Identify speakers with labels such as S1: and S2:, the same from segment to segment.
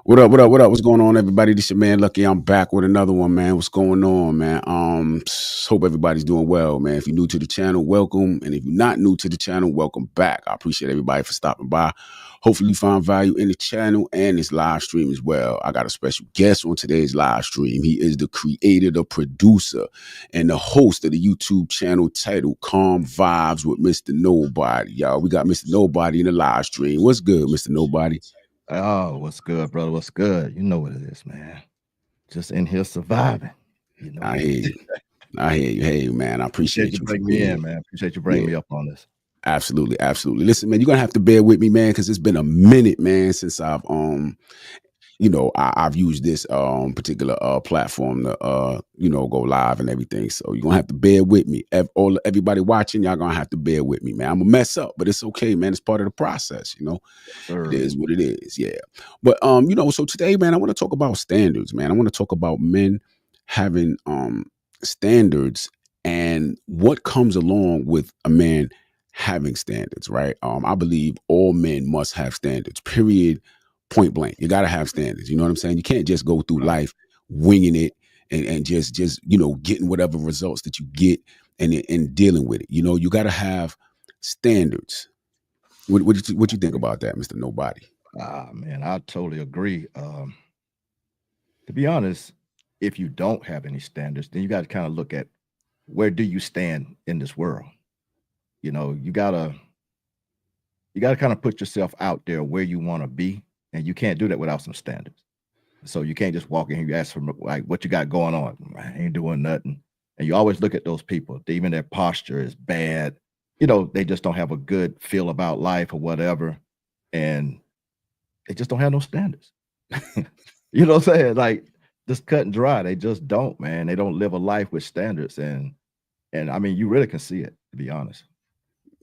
S1: What up? What up? What up? What's going on, everybody? This your man Lucky. I'm back with another one, man. What's going on, man? Hope everybody's doing well, man. If you're new to the channel, welcome, and if you're not new to the channel, welcome back. I appreciate everybody for stopping by. Hopefully, you find value in the channel and this live stream as well. I got a special guest on today's live stream. He is the creator, the producer, and the host of the YouTube channel titled "Calm Vibes with Mr. Nobody." Y'all, we got Mr. Nobody in the live stream. What's good, Mr. Nobody?
S2: Oh, what's good, brother? What's good? You know what it is, man. Just in here surviving. You know
S1: I
S2: me.
S1: hear you. I hear you. Hey, man, I
S2: Appreciate
S1: appreciate
S2: you
S1: you for
S2: bringing me
S1: being here.
S2: in, man. Appreciate you bringing
S1: Yeah,
S2: me up on this.
S1: absolutely, absolutely. Listen, man, you're gonna have to bear with me, man, because it's been a minute, man, since I've used this particular platform to go live and everything. So you're gonna have to bear with me. Everybody watching, y'all gonna have to bear with me, man. I'm gonna mess up, but it's okay, man. It's part of the process, you know.
S2: Yes,
S1: It
S2: sir.
S1: is what it is, yeah. But so today, man, I want to talk about standards, man. I want to talk about men having standards and what comes along with a man having standards, right? I believe all men must have standards, period, point blank. You got to have standards. You know what I'm saying? You can't just go through
S2: Right.
S1: life winging it and just getting whatever results that you get and dealing with it. You know, you got to have standards. What you think about that, Mr. Nobody?
S2: Man, I totally agree. To be honest, if you don't have any standards, then you got to kind of look at where do you stand in this world. You know, you gotta kind of put yourself out there where you want to be, and you can't do that without some standards. So you can't just walk in here, you ask for like what you got going on. I ain't doing nothing. And you always look at those people, even their posture is bad. You know, they just don't have a good feel about life or whatever. And they just don't have no standards. You know what I'm saying? Like just cut and dry. They just don't, man. They don't live a life with standards. And I mean, you really can see it, to be honest.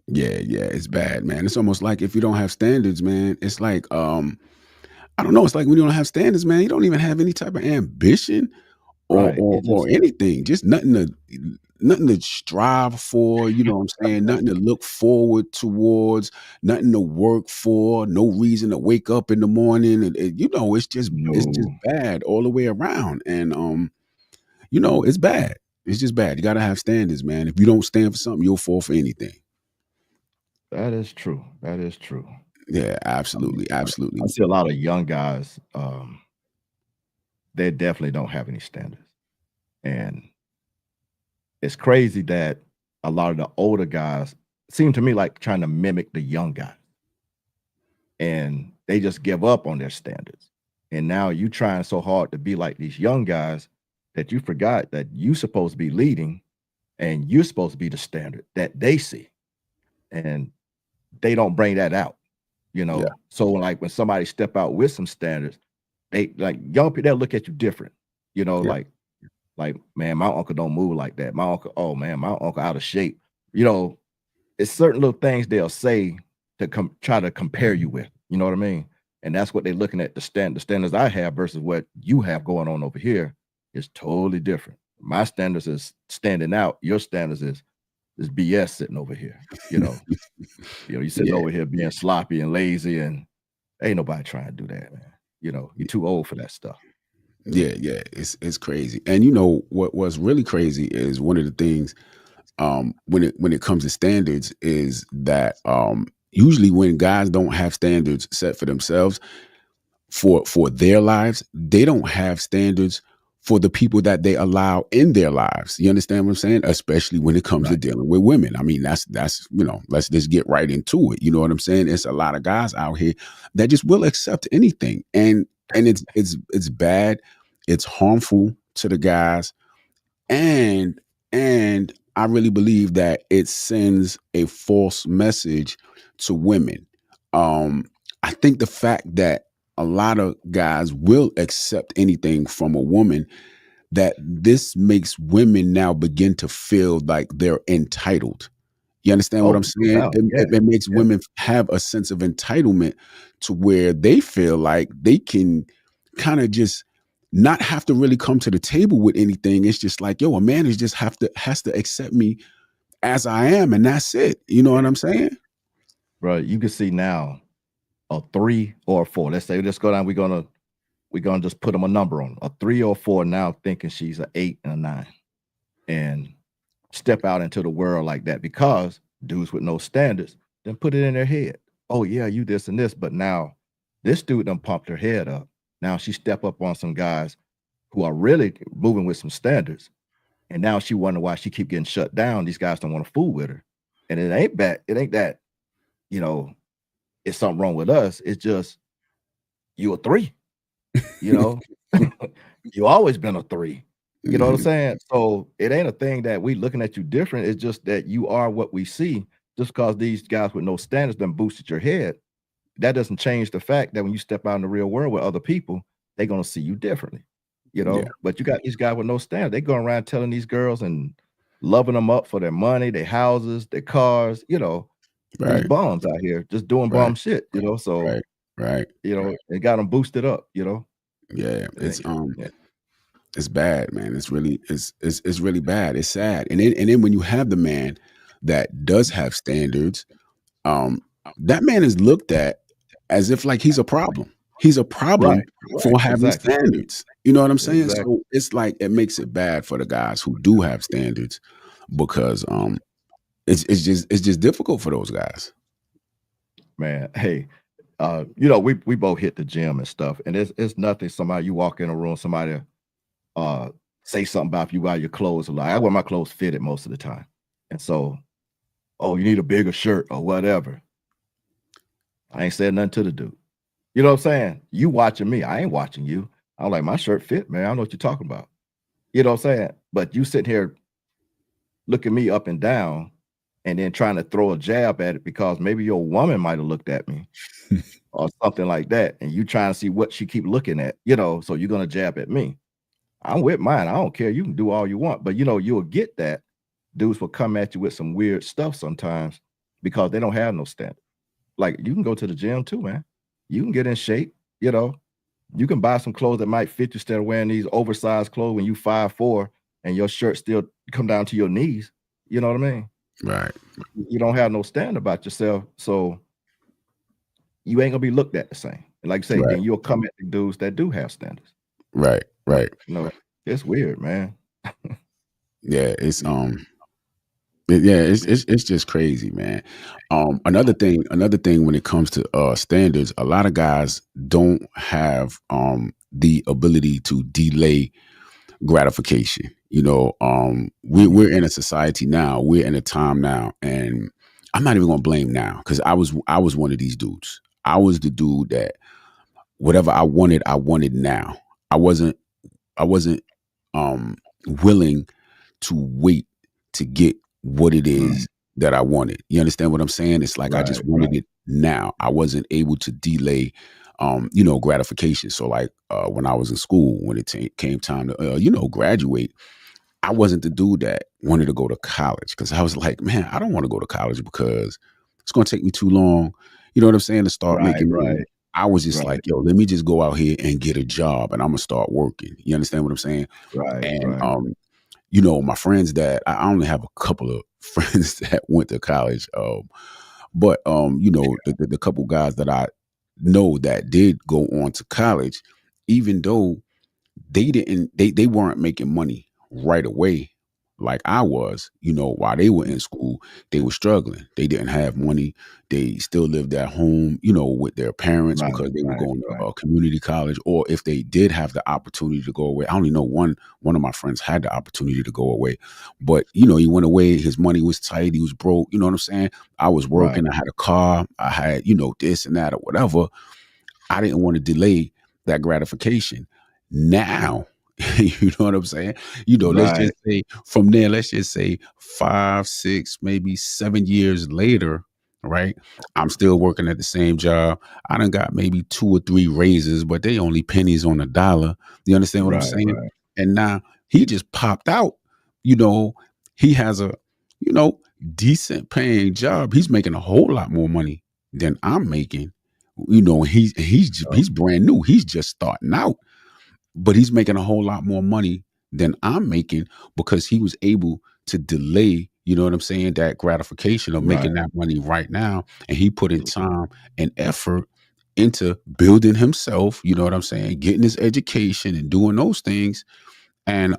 S1: Yeah, yeah, it's bad, man. It's almost like if you don't have standards, man, it's like I don't know, it's like when you don't have standards, man, you don't even have any type of ambition or
S2: Right.
S1: or
S2: It
S1: or
S2: just
S1: anything. Just nothing to strive for, you know what I'm saying? Nothing to look forward towards, nothing to work for, no reason to wake up in the morning and it's just
S2: no.
S1: bad all the way around. And it's bad. It's just bad. You got to have standards, man. If you don't stand for something, you'll fall for anything.
S2: That is true. That is true.
S1: Yeah,
S2: I mean,
S1: absolutely,
S2: I
S1: absolutely.
S2: see a lot of young guys, they definitely don't have any standards. And it's crazy that a lot of the older guys seem to me like trying to mimic the young guy, and they just give up on their standards. And now you trying so hard to be like these young guys that you forgot that you supposed to be leading and you're supposed to be the standard that they see. And they don't bring that out, you
S1: Yeah,
S2: know. So like when somebody step out with some standards, they like young people, they'll look at you different, you know,
S1: yeah,
S2: like, man, my uncle don't move like that. My uncle, oh man, my uncle out of shape. You know, it's certain little things they'll say to try to compare you with. You know what I mean? And that's what they're looking at the standards I have versus what you have going on over here is totally different. My standards is standing out. Your standards is BS sitting over here. You know, you sitting
S1: yeah,
S2: over here being sloppy and lazy, and ain't nobody trying to do that, man. You know, you're too old for that stuff.
S1: yeah, yeah. It's crazy. And what's really crazy is one of the things when it comes to standards is that usually when guys don't have standards set for themselves for their lives, they don't have standards for the people that they allow in their lives. You understand what I'm saying? Especially when it comes to
S2: Right.
S1: dealing with women. I mean, that's let's just get right into it. You know what I'm saying? It's a lot of guys out here that just will accept anything. And it's bad, it's harmful to the guys, and I really believe that it sends a false message to women. Um, I think the fact that a lot of guys will accept anything from a woman, that this makes women now begin to feel like they're entitled. You understand what
S2: Oh,
S1: I'm
S2: no
S1: saying?
S2: doubt.
S1: It makes
S2: Yeah.
S1: women have a sense of entitlement to where they feel like they can kind of just not have to really come to the table with anything. It's just like, yo, a man is just has to accept me as I am, and that's it. You know what I'm saying?
S2: Bro, you can see now a 3 or a 4. Let's say let's go down. We're gonna we're gonna just put them a number on a 3 or 4 now, thinking she's an 8 and a 9, and step out into the world like that because dudes with no standards then put it in their head. Oh yeah, you this and this, but now this dude done pumped her head up. Now she step up on some guys who are really moving with some standards, and now she wonder why she keep getting shut down. These guys don't want to fool with her, and it ain't bad. It ain't that, you know, it's something wrong with us. It's just you a 3, you know. You always been a 3. You know what I'm saying? So it ain't a thing that we looking at you different. It's just that you are what we see. Just because these guys with no standards done boosted your head, that doesn't change the fact that when you step out in the real world with other people, they're gonna see you differently. You know,
S1: Yeah.
S2: but you got these guys with no standard. They going around telling these girls and loving them up for their money, their houses, their cars, you know, these
S1: Right.
S2: bums out here just doing
S1: Right.
S2: bum shit, you know. So,
S1: Right. Right.
S2: you know, it got them boosted up, you know.
S1: Yeah. It's
S2: Yeah.
S1: it's bad, man. It's really it's really bad. It's sad. And then when you have the man that does have standards, that man is looked at as if like he's a problem. He's a problem
S2: Right, right,
S1: for having
S2: exactly,
S1: standards. You know what I'm saying?
S2: exactly.
S1: So it's like it makes it bad for the guys who do have standards because it's just difficult for those guys.
S2: Man, hey, you know, we both hit the gym and stuff, and it's nothing. Somebody you walk in a room, somebody say something about you while your clothes are like I wear my clothes fitted most of the time, and so oh, you need a bigger shirt or whatever. I ain't said nothing to the dude. You know what I'm saying? You watching me, I ain't watching you. I'm like my shirt fit, man. I don't know what you're talking about. You know what I'm saying? But you sitting here looking me up and down, and then trying to throw a jab at it because maybe your woman might have looked at me or something like that, and you trying to see what she keep looking at, you know, so you're gonna jab at me. I'm with mine. I don't care. You can do all you want, but you know, you'll get that dudes will come at you with some weird stuff sometimes because they don't have no standard. Like you can go to the gym too, man. You can get in shape, you know. You can buy some clothes that might fit you instead of wearing these oversized clothes when you 5'4" and your shirt still come down to your knees. You know what I mean?
S1: Right.
S2: You don't have no standard about yourself, so you ain't gonna be looked at the same. And like I say,
S1: Right.
S2: then you'll come at the dudes that do have standards.
S1: Right. Right.
S2: You know, it's weird, man.
S1: Yeah.
S2: Yeah.
S1: Yeah, it's just crazy, man. Another thing when it comes to standards, a lot of guys don't have the ability to delay gratification. You know, we're in a society now, we're in a time now, and I'm not even gonna blame now because I was one of these dudes. I was the dude that whatever I wanted now. I wasn't I wasn't um willing to wait to get what it
S2: Mm,
S1: is that I wanted. You understand what I'm saying? It's like I
S2: right,
S1: just wanted
S2: right,
S1: it now. I wasn't able to delay gratification. So like when I was in school, when it came time to graduate, I wasn't the dude that wanted to go to college because I was like, man, I don't want to go to college because it's going to take me too long. You know what I'm saying? To start
S2: right,
S1: making money.
S2: right,
S1: I was just
S2: right,
S1: like, yo, let me just go out here and get a job and I'm gonna start working. You understand what I'm saying?
S2: right,
S1: And
S2: right,
S1: my friends that I only have a couple of friends that went to college. But the couple guys that I know that did go on to college, even though they weren't making money right away like I was, while they were in school, they were struggling. They didn't have money. They still lived at home, with their parents
S2: right,
S1: because they were
S2: right,
S1: going to
S2: right,
S1: a community college, or if they did have the opportunity to go away. I only know one of my friends had the opportunity to go away, but he went away. His money was tight. He was broke. You know what I'm saying? I was
S2: right,
S1: working. I had a car. I had this and that or whatever. I didn't want to delay that gratification. Now, you know what I'm saying? Let's
S2: right,
S1: just say from there, let's just say 5, 6, maybe 7 years later, right? I'm still working at the same job. I done got maybe 2 or 3 raises, but they only pennies on a dollar. You understand what I'm
S2: right,
S1: saying?
S2: right,
S1: And now he just popped out. You know, he has a, you know, decent paying job. He's making a whole lot more money than I'm making. He's brand new. He's just starting out, but he's making a whole lot more money than I'm making because he was able to delay, you know what I'm saying, that gratification of
S2: right,
S1: making that money right now. And he put in time and effort into building himself, you know what I'm saying, getting his education and doing those things, and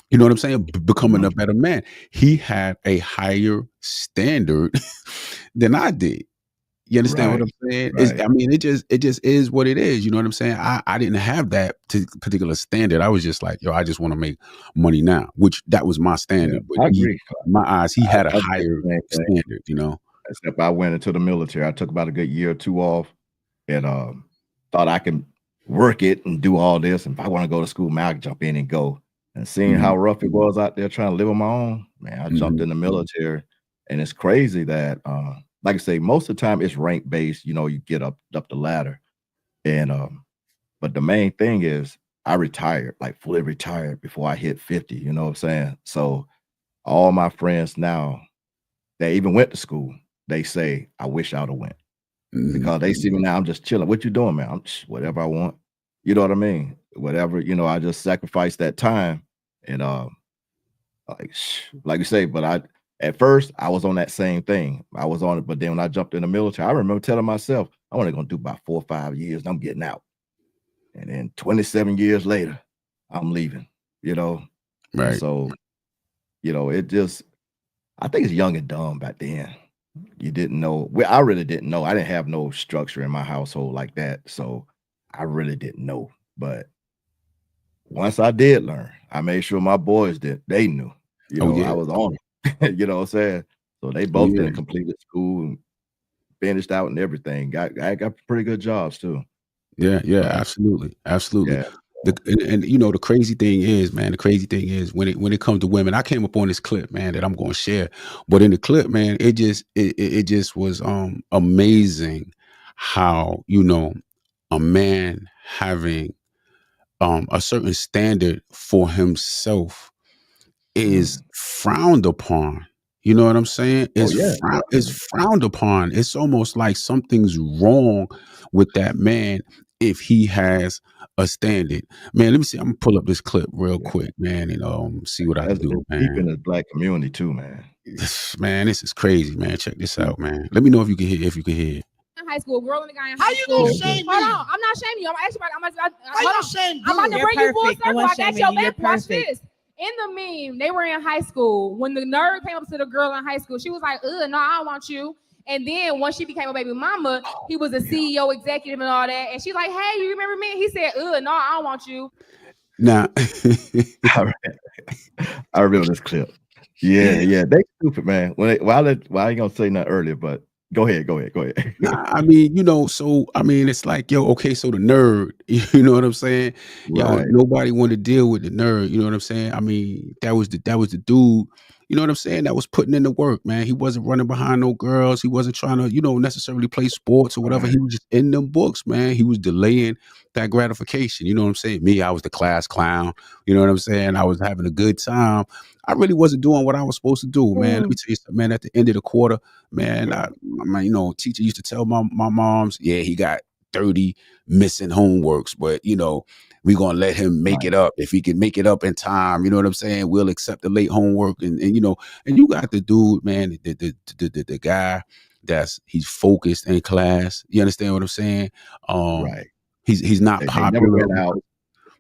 S1: you know what I'm saying, becoming a
S2: Mhm.
S1: better man. He had a higher standard than I did. You understand what
S2: Right.
S1: I'm saying? Is
S2: Right.
S1: I mean, it just is what it is. You know what I'm saying? I didn't have that particular standard. I was just like, yo, I just want to make money now, which that was my
S2: Yeah.
S1: standard. But
S2: I
S1: he,
S2: agree.
S1: in my eyes, he had a
S2: I did
S1: higher
S2: the same thing,
S1: standard. You know?
S2: except I went into the military. I took about a good year or 2 off and, thought I can work it and do all this, and if I wanna go to school, man, I can jump in and go. And seeing
S1: Hmm.
S2: how rough it was out there trying to live on my own, man, I jumped
S1: Hmm.
S2: in the military, and it's crazy that, like I say, most of the time it's rank based, you know, you get up the ladder, and, but the main thing is I retired, like, fully retired before I hit 50, you know what I'm saying? So, all my friends now, they even went to school, they say, "I wish I'd have went."
S1: Hmm.
S2: Because they see me now, I'm just chilling. "What you doing, man?" "I'm whatever I want." You know what I mean? Whatever, you know, I just sacrificed that time and, like you say, but I at first, I was on that same thing. I was on it, but then when I jumped in the military, I remember telling myself, "I'm only gonna do about 4 or 5 years, and I'm getting out." And then 27 years later, I'm leaving, you know? And
S1: Right.
S2: so, you know, it just I think it's young and dumb back then. You didn't know well, I really didn't know. I didn't have no structure in my household like that, so I really didn't know. But once I did learn, I made sure my boys did. They knew, you
S1: Oh
S2: know, I
S1: yeah.
S2: was on it. You know what I'm saying? So they
S1: Oh
S2: both
S1: yeah.
S2: didn't completed school and finished out and everything. Got pretty good jobs too.
S1: Yeah, yeah,
S2: But
S1: absolutely, absolutely.
S2: yeah.
S1: And you know the crazy thing is, man, the crazy thing is when it comes to women, I came up on this clip, man, that I'm going to share. But in the clip, man, it just was amazing how a man having a certain standard for himself is
S2: Mm.
S1: frowned upon. You know what I'm saying?
S2: Oh yeah,
S1: It's
S2: definitely.
S1: frowned upon. It's almost like something's wrong with that man if he has a standard. Man, let me see. I'm gonna pull up this clip real
S2: Yeah.
S1: quick, man, and see what I can
S2: That's
S1: do,
S2: it's deep
S1: man.
S2: in the black community too, man.
S1: Man, this is crazy, man. Check this
S2: Deep.
S1: out, man. Let me know if you can hear it.
S3: In high school, girl and a guy in
S4: How
S3: high
S4: you
S3: school.
S4: gonna
S2: Yeah, but
S4: shame
S3: Hold
S4: me?
S3: on, I'm not shaming you. I'm actually
S4: Why you gonna shame
S3: I'm about to
S4: dude?
S3: bring you full
S4: No
S3: circle.
S4: one's
S3: I got
S4: shaming
S3: your
S4: you. You're
S3: back. Watch
S4: perfect.
S3: this. In the meme, they were in high school. When the nerd came up to the girl in high school, she was like, "Ugh, no, I don't want you." And then once she became a baby mama, he was a
S2: yeah.
S3: CEO executive and all that. And she's like, "Hey, you remember me?" He said, "Ugh, no, I don't want you."
S1: Now,
S2: I remember this clip. Yeah, yeah, they stupid, man. Well, I ain't gonna say nothing earlier, but go ahead, go ahead, go ahead.
S1: nah, I mean, so I mean, it's like, yo, okay, so the nerd, you know what I'm saying? Yo,
S2: Right,
S1: nobody wanted to deal with the nerd, you know what I'm saying? I mean, that was the dude, you know what I'm saying, that was putting in the work, man. He wasn't running behind no girls. He wasn't trying to, necessarily play sports or whatever.
S2: right,
S1: He was just in them books, man. He was delaying that gratification. You know what I'm saying? Me, I was the class clown. You know what I'm saying? I was having a good time. I really wasn't doing what I was supposed to do, man. Let me tell you something, man. At the end of the quarter, man,
S2: right,
S1: teacher used to tell my moms, yeah, he got 30 missing homeworks, but we're gonna let him make
S2: right,
S1: it up. If he can make it up in time, you know what I'm saying? We'll accept the late homework. And you got the dude, man, the guy he's focused in class. You understand what I'm saying? Um,
S2: right.
S1: he's not
S2: They never
S1: popular.
S2: went out.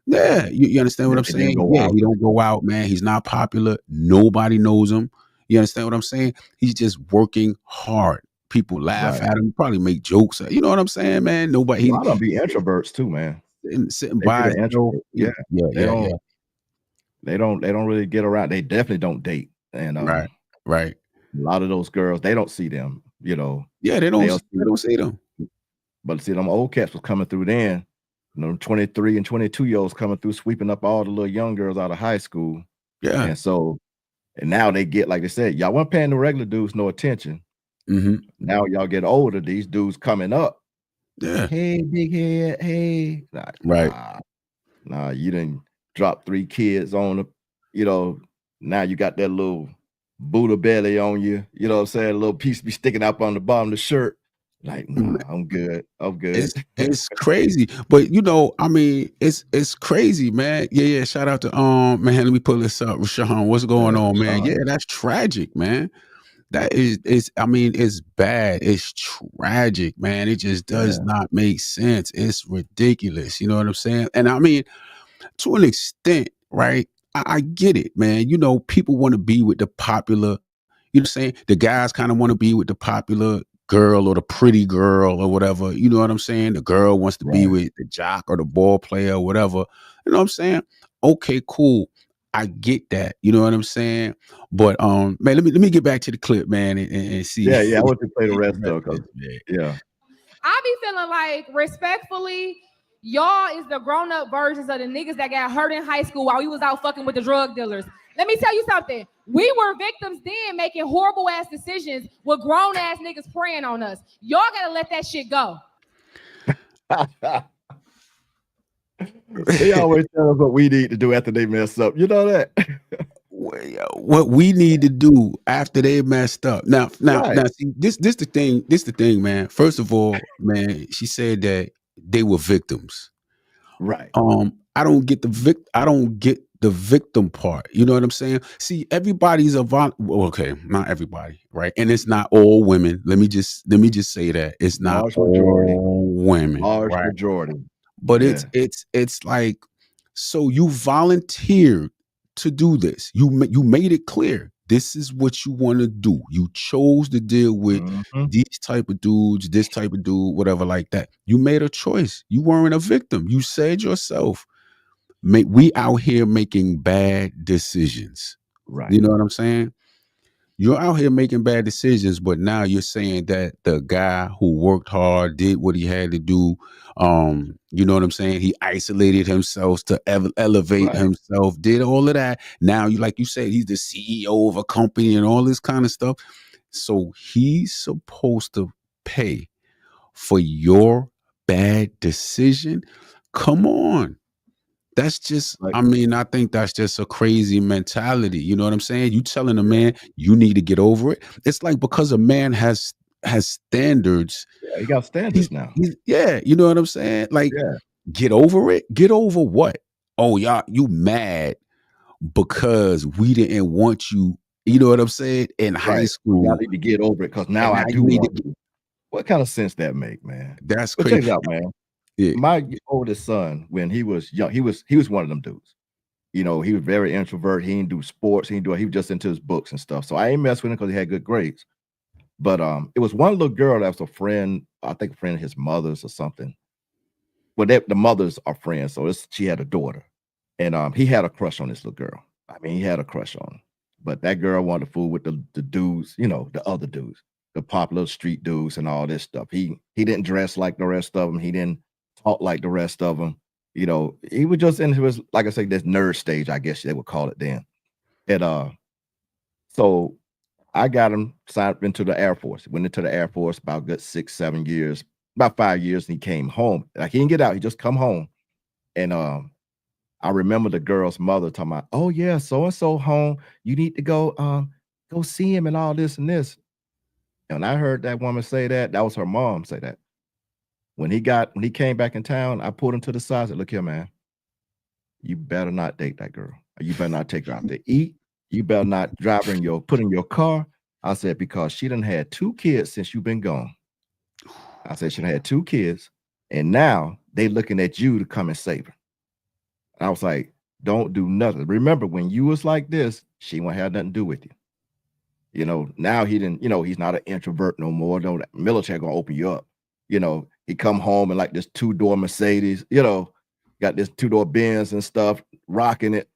S1: Yeah, you understand what
S2: Yeah,
S1: I'm
S2: they didn't
S1: saying?
S2: go
S1: Yeah,
S2: out
S1: he
S2: to
S1: don't go
S2: school.
S1: out, man. He's not popular. Nobody knows him. You understand what I'm saying? He's just working hard. People laugh
S2: Right.
S1: at him, probably make jokes. You know what I'm saying, man?
S2: A
S1: Nobody
S2: lot of them be introverts too, man.
S1: sitting
S2: They be
S1: by
S2: the
S1: himself.
S2: introvert.
S1: Yeah,
S2: Yeah.
S1: yeah,
S2: They
S1: yeah, yeah.
S2: don't they don't really get around. They definitely don't date. And
S1: Right, right.
S2: a lot of those girls, they don't see them,
S1: Yeah, they don't
S2: they'll
S1: they
S2: see
S1: don't see them.
S2: but see them old cats was coming through then. 23 and 22-year-olds coming through, sweeping up all the little young girls out of high school.
S1: Yeah.
S2: And so and now they get, like they said, y'all weren't paying the regular dudes no attention.
S1: Hmm.
S2: Now y'all get older, these dudes coming up.
S1: Yeah.
S2: Hey, big head, hey. Like,
S1: Right.
S2: nah, you didn't drop 3 kids on the, you know, now you got that little Buddha belly on you, you know what I'm saying? A little piece be sticking up on the bottom of the shirt. Like, nah, I'm good. I'm good.
S1: It's crazy, but I mean, it's crazy, man. Yeah, yeah. Shout out to man. Let me pull this up, Rashawn. What's going
S2: Yeah,
S1: on, man?
S2: Sean.
S1: Yeah, that's tragic, man. that is I mean, it's bad. It's tragic, man. It just does
S2: Yeah.
S1: not make sense. It's ridiculous. You know what I'm saying? And I mean, to an extent, right? I get it, man. You know, people want to be with the popular, you know what I'm saying? The guys kind of want to be with the popular girl or the pretty girl or whatever. You know what I'm saying? The girl wants to be
S2: Right.
S1: with the jock or the ball player or whatever. You know what I'm saying? Okay, cool. I get that. You know what I'm saying? But man, let me get back to the clip, man, and see.
S2: Yeah. I want to play the
S1: see
S2: rest
S1: the
S2: of it, 'cause,
S1: man.
S2: yeah.
S3: I be feeling like, respectfully, y'all is the grown-up versions of the niggas that got hurt in high school while we was out fucking with the drug dealers. Let me tell you something. We were victims then, making horrible ass decisions with grown ass niggas preying on us. Y'all gotta let that shit go.
S2: They always tell us what we need to do after they mess up. You know that?
S1: What we need to do after they messed up. Now,
S2: Right.
S1: see, this the thing. This the thing, man. First of all, man, she said that they were victims.
S2: Right.
S1: I don't get the victim part. You know what I'm saying? See, everybody's okay, not everybody, right? And it's not all women. Let me just say that it's not
S2: Large majority.
S1: all women,
S2: Large
S1: right?
S2: majority.
S1: But
S2: Yeah.
S1: it's like, so you volunteered to do this. You made it clear. This is what you want to do. You chose to deal with
S2: Mhm.
S1: these type of dudes, this type of dude, whatever like that. You made a choice. You weren't a victim. You said yourself, we out here making bad decisions.
S2: Right.
S1: You know what I'm saying? You're out here making bad decisions, but now you're saying that the guy who worked hard, did what he had to do, you know what I'm saying? He isolated himself to elevate
S2: Right.
S1: himself, did all of that. Now, like you said, he's the CEO of a company and all this kind of stuff. So he's supposed to pay for your bad decision. Come on. That's just,
S2: Like,
S1: I mean, I think that's just a crazy mentality. You know what I'm saying? You telling a man you need to get over it. It's like, because a man has standards,
S2: yeah, you got standards now.
S1: yeah, you know what I'm saying? Like,
S2: Yeah.
S1: get over it. Get over what? Oh, y'all, you mad because we didn't want you, you know what I'm saying, in high
S2: Right. Y'all
S1: school.
S2: need to get over it because
S1: And
S2: now I
S1: now
S2: do
S1: you need to
S2: want you. What kind of sense that make, man?
S1: that's
S2: But check
S1: crazy.
S2: it out, man.
S1: Yeah.
S2: My oldest son, when he was young, he was one of them dudes. You know, he was very introvert. He didn't do sports. He was just into his books and stuff. So I ain't mess with him because he had good grades. But it was one little girl that was a friend, I think a friend of his mother's or something. Well, the mothers are friends, so she had a daughter. And he had a crush on this little girl. I mean, he had a crush on her. But that girl wanted to fool with the dudes, you know, the other dudes, the popular street dudes and all this stuff. He didn't dress like the rest of them. He didn't talk like the rest of them. You know, he was just in his, like I say, this nerd stage, I guess they would call it then. And so I got him signed up into the Air Force. Went into the Air Force about good 6, 7 years, about 5 years, and he came home. Like, he didn't get out, he just come home. And I remember the girl's mother talking about, "Oh yeah, so and so home. You need to go see him and all this and this." And I heard that woman say that. That was her mom say that. When he came back in town, I pulled him to the side and said, "Look here, man. You better not date that girl. You better not take her out to eat. You better not drive her put in your car." I said, "Because she done had 2 kids since you've been gone." I said, "She done had 2 kids, and now they looking at you to come and save her." I was like, "Don't do nothing. Remember, when you was like this, she won't have nothing to do with you." You know, now he didn't, you know, he's not an introvert no more. No, the military gonna open you up. You know, he come home in like this 2-door Mercedes, you know, got this 2-door Benz and stuff, rocking it.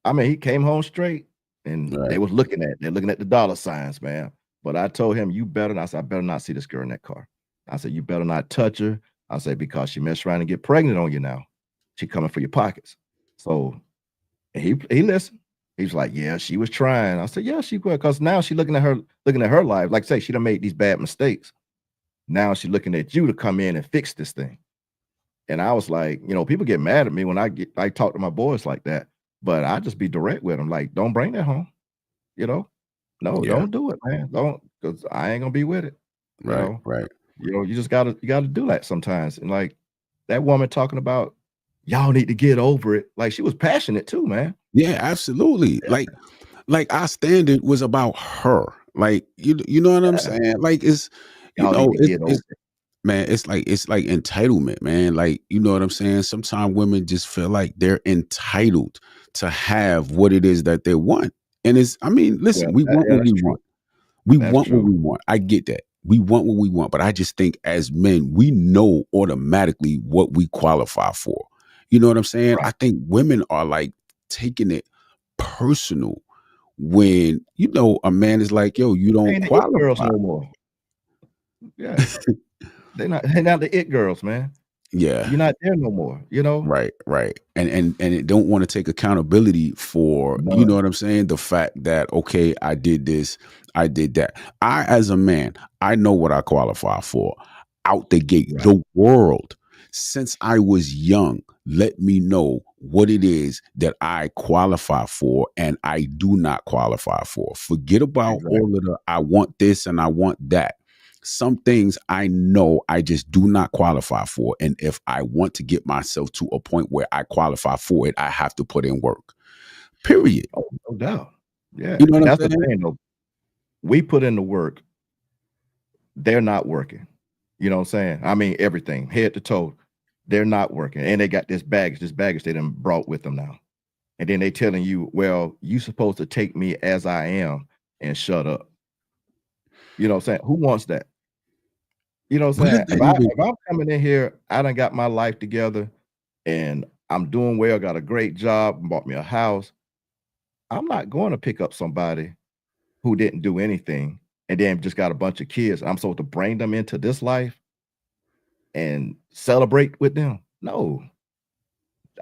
S2: I mean, he came home straight, and
S1: Right.
S2: they're looking at the dollar signs, man. But I told him, "You better not," I said, "I better not see this girl in that car." I said, "You better not touch her." I said, "Because she mess around and get pregnant on you now. She coming for your pockets." So he listened. He's like, "Yeah, she was trying." I said, "Yeah, she was," because now she's looking at her life. Like I say, she done made these bad mistakes. Now she's looking at you to come in and fix this thing. And I was like, you know, people get mad at me when I talk to my boys like that, but I just be direct with them. Like, don't bring that home. You know, no,
S1: Yeah.
S2: don't do it, man. Don't, because I ain't gonna be with it. You
S1: Right.
S2: know,
S1: Right.
S2: you just gotta do that sometimes. And like that woman talking about, y'all need to get over it. Like, she was passionate too, man.
S1: Yeah, absolutely.
S2: Yeah.
S1: Like our standard was about her. Like you know what I'm saying? Like it's
S2: Y'all need to get over
S1: it's man, it's like entitlement, man. Like, you know what I'm saying? Sometimes women just feel like they're entitled to have what it is that they want. And I mean, listen,
S2: Well,
S1: we want what
S2: that's
S1: we
S2: true.
S1: want. We
S2: That's
S1: want what
S2: true.
S1: we want. I get that. We want what we want, but I just think as men, we know automatically what we qualify for. You know what I'm saying?
S2: Right.
S1: I think women are like taking it personal when, a man is like, yo, you don't
S2: Ain't the it girls
S1: qualify.
S2: no more. Yeah. They're not the it girls, man.
S1: Yeah.
S2: You're not there no more,
S1: Right. And it don't want to take accountability for, you know
S2: None.
S1: what I'm saying? The fact that, okay, I did this, I did that. I, as a man, I know what I qualify for out the gate.
S2: Right.
S1: The world, since I was young, let me know what it is that I qualify for and I do not qualify for. Forget about
S2: Exactly.
S1: all of the, I want this and I want that. Some things I know I just do not qualify for. And if I want to get myself to a point where I qualify for it, I have to put in work. Period.
S2: Oh, no doubt. Yeah.
S1: You know what
S2: And
S1: I'm
S2: that's the
S1: saying?
S2: thing, though. We put in the work. They're not working. You know what I'm saying? I mean, everything, head to toe. They're not working. And they got this baggage they done brought with them now. And then they telling you, well, you supposed to take me as I am and shut up. You know what I'm saying? Who wants that? You know what I'm
S1: Where
S2: saying?
S1: does that even
S2: If I'm coming in here, I done got my life together and I'm doing well, got a great job, bought me a house. I'm not going to pick up somebody who didn't do anything and then just got a bunch of kids. I'm supposed to bring them into this life and celebrate with them. No.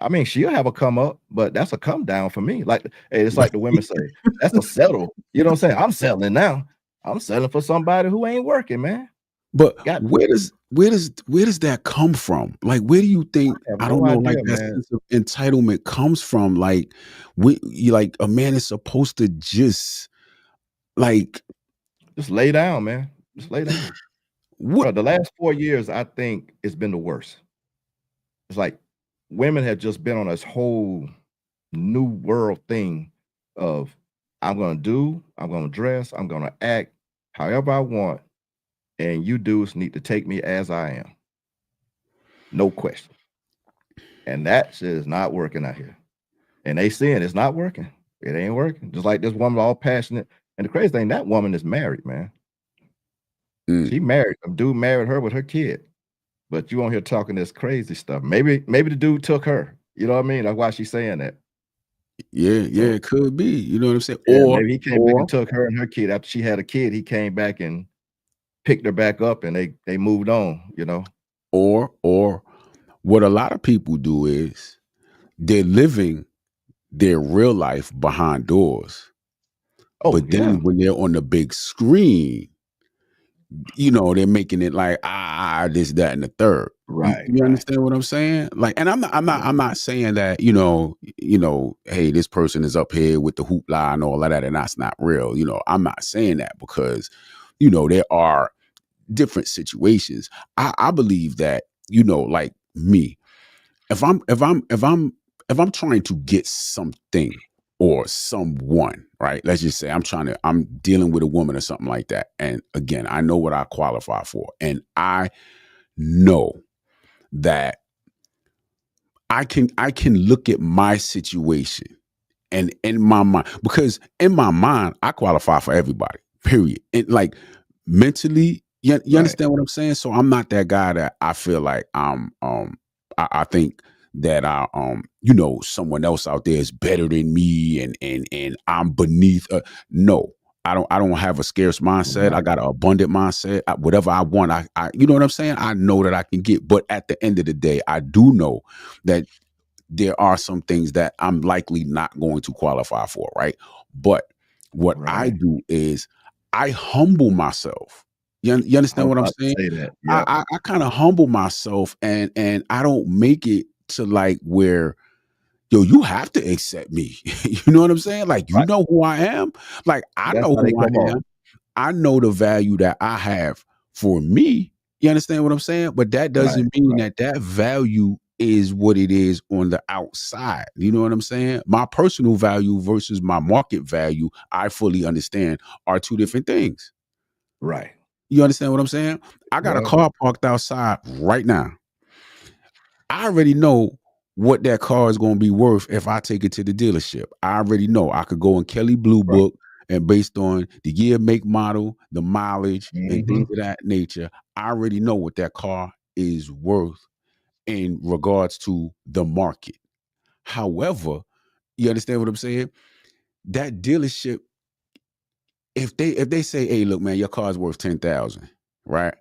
S2: I mean, she'll have a come up, but that's a come down for me. Like, hey, it's like the women say, that's a settle. You know what I'm saying? I'm settling now. I'm settling for somebody who ain't working, man.
S1: But
S2: Got
S1: where does that come from? Like, where do you think,
S2: I have
S1: I
S2: no
S1: don't know,
S2: idea,
S1: like that
S2: man.
S1: sense of entitlement comes from? Like, like a man is supposed to just like
S2: Just lay down, man. Just lay down.
S1: what?
S2: Bro, the last 4 years, I think it's been the worst. It's like women have just been on this whole new world thing of I'm gonna dress, I'm gonna act however I want, and you dudes need to take me as I am. No question. And that shit is not working out here. And they saying it's not working. It ain't working. Just like this woman all passionate. And the crazy thing, that woman is married, man. She married. A dude married her with her kid. But you on here talking this crazy stuff. Maybe the dude took her. You know what I mean? That's why she's saying that.
S1: Yeah,
S2: So
S1: it could be. You know what I'm saying?
S2: yeah, maybe he came back and took her and her kid after she had a kid. He came back and picked her back up and they moved on,
S1: or what a lot of people do is they're living their real life behind doors.
S2: Oh,
S1: But
S2: yeah.
S1: then when they're on the big screen, they're making it like this, that, and the third.
S2: Right,
S1: You
S2: right.
S1: understand what I'm saying? Like, and I'm not saying that, hey, this person is up here with the hoopla and all of that, and that's not real. I'm not saying that because, there are different situations. I believe that, like me, if I'm trying to get something or someone, right? Let's just say I'm dealing with a woman or something like that. And again, I know what I qualify for. And I know that I can look at my situation and in my mind, because in my mind, I qualify for everybody, period. And like mentally, you
S2: Right.
S1: understand what I'm saying? So I'm not that guy that I feel like I think that someone else out there is better than me and I'm beneath. No, I don't have a scarce mindset. I
S2: Right.
S1: got an abundant mindset. Whatever I want, I you know what I'm saying? I know that I can get. But at the end of the day, I do know that there are some things that I'm likely not going to qualify for, right? But what I
S2: Right.
S1: do is I humble myself. You
S2: I
S1: understand
S2: was
S1: what I'm
S2: about to
S1: saying?
S2: say that. Yep.
S1: I kind of humble myself and I don't make it to like where, yo, you have to accept me. You know what I'm saying? Like, you
S2: Right.
S1: know who I am? Like, I
S2: That's
S1: know
S2: how they
S1: who I
S2: come off.
S1: am. I know the value that I have for me. You understand what I'm saying? But that
S2: Right.
S1: doesn't mean
S2: Right.
S1: that value is what it is on the outside. You know what I'm saying? My personal value versus my market value, I fully understand, are two different things.
S2: Right.
S1: You understand what I'm saying? I got a
S2: Well,
S1: car parked outside right now. I already know what that car is going to be worth if I take it to the dealership. I already know. I could go in Kelly Blue
S2: right.
S1: Book, and based on the year, make, model, the mileage, and things
S2: Mhm.
S1: of that nature, I already know what that car is worth in regards to the market. However, you understand what I'm saying? That dealership, if they say, "Hey, look, man, your car's worth 10,000," right?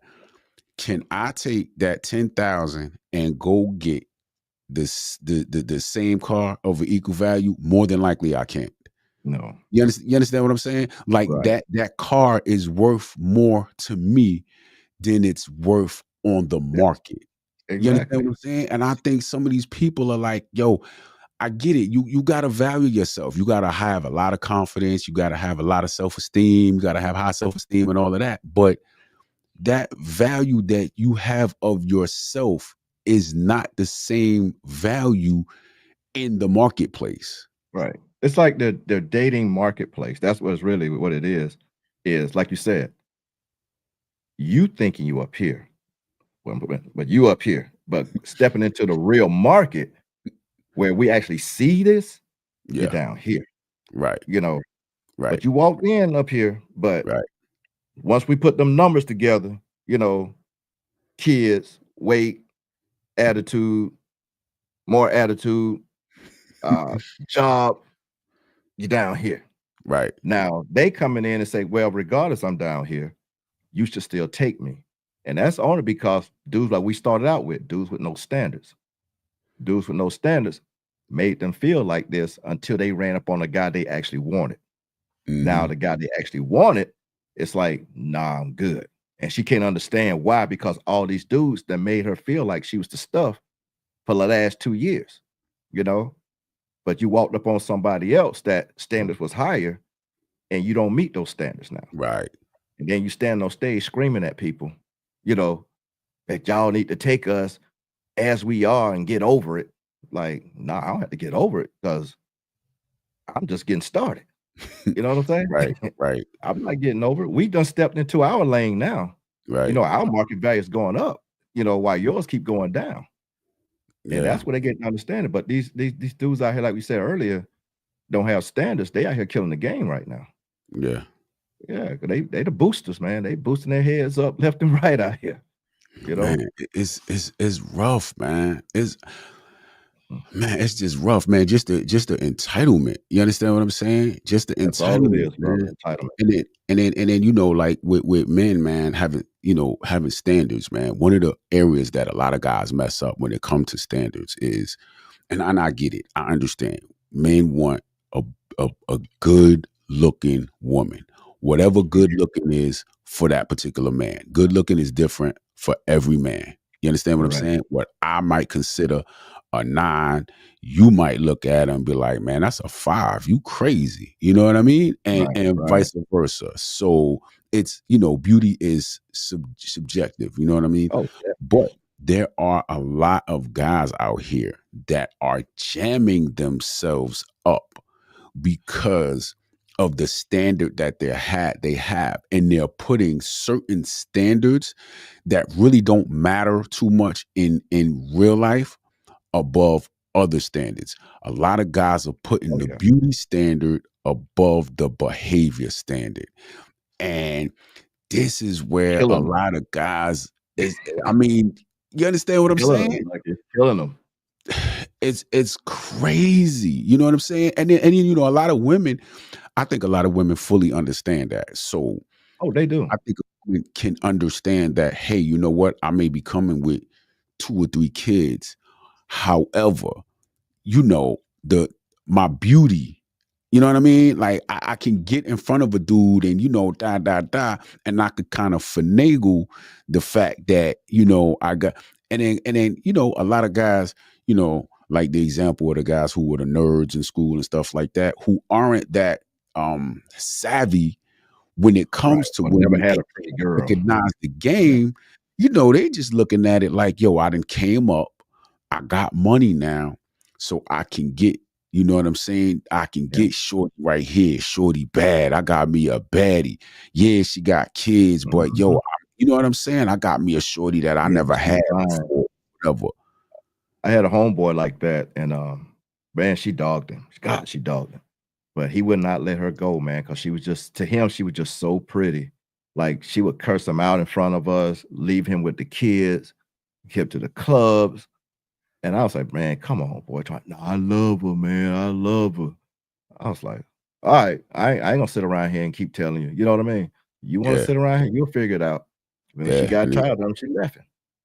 S1: Can I take that 10,000 and go get this the same car of an equal value? More than likely, I can't.
S2: No.
S1: You understand what I'm saying? Like
S2: Right.
S1: that car is worth more to me than it's worth on the
S2: Yeah,
S1: market. You understand
S2: exactly.
S1: what I'm saying? And I think some of these people are like, yo, I get it. You gotta value yourself. You gotta have a lot of confidence. You gotta have a lot of self-esteem. You gotta have high self-esteem and all of that. But that value that you have of yourself is not the same value in the marketplace.
S2: Right. It's like the dating marketplace. That's what's really what it is like you said, you thinking you up here, but you up here, but stepping into the real market where we actually see this, you're
S1: Yeah.
S2: down here,
S1: Right.
S2: you know.
S1: Right.
S2: But you walked in up here, but
S1: Right.
S2: once we put them numbers together, you know, kids, weight, attitude, more attitude, job, you're down here.
S1: Right.
S2: Now they coming in and say, well, regardless, I'm down here, you should still take me. And that's only because dudes like we started out with, dudes with no standards. Dudes with no standards made them feel like this until they ran up on a guy they actually wanted. Now
S1: Mhm.
S2: the guy they actually wanted, it's like, nah, I'm good. And she can't understand why, because all these dudes that made her feel like she was the stuff for the last 2 years, you know. But you walked up on somebody else that standards was higher, and you don't meet those standards now.
S1: Right.
S2: And then you stand on stage screaming at people, you know, that y'all need to take us as we are and get over it. Like, nah, I don't have to get over it because I'm just getting started. You know what I'm
S1: Right.
S2: saying?
S1: Right.
S2: I'm not getting over it. We done stepped into our lane now. You
S1: Right.
S2: know, our market value is going up, you know, while yours keep going down. And
S1: Yeah.
S2: that's what they get to understand it. But these dudes out here, like we said earlier, don't have standards. They out here killing the game right now.
S1: Yeah.
S2: Yeah, 'cause they the boosters, man. They boosting their heads up left and right out here. You know?
S1: Man, it's rough, man.
S2: Mm.
S1: It's just rough, man. Just the entitlement. You understand what I'm saying? Just the
S2: That's all it
S1: entitlement,
S2: is, brother.
S1: man.
S2: Entitlement.
S1: And then you know, like with men, man, having standards, man. One of the areas that a lot of guys mess up when it comes to standards is, and I get it. I understand. Men want a good looking woman. Whatever good looking is for that particular man. Good looking is different for every man. You understand what I'm
S2: Right.
S1: saying? What I might consider a 9, you might look at him and be like, man, that's a 5. You crazy. You know what I mean? And
S2: Right,
S1: and
S2: right.
S1: vice versa. So it's, beauty is subjective. You know what I mean?
S2: Oh, yeah.
S1: But there are a lot of guys out here that are jamming themselves up because of the standard that they have, and they're putting certain standards that really don't matter too much in real life above other standards. A lot of guys are putting
S2: Oh,
S1: the
S2: yeah.
S1: beauty standard above the behavior standard, and this is where a
S2: Killing them.
S1: lot of guys is, I mean, you understand what I'm
S2: Killing
S1: saying?
S2: them. Like, it's killing them.
S1: It's crazy. You know what I'm saying? And then a lot of women, I think a lot of women fully understand that. So
S2: Oh, they do.
S1: I think women can understand that, hey, you know what? I may be coming with 2 or 3 kids. However, the my beauty, you know what I mean? Like I can get in front of a dude and and I could kind of finagle the fact that, I got, and then a lot of guys, like the example of the guys who were the nerds in school and stuff like that, who aren't that savvy when it
S2: Right.
S1: comes to
S2: I never
S1: women
S2: had
S1: and
S2: a pretty girl.
S1: recognize the
S2: Yeah.
S1: game. They just looking at it like, yo, I done came up, I got money now, so I can get, you know what I'm saying? I can
S2: Yeah.
S1: get shorty right here, shorty bad. I got me a baddie. Yeah, she got kids, but yo,
S2: Mhm.
S1: you know what I'm saying? I got me a shorty that I
S2: Yeah,
S1: never
S2: but she's
S1: had
S2: fine.
S1: before, whatever.
S2: I had a homeboy like that, and man, she dogged him. God, she dogged him. But he would not let her go, man, because she was just to him, she was just so pretty. Like she would curse him out in front of us, leave him with the kids, kept to the clubs. And I was like, man, come on, boy. No, I love her, man. I love her. I was like, all right, I ain't gonna sit around here and keep telling you. You know what I mean? You want to
S1: Yeah,
S2: sit around here, you'll figure it out. When she
S1: yeah.
S2: got
S1: And it,
S2: tired of him, she left him,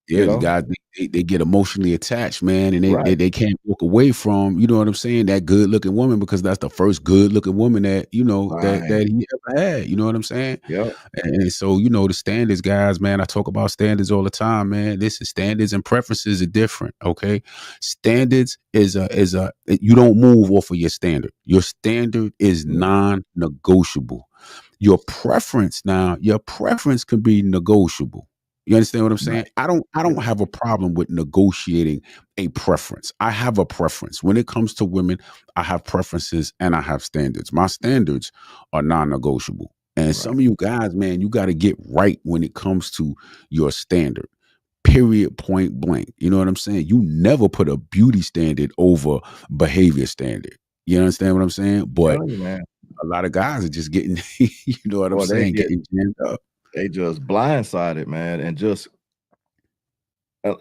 S2: you
S1: yeah, the
S2: know?
S1: guys they get emotionally attached, man, and
S2: Right,
S1: they can't walk away from, you know what I'm saying, that good looking woman because that's the first good looking woman that, you know,
S2: right.
S1: that he ever had. You know what I'm saying?
S2: Yep,
S1: And so, you know, the standards, guys, man, I talk about standards all the time, man. Listen, standards and preferences are different, okay? Standards is a you don't move off of your standard. Your standard is
S2: mm,
S1: non-negotiable. Your preference can be negotiable. You understand what I'm saying?
S2: right.
S1: I don't
S2: Yeah,
S1: have a problem with negotiating a preference. I have a preference. When it comes to women, I have preferences and I have standards. My standards are non-negotiable. And
S2: right.
S1: some of you guys, man, you got to get right when it comes to your standard. Period, point blank. You know what I'm saying? You never put a beauty standard over behavior standard. You understand what I'm saying? But
S2: Telling you, man.
S1: a lot of guys are just getting, you know what I'm
S2: Boy,
S1: saying, getting jammed up.
S2: they just blindsided, man, and just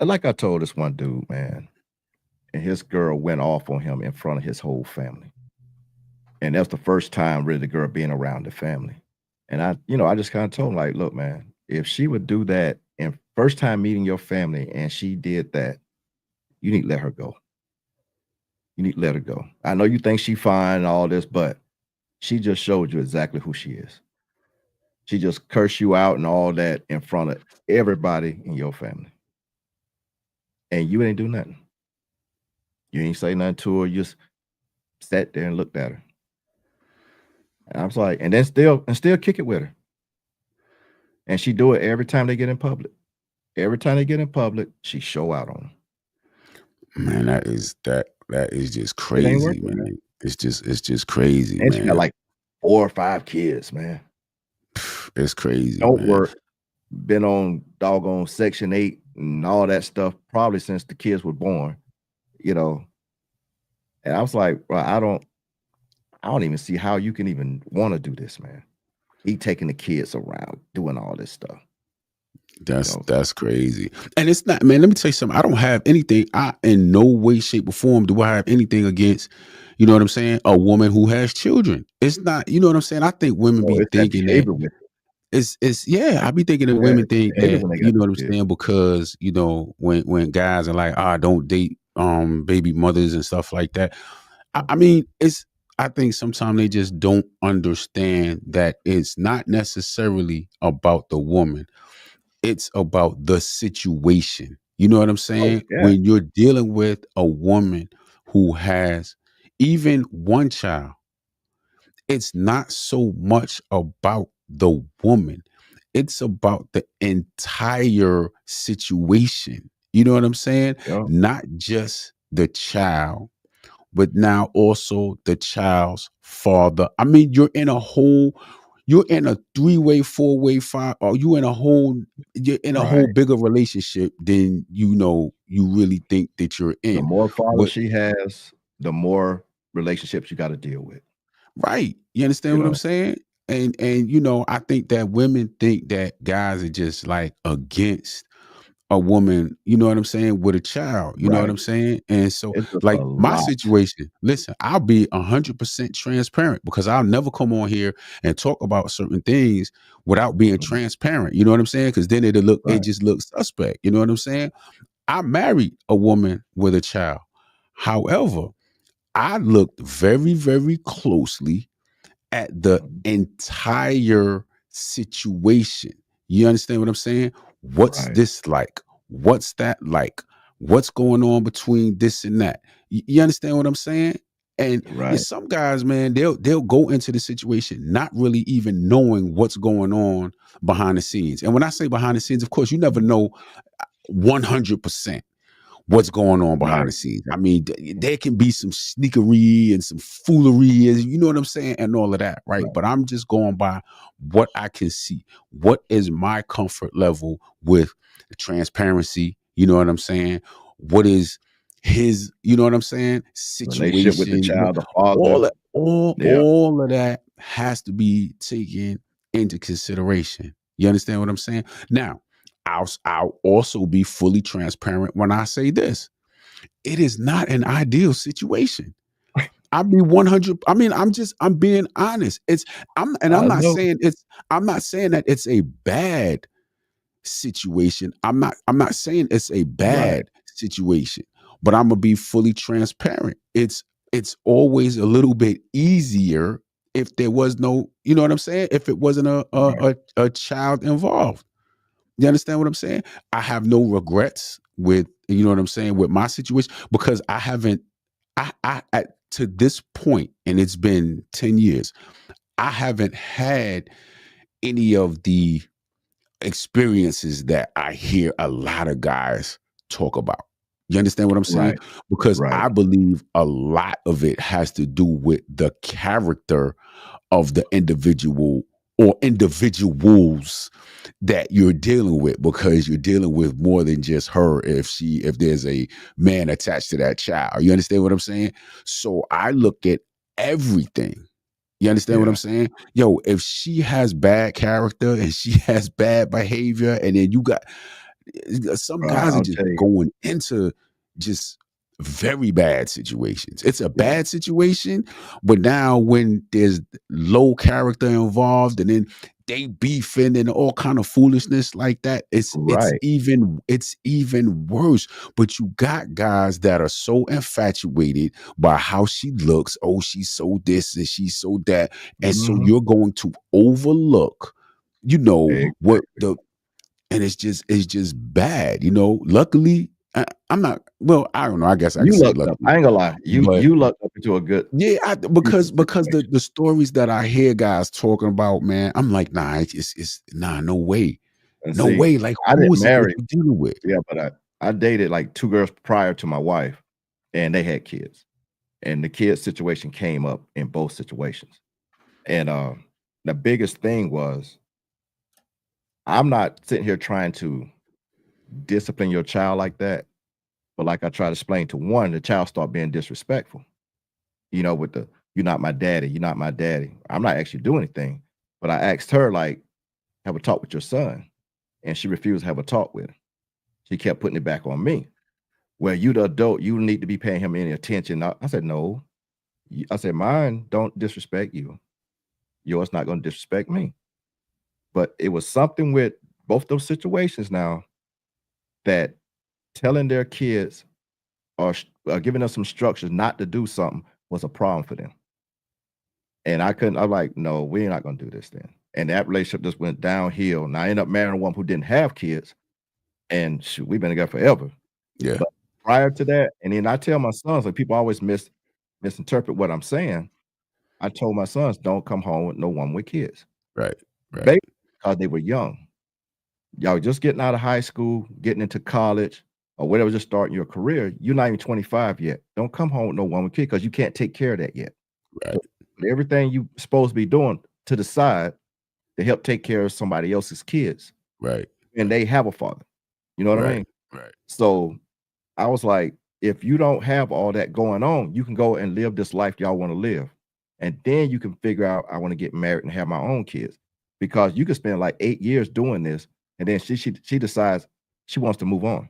S2: like I told this one dude, man, and his girl went off on him in front of his whole family. And that's the first time really the girl being around the family. And I just kind of told him, like, look, man, if she would do that and first time meeting your family and she did that, you need to let her go. You need to let her go. I know you think she fine and all this, but she just showed you exactly who she is. She just cursed you out and all that in front of everybody in your family. And you ain't do nothing. You ain't say nothing to her. You just sat there and looked at her. And I was like, and then still kick it with her. And she do it every time they get in public. Every time they get in public, she show out on them.
S1: Man, that is just
S2: It ain't
S1: crazy,
S2: working, man.
S1: man. It's just crazy,
S2: And she got
S1: man.
S2: like 4 or 5 kids, man.
S1: It's crazy,
S2: Don't
S1: man.
S2: work. Been on doggone Section 8 and all that stuff probably since the kids were born, you know. And I was like, bro, I don't even see how you can even want to do this, man. He taking the kids around doing all this stuff. You know,
S1: That's crazy. And it's not, man, let me tell you something. I don't have anything, I in no way, shape, or form do I have anything against, you know what I'm saying, a woman who has children. It's not, you know what I'm saying? I think women
S2: so
S1: be
S2: it's that
S1: thinking that
S2: behavior with it.
S1: it's yeah, I be thinking that
S2: Yeah,
S1: women
S2: it's the
S1: think
S2: behavior
S1: that,
S2: when they
S1: you
S2: got
S1: know
S2: the
S1: what I'm
S2: kids.
S1: saying, because, you know, when guys are like, don't date baby mothers and stuff like that. I mean, I think sometimes they just don't understand that it's not necessarily about the woman. It's about the situation. You know what I'm
S2: Oh,
S1: saying?
S2: yeah.
S1: When you're dealing with a woman who has even one child, it's not so much about the woman. It's about the entire situation. You know what I'm saying?
S2: Yeah.
S1: Not just the child, but now also the child's father. I mean, you're in a three-way, four-way, five, or you're in a whole
S2: Right.
S1: bigger relationship than you really think that you're
S2: The
S1: in.
S2: more fathers
S1: But
S2: she has, the more relationships you gotta deal with,
S1: right, you understand
S2: you
S1: what I'm
S2: know?
S1: saying? And I think that women think that guys are just like against a woman, you know what I'm saying, with a child, you know what
S2: Right.
S1: I'm saying? And so,
S2: It's just a
S1: like my
S2: lot.
S1: situation, listen, I'll be 100% transparent because I'll never come on here and talk about certain things without being
S2: Mhm.
S1: transparent. You know what I'm saying? Because then it
S2: Right.
S1: just looks suspect. You know what I'm saying? I married a woman with a child. However, I looked very, very closely at the
S2: Mhm.
S1: entire situation. You understand what I'm saying? What's
S2: Right.
S1: this like? What's that like? What's going on between this and that? You understand what I'm saying? And
S2: Right.
S1: some guys, man, they'll go into the situation not really even knowing what's going on behind the scenes. And when I say behind the scenes, of course, you never
S2: Mhm.
S1: know 100%. what's going on behind
S2: Right.
S1: the scenes. I mean, there can be some sneakery and some foolery, you know what I'm saying, and all of that, right?
S2: Right.
S1: But I'm just going by what I can see. What is my comfort level with the transparency? You know what I'm saying? What is his, you know what I'm saying,
S2: Relationship with the
S1: situation?
S2: child, the father. Yeah.
S1: All of that has to be taken into consideration. You understand what I'm saying? Now, I'll also be fully transparent when I say this. It is not an ideal situation. I'll be 100. I mean, I'm being honest. I'm
S2: I
S1: not
S2: know.
S1: saying I'm not saying that it's a bad situation. I'm not saying it's a
S2: Right.
S1: bad situation, but I'm gonna be fully transparent. It's always a little bit easier if there was no, you know what I'm saying? If it wasn't
S2: Right.
S1: a child involved. You understand what I'm saying? I have no regrets with, you know what I'm saying, with my situation, because I haven't to this point, and it's been 10 years, I haven't had any of the experiences that I hear a lot of guys talk about. You understand what I'm saying?
S2: Right.
S1: Because
S2: Right.
S1: I believe a lot of it has to do with the character of the individual or individuals that you're dealing with, because you're dealing with more than just her if there's a man attached to that child. You understand what I'm saying? So I look at everything. You understand what
S2: Yeah.
S1: I'm saying? Yo, if she has bad character and she has bad behavior, and then you got some guys are
S2: I'll
S1: just
S2: tell you.
S1: going into just very bad situations. It's a
S2: Yeah.
S1: bad situation, but now when there's low character involved, and then they beefing and all kind of foolishness like that, it's
S2: Right.
S1: even worse. But you got guys that are so infatuated by how she looks. Oh, she's so this and she's so that, and so
S2: Mhm.
S1: you're going to overlook, you know, what
S2: Exactly.
S1: the and it's just bad, you know. Luckily, I'm not. Well, I don't know. I guess I can
S2: You
S1: say
S2: lucked up.
S1: luckily,
S2: I ain't gonna lie.
S1: but
S2: You lucked up into a good,
S1: yeah,
S2: decent
S1: because
S2: situation.
S1: the stories that I hear guys talking about, man, I'm like, nah, it's nah, no way,
S2: And
S1: no
S2: see,
S1: way. Like,
S2: I
S1: who
S2: didn't
S1: is it that
S2: marry.
S1: you dealing with?
S2: Yeah, but I dated like 2 girls prior to my wife, and they had kids. And the kid situation came up in both situations. And the biggest thing was, I'm not sitting here trying to discipline your child like that. But like I try to explain to one, the child start being disrespectful. You know, with the "You're not my daddy, you're not my daddy." I'm not actually doing anything. But I asked her, like, have a talk with your son. And she refused to have a talk with him. She kept putting it back on me. Well, you the adult, you need to be paying him any attention. I said, no. I said, mine don't disrespect you. Yours not going to disrespect me. But it was something with both those situations now that telling their kids or giving them some structures not to do something was a problem for them. And I'm like, no, we're not going to do this then. And that relationship just went downhill. And I ended up marrying a woman who didn't have kids. And shoot, we've been together forever.
S1: Yeah,
S2: But prior to that, and then I tell my sons, like people always misinterpret what I'm saying. I told my sons, don't come home with no woman with kids.
S1: right, right,
S2: Basically, because they were young. Y'all just getting out of high school, getting into college, or whatever, just starting your career. You're not even 25 yet. Don't come home with no woman with kids because you can't take care of that yet.
S1: right,
S2: But everything you supposed to be doing to the side to help take care of somebody else's kids,
S1: right,
S2: and they have a father. You know what I
S1: right,
S2: mean?
S1: right,
S2: So I was like, if you don't have all that going on, you can go and live this life y'all want to live. And then you can figure out, I want to get married and have my own kids. Because you could spend like 8 years doing this, and then she decides she wants to move on.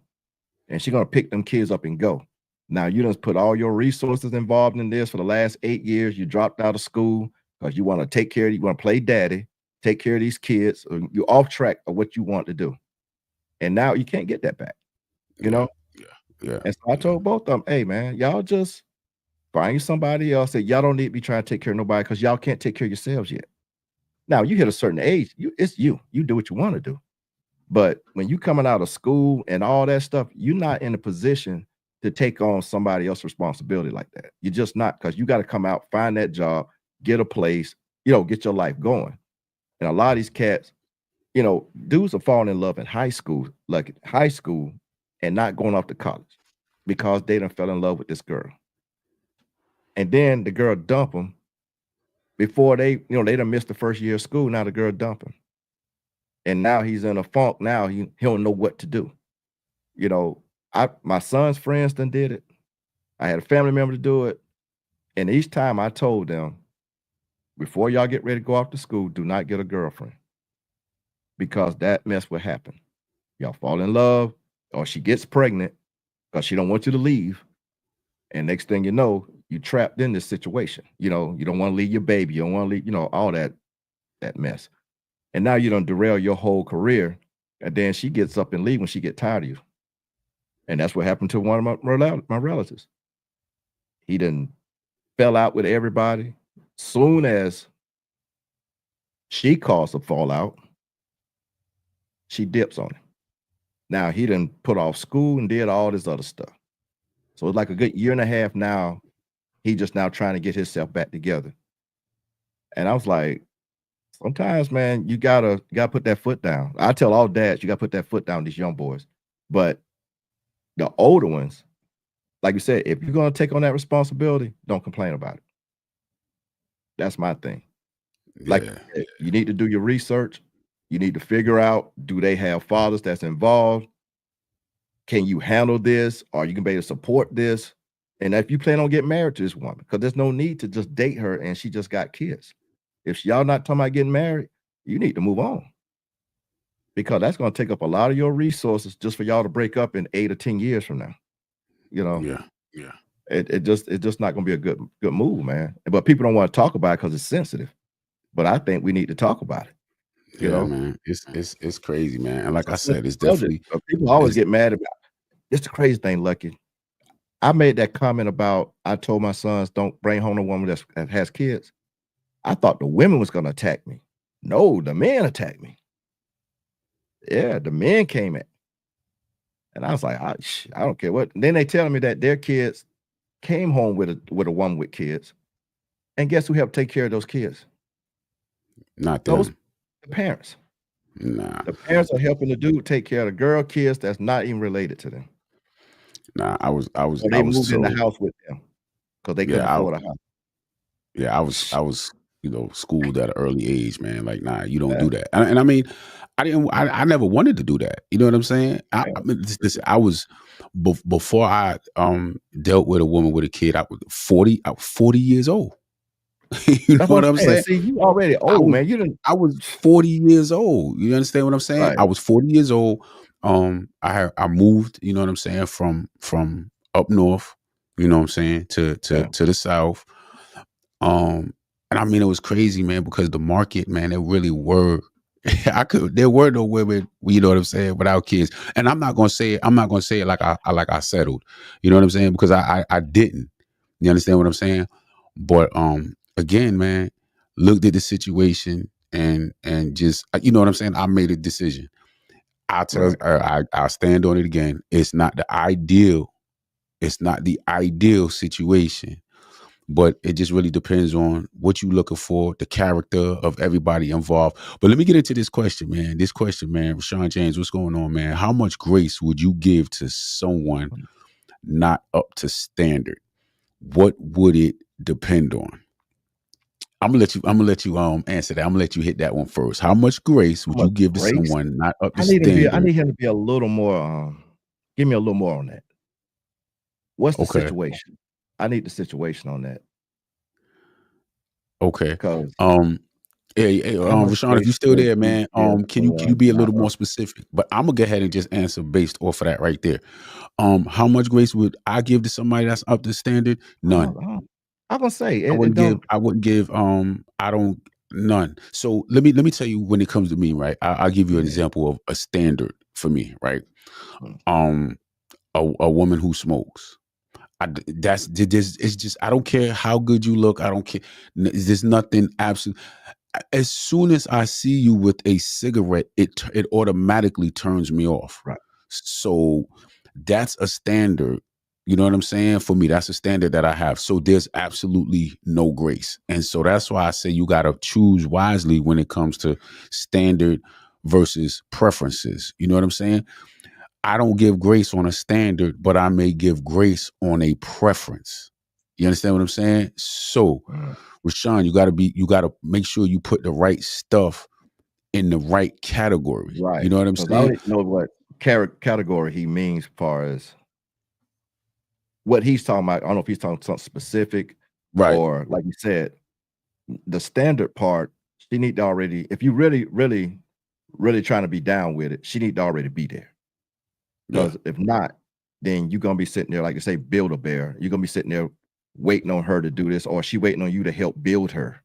S2: And she's gonna pick them kids up and go. Now you done put all your resources involved in this for the last 8 years. You dropped out of school because you want to take care of, you want to play daddy, take care of these kids. You're off track of what you want to do. And now you can't get that back, you
S1: yeah,
S2: know?
S1: yeah, yeah,
S2: And so I told both of them, hey man, y'all just find you somebody else that y'all don't need to be trying to take care of nobody because y'all can't take care of yourselves yet. Now you hit a certain age, it's you. You do what you want to do. But when you coming out of school and all that stuff, you're not in a position to take on somebody else's responsibility like that. You're just not, because you got to come out, find that job, get a place, get your life going. And a lot of these cats, dudes are falling in love in high school, like high school, and not going off to college. because they done fell in love with this girl. And then the girl dump him before they done missed the first year of school. Now the girl dump him. And now he's in a funk. Now he don't know what to do. My son's friends done did it. I had a family member to do it. And each time I told them, before y'all get ready to go off to school, do not get a girlfriend. Because that mess will happen. Y'all fall in love, or she gets pregnant because she don't want you to leave. And next thing you know, you trapped in this situation. You don't want to leave your baby. You don't want to leave, all that mess. And now you don't derail your whole career. And then she gets up and leave when she get tired of you. And that's what happened to one of my relatives. He done fell out with everybody. Soon as she caused a fallout, she dips on him. Now he done put off school and did all this other stuff. So it's like a good year and a half now. He just now trying to get himself back together. And I was like, sometimes, man, you gotta put that foot down. I tell all dads, you gotta put that foot down, these young boys. But the older ones, like you said, if you're gonna take on that responsibility, don't complain about it. That's my thing. Like you need to do your research. You need to figure out, do they have fathers that's involved? Can you handle this? Or you can be able to support this? And if you plan on getting married to this woman, because there's no need to just date her and she just got kids. If y'all not talking about getting married, you need to move on. Because that's going to take up a lot of your resources just for y'all to break up in 8 or 10 years from now.
S1: Yeah.
S2: It's just not going to be a good move, man. But people don't want to talk about it because it's sensitive. But I think we need to talk about it. You know,
S1: man, it's crazy, man. And like I said, it's definitely
S2: people always get mad about it. It's the crazy thing, Lucky. I made that comment about, I told my sons, don't bring home a woman that has kids. I thought the women was going to attack me. No, the men attacked me. Yeah, the men came at me. And I was like, I don't care what. And then they telling me that their kids came home with a woman with kids. And guess who helped take care of those kids?
S1: Not them.
S2: The parents.
S1: Nah.
S2: The parents are helping the dude take care of the girl kids that's not even related to them.
S1: Nah, I was
S2: they moved in the house with them because they couldn't afford a house.
S1: Yeah, I was schooled at an early age, man. Like, nah, you don't do that. And I mean, I never wanted to do that. You know what I'm saying? I was before I dealt with a woman with a kid. I was 40 years old. You know what I'm saying?
S2: See, you already old, man.
S1: I was 40 years old. You understand what I'm saying? Right. I was 40 years old. I moved, you know what I'm saying, from up north, you know what I'm saying, to the south. And I mean, it was crazy, man, because the market, man, there really were there were no women, you know what I'm saying, without kids. And I'm not gonna say it like I settled, you know what I'm saying, because I didn't. You understand what I'm saying? But again, man, looked at the situation and just, you know what I'm saying, I made a decision. I'll stand on it again. It's not the ideal situation, but it just really depends on what you're looking for, the character of everybody involved. But let me get into this question, man. Rashawn James, what's going on, man? How much grace would you give to someone not up to standard? What would it depend on? I'm gonna let you answer that. I'm gonna let you hit that one first. How much grace would you give to someone not up to standard?
S2: I need him to be a little more. Give me a little more on that. What's the situation? I need the situation on that.
S1: Okay. Rashawn, if you're still there, man, can you be a little more specific? But I'm gonna go ahead and just answer based off of that right there. How much grace would I give to somebody that's up to standard? None.
S2: I'm gonna say
S1: I wouldn't give none. So let me tell you, when it comes to me, right? I'll give you an example of a standard for me, right? A woman who smokes. It's just, I don't care how good you look. I don't care. There's nothing absolute. As soon as I see you with a cigarette, it automatically turns me off.
S2: Right.
S1: So that's a standard. You know what I'm saying? For me, that's a standard that I have. So there's absolutely no grace. And so that's why I say you got to choose wisely when it comes to standard versus preferences. You know what I'm saying? I don't give grace on a standard, but I may give grace on a preference. You understand what I'm saying? So, Rashawn, you gotta make sure you put the right stuff in the right category.
S2: Right.
S1: You know what I'm
S2: Because I
S1: saying?
S2: don't even know what category he means, as far as what he's talking about. I don't know if he's talking something specific,
S1: Right.
S2: or like you said, the standard part. She need to already, if you really, really, really trying to be down with it, she need to already be there.
S1: Yeah.
S2: Because if not, then you're gonna be sitting there, like you say, build a bear. You're gonna be sitting there waiting on her to do this, or she waiting on you to help build her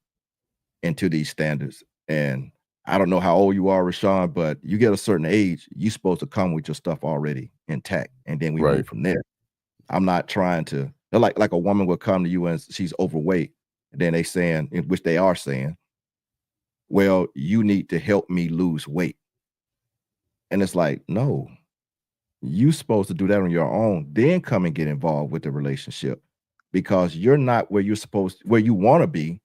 S2: into these standards. And I don't know how old you are, Rashawn, but you get a certain age, you're supposed to come with your stuff already intact, and then we
S1: Right.
S2: move from there. I'm not trying to, like a woman will come to you and she's overweight, and then they saying, in which they are saying, well, you need to help me lose weight. And it's like, no, you supposed to do that on your own, then come and get involved with the relationship, because you're not where where you want to be.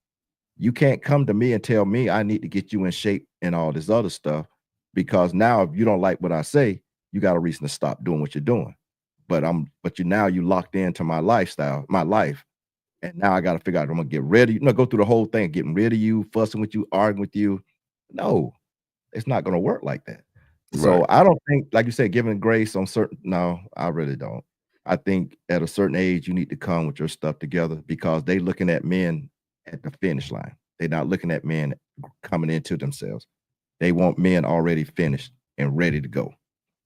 S2: You can't come to me and tell me I need to get you in shape and all this other stuff, because now if you don't like what I say, you got a reason to stop doing what you're doing. But you locked into my lifestyle, my life. And now I got to figure out, I'm gonna get rid of you. Go through the whole thing, getting rid of you, fussing with you, arguing with you. No, it's not gonna work like that. So
S1: Right.
S2: I don't think, like you said, giving grace on certain, no, I really don't. I think at a certain age, you need to come with your stuff together, because they looking at men at the finish line. They're not looking at men coming into themselves. They want men already finished and ready to go.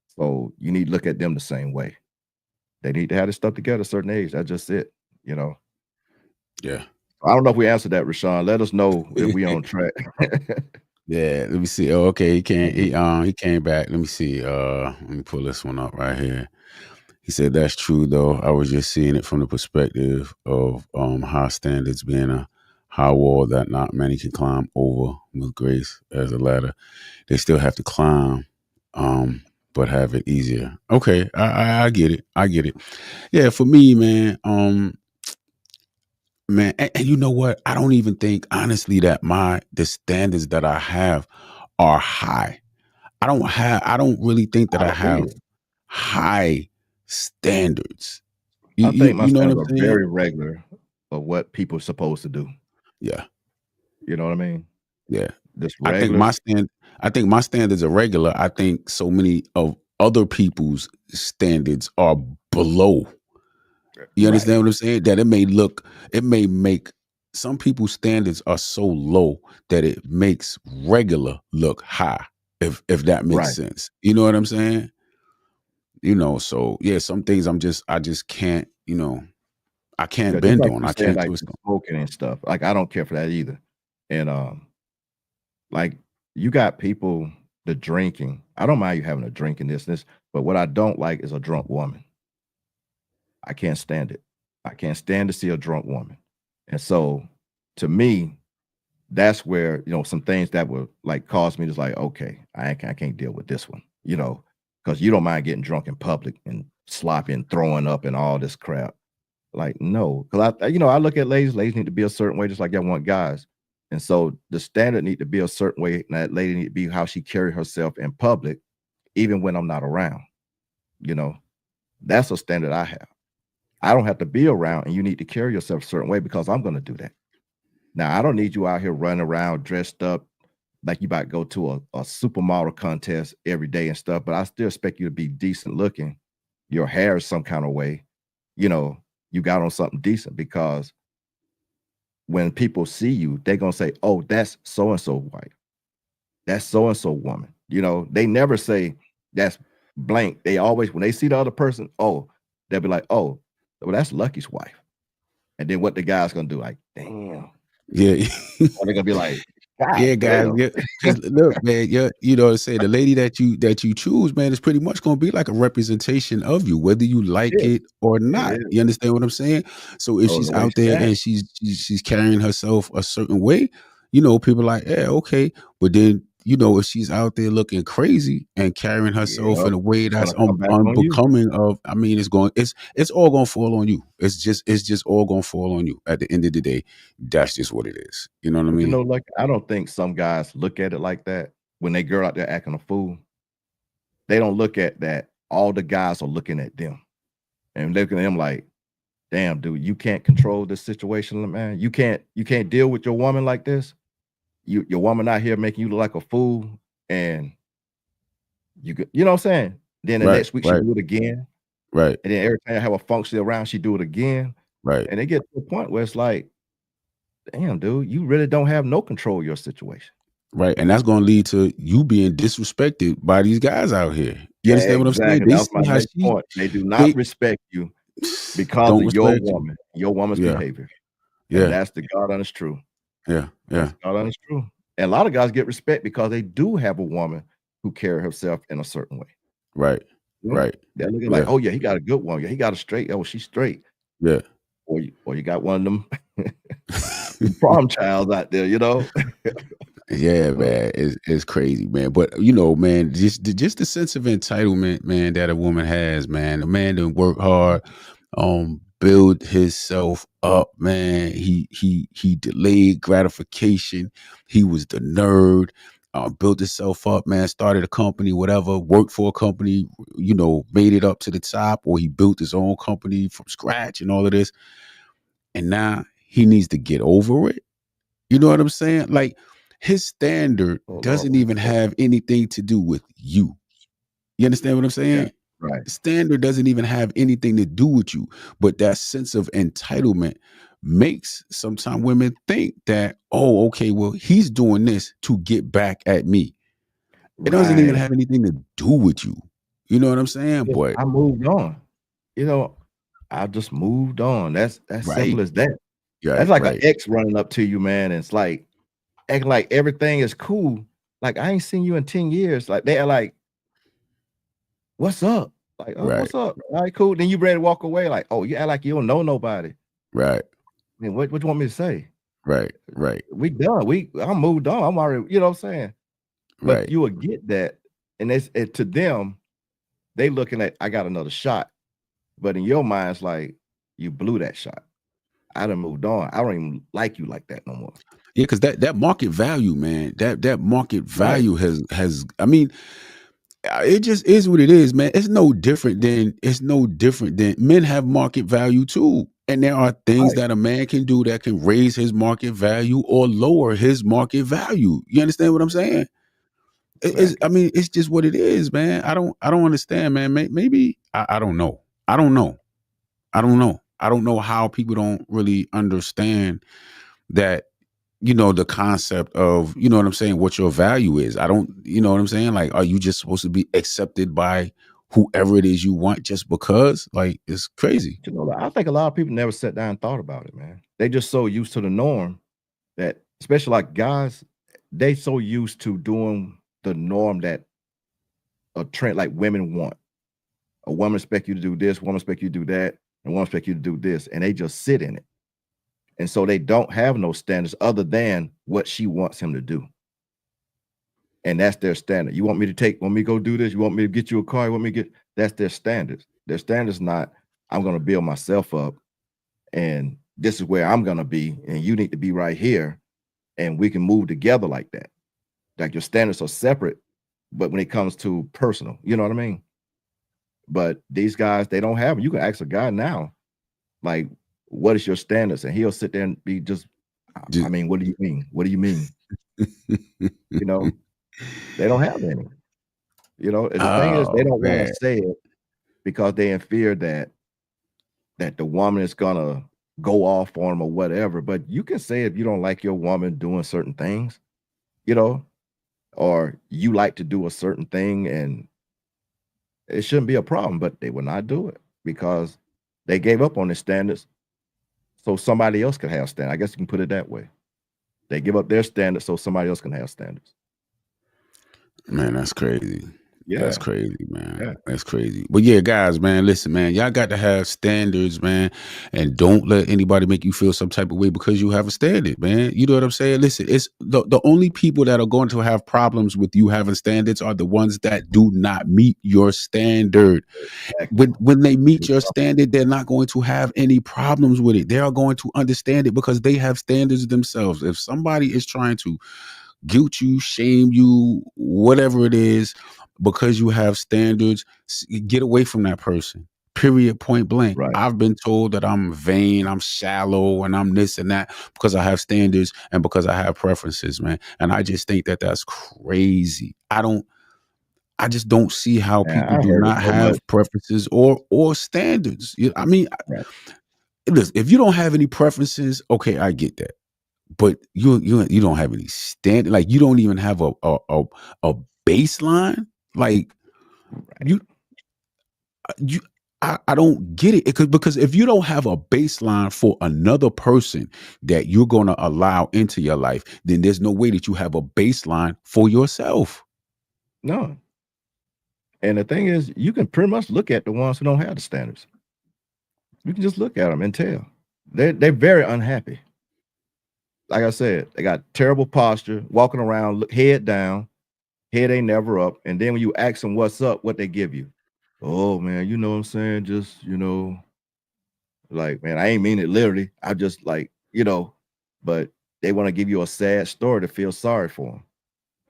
S2: So you need to look at them the same way. They need to have this stuff together at a certain age. That's just it, you know.
S1: Yeah.
S2: I don't know if we answered that, Rashawn. Let us know if we on track.
S1: Yeah, let me see. Oh, okay, he came back. Let me see. Let me pull this one up right here. He said that's true though. I was just seeing it from the perspective of high standards being a high wall that not many can climb over with grace as a ladder. They still have to climb, but have it easier. Okay, I get it. I get it. Yeah, for me, man, man, and you know what? I don't even think honestly that the standards that I have are high. I don't really think that
S2: I
S1: I
S2: don't
S1: have
S2: either.
S1: high standards.
S2: I think my
S1: You know what
S2: standards
S1: I'm
S2: are
S1: saying?
S2: very regular of what people are supposed to do.
S1: Yeah.
S2: You know what I mean?
S1: Yeah.
S2: Just
S1: I think
S2: regular.
S1: I think my standards are regular. I think so many of other people's standards are below. You understand what I'm saying? That it may make some people's standards are so low that it makes regular look high, if that makes
S2: Right.
S1: sense. You know what I'm saying? You know, so yeah, some things I just can't, I can't
S2: Yeah, just
S1: bend
S2: like
S1: on.
S2: you
S1: I
S2: saying,
S1: can't
S2: like
S1: twist
S2: the
S1: on.
S2: smoking and stuff. Like, I don't care for that either. And like, you got people, the drinking. I don't mind you having a drink in this, but what I don't like is a drunk woman. I can't stand it. I can't stand to see a drunk woman. And so, to me, that's where, some things that would like cause me to like, okay, I can't deal with this one, because you don't mind getting drunk in public and sloppy and throwing up and all this crap. Like, no, because I look at ladies need to be a certain way, just like I want guys. And so the standard need to be a certain way, and that lady need to be how she carry herself in public, even when I'm not around. That's a standard I have. I don't have to be around, and you need to carry yourself a certain way, because I'm going to do that. Now, I don't need you out here running around dressed up like you about to go to a supermodel contest every day and stuff, but I still expect you to be decent looking. Your hair is some kind of way, you got on something decent, because when people see you, they're going to say, oh, that's so-and-so wife. That's so-and-so woman. They never say that's blank. They always, when they see the other person, oh, they'll be like, oh, well, that's Lucky's wife. And then what the guy's going to do, like, damn.
S1: Yeah.
S2: Or they're going to be like, God,
S1: yeah, guys.
S2: damn.
S1: Yeah. Just look, man. Say the lady that you choose, man, is pretty much going to be like a representation of you, whether you like it or not.
S2: is.
S1: You understand what I'm saying? So if she's
S2: the way
S1: out
S2: she
S1: there and
S2: acts.
S1: she's carrying herself a certain way, people like, yeah, okay. But then if she's out there looking crazy and carrying herself in a way
S2: It's
S1: that's
S2: gonna come back on you.
S1: unbecoming of, I mean, it's all gonna fall on you. It's just all gonna fall on you. At the end of the day, that's just what it is. You know what I
S2: But
S1: mean?
S2: like, I don't think some guys look at it like that when they girl out there acting a fool. They don't look at that all the guys are looking at them and looking at them like, damn, dude, you can't control this situation, man. You can't deal with your woman like this. Your woman out here making you look like a fool, and you know what I'm saying? Then the next week she do it again.
S1: Right.
S2: And then every time I have a function around, she do it again.
S1: Right.
S2: And they get to a point where it's like, damn, dude, you really don't have no control of your situation.
S1: Right. And that's going to lead to you being disrespected by these guys out here. You understand what I'm saying?
S2: That's my next point. They do not respect you because of your woman, your woman's behavior. Yeah. And that's the God honest truth.
S1: Yeah. Yeah.
S2: God honest truth. And a lot of guys get respect because they do have a woman who carry herself in a certain way.
S1: Right. Right.
S2: They're looking like, oh yeah, he got a good one. Yeah, he got a straight. Oh, she's straight.
S1: Yeah.
S2: Or you got one of them prom childs out there, you know.
S1: Yeah, man, it's crazy, man. But you know, man, just the sense of entitlement, man, that a woman has, man. A man didn't work hard, build himself up, man. He delayed gratification. He was the nerd. Built himself up, man, started a company, whatever, worked for a company, you know, made it up to the top, or he built his own company from scratch and all of this. And now he needs to get over it. You know what I'm saying? Like, his standard doesn't even have anything to do with you. You understand what I'm saying?
S2: Yeah, right.
S1: Standard doesn't even have anything to do with you. But that sense of entitlement makes sometimes women think that, oh, okay, well, he's doing this to get back at me. It doesn't even have anything to do with you. You know what I'm saying? But
S2: I moved on. You know, I just moved on. That's simple as that. Yeah, that's like an ex running up to you, man. And it's like acting like everything is cool. Like, I ain't seen you in 10 years. Like, they're like, what's up? Like, oh, what's up? All right, cool. Then you ready to walk away. Like, oh, you act like you don't know nobody.
S1: Right.
S2: I mean, what you want me to say?
S1: Right.
S2: We done. I moved on. I'm already, you know what I'm saying? But you will get that. And to them, they looking at, I got another shot. But in your mind, it's like, you blew that shot. I done moved on. I don't even like you like that no more.
S1: Yeah, because that market value, man, that market value has, I mean, it just is what it is, man. It's no different than men have market value too. And there are things that a man can do that can raise his market value or lower his market value. You understand what I'm saying? I mean, it's just what it is, man. I don't understand, man. Maybe I don't know. I don't know how people don't really understand that, you know, the concept of, you know what I'm saying, what your value is. You know what I'm saying? Like, are you just supposed to be accepted by whoever it is you want just because? Like, it's crazy.
S2: You know, I think a lot of people never sat down and thought about it, man. They just so used to the norm that, especially like guys, they so used to doing the norm that a trend like women want. A woman expect you to do this, woman expect you to do that, and one expect you to do this, and they just sit in it. And so they don't have no standards other than what she wants him to do. And that's their standard. You want me to go do this? You want me to get you a car? You want me to that's their standards. Their standards not, I'm going to build myself up and this is where I'm going to be. And you need to be right here. And we can move together like that. Like, your standards are separate, but when it comes to personal, you know what I mean? But these guys, they don't have them. You can ask a guy now, like, what is your standards? And he'll sit there and be just, I mean, what do you mean? What do you mean? You know, they don't have any. You know, and the thing is, they don't want to say it because they in fear that the woman is gonna go off on them or whatever. But you can say if you don't like your woman doing certain things, you know, or you like to do a certain thing, and it shouldn't be a problem, but they will not do it because they gave up on their standards so somebody else could have standards. I guess you can put it that way. They give up their standards so somebody else can have standards.
S1: Man, that's crazy.
S2: Yeah.
S1: That's crazy, man. Yeah. That's crazy. But yeah, guys, man, listen, man, y'all got to have standards, man. And don't let anybody make you feel some type of way because you have a standard, man. You know what I'm saying? Listen, it's the only people that are going to have problems with you having standards are the ones that do not meet your standard. Exactly. When they meet your standard, they're not going to have any problems with it. They are going to understand it because they have standards themselves. If somebody is trying to guilt you, shame you, whatever it is, because you have standards, get away from that person. Period, point blank.
S2: Right.
S1: I've been told that I'm vain, I'm shallow, and I'm this and that because I have standards and because I have preferences, man. And I just think that that's crazy. I just don't see how
S2: Man,
S1: people
S2: I
S1: do
S2: heard it
S1: not
S2: so much.
S1: have preferences or standards. I mean,
S2: Right.
S1: listen, if you don't have any preferences, okay, I get that. But you don't have any standard. Like you don't even have a baseline. Like you you I don't get it because if you don't have a baseline for another person that you're going to allow into your life, then there's no way that you have a baseline for yourself.
S2: No. And the thing is, you can pretty much look at the ones who don't have the standards. You can just look at them and tell they're very unhappy. Like I said, they got terrible posture, walking around head down, head ain't never up. And then when you ask them what's up, what they give you. Oh man, you know what I'm saying? Just, like, man, I ain't mean it literally. I just like, but they want to give you a sad story to feel sorry for them.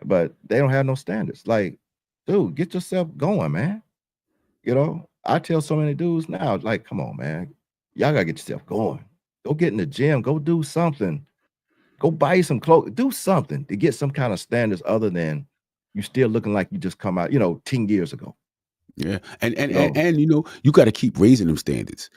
S2: But they don't have no standards. Like, dude, get yourself going, man. I tell so many dudes now, like, come on, man. Y'all gotta get yourself going. Go get in the gym, go do something. Go buy you some clothes, do something to get some kind of standards other than you still looking like you just come out, 10 years ago.
S1: Yeah. And you got to keep raising them standards.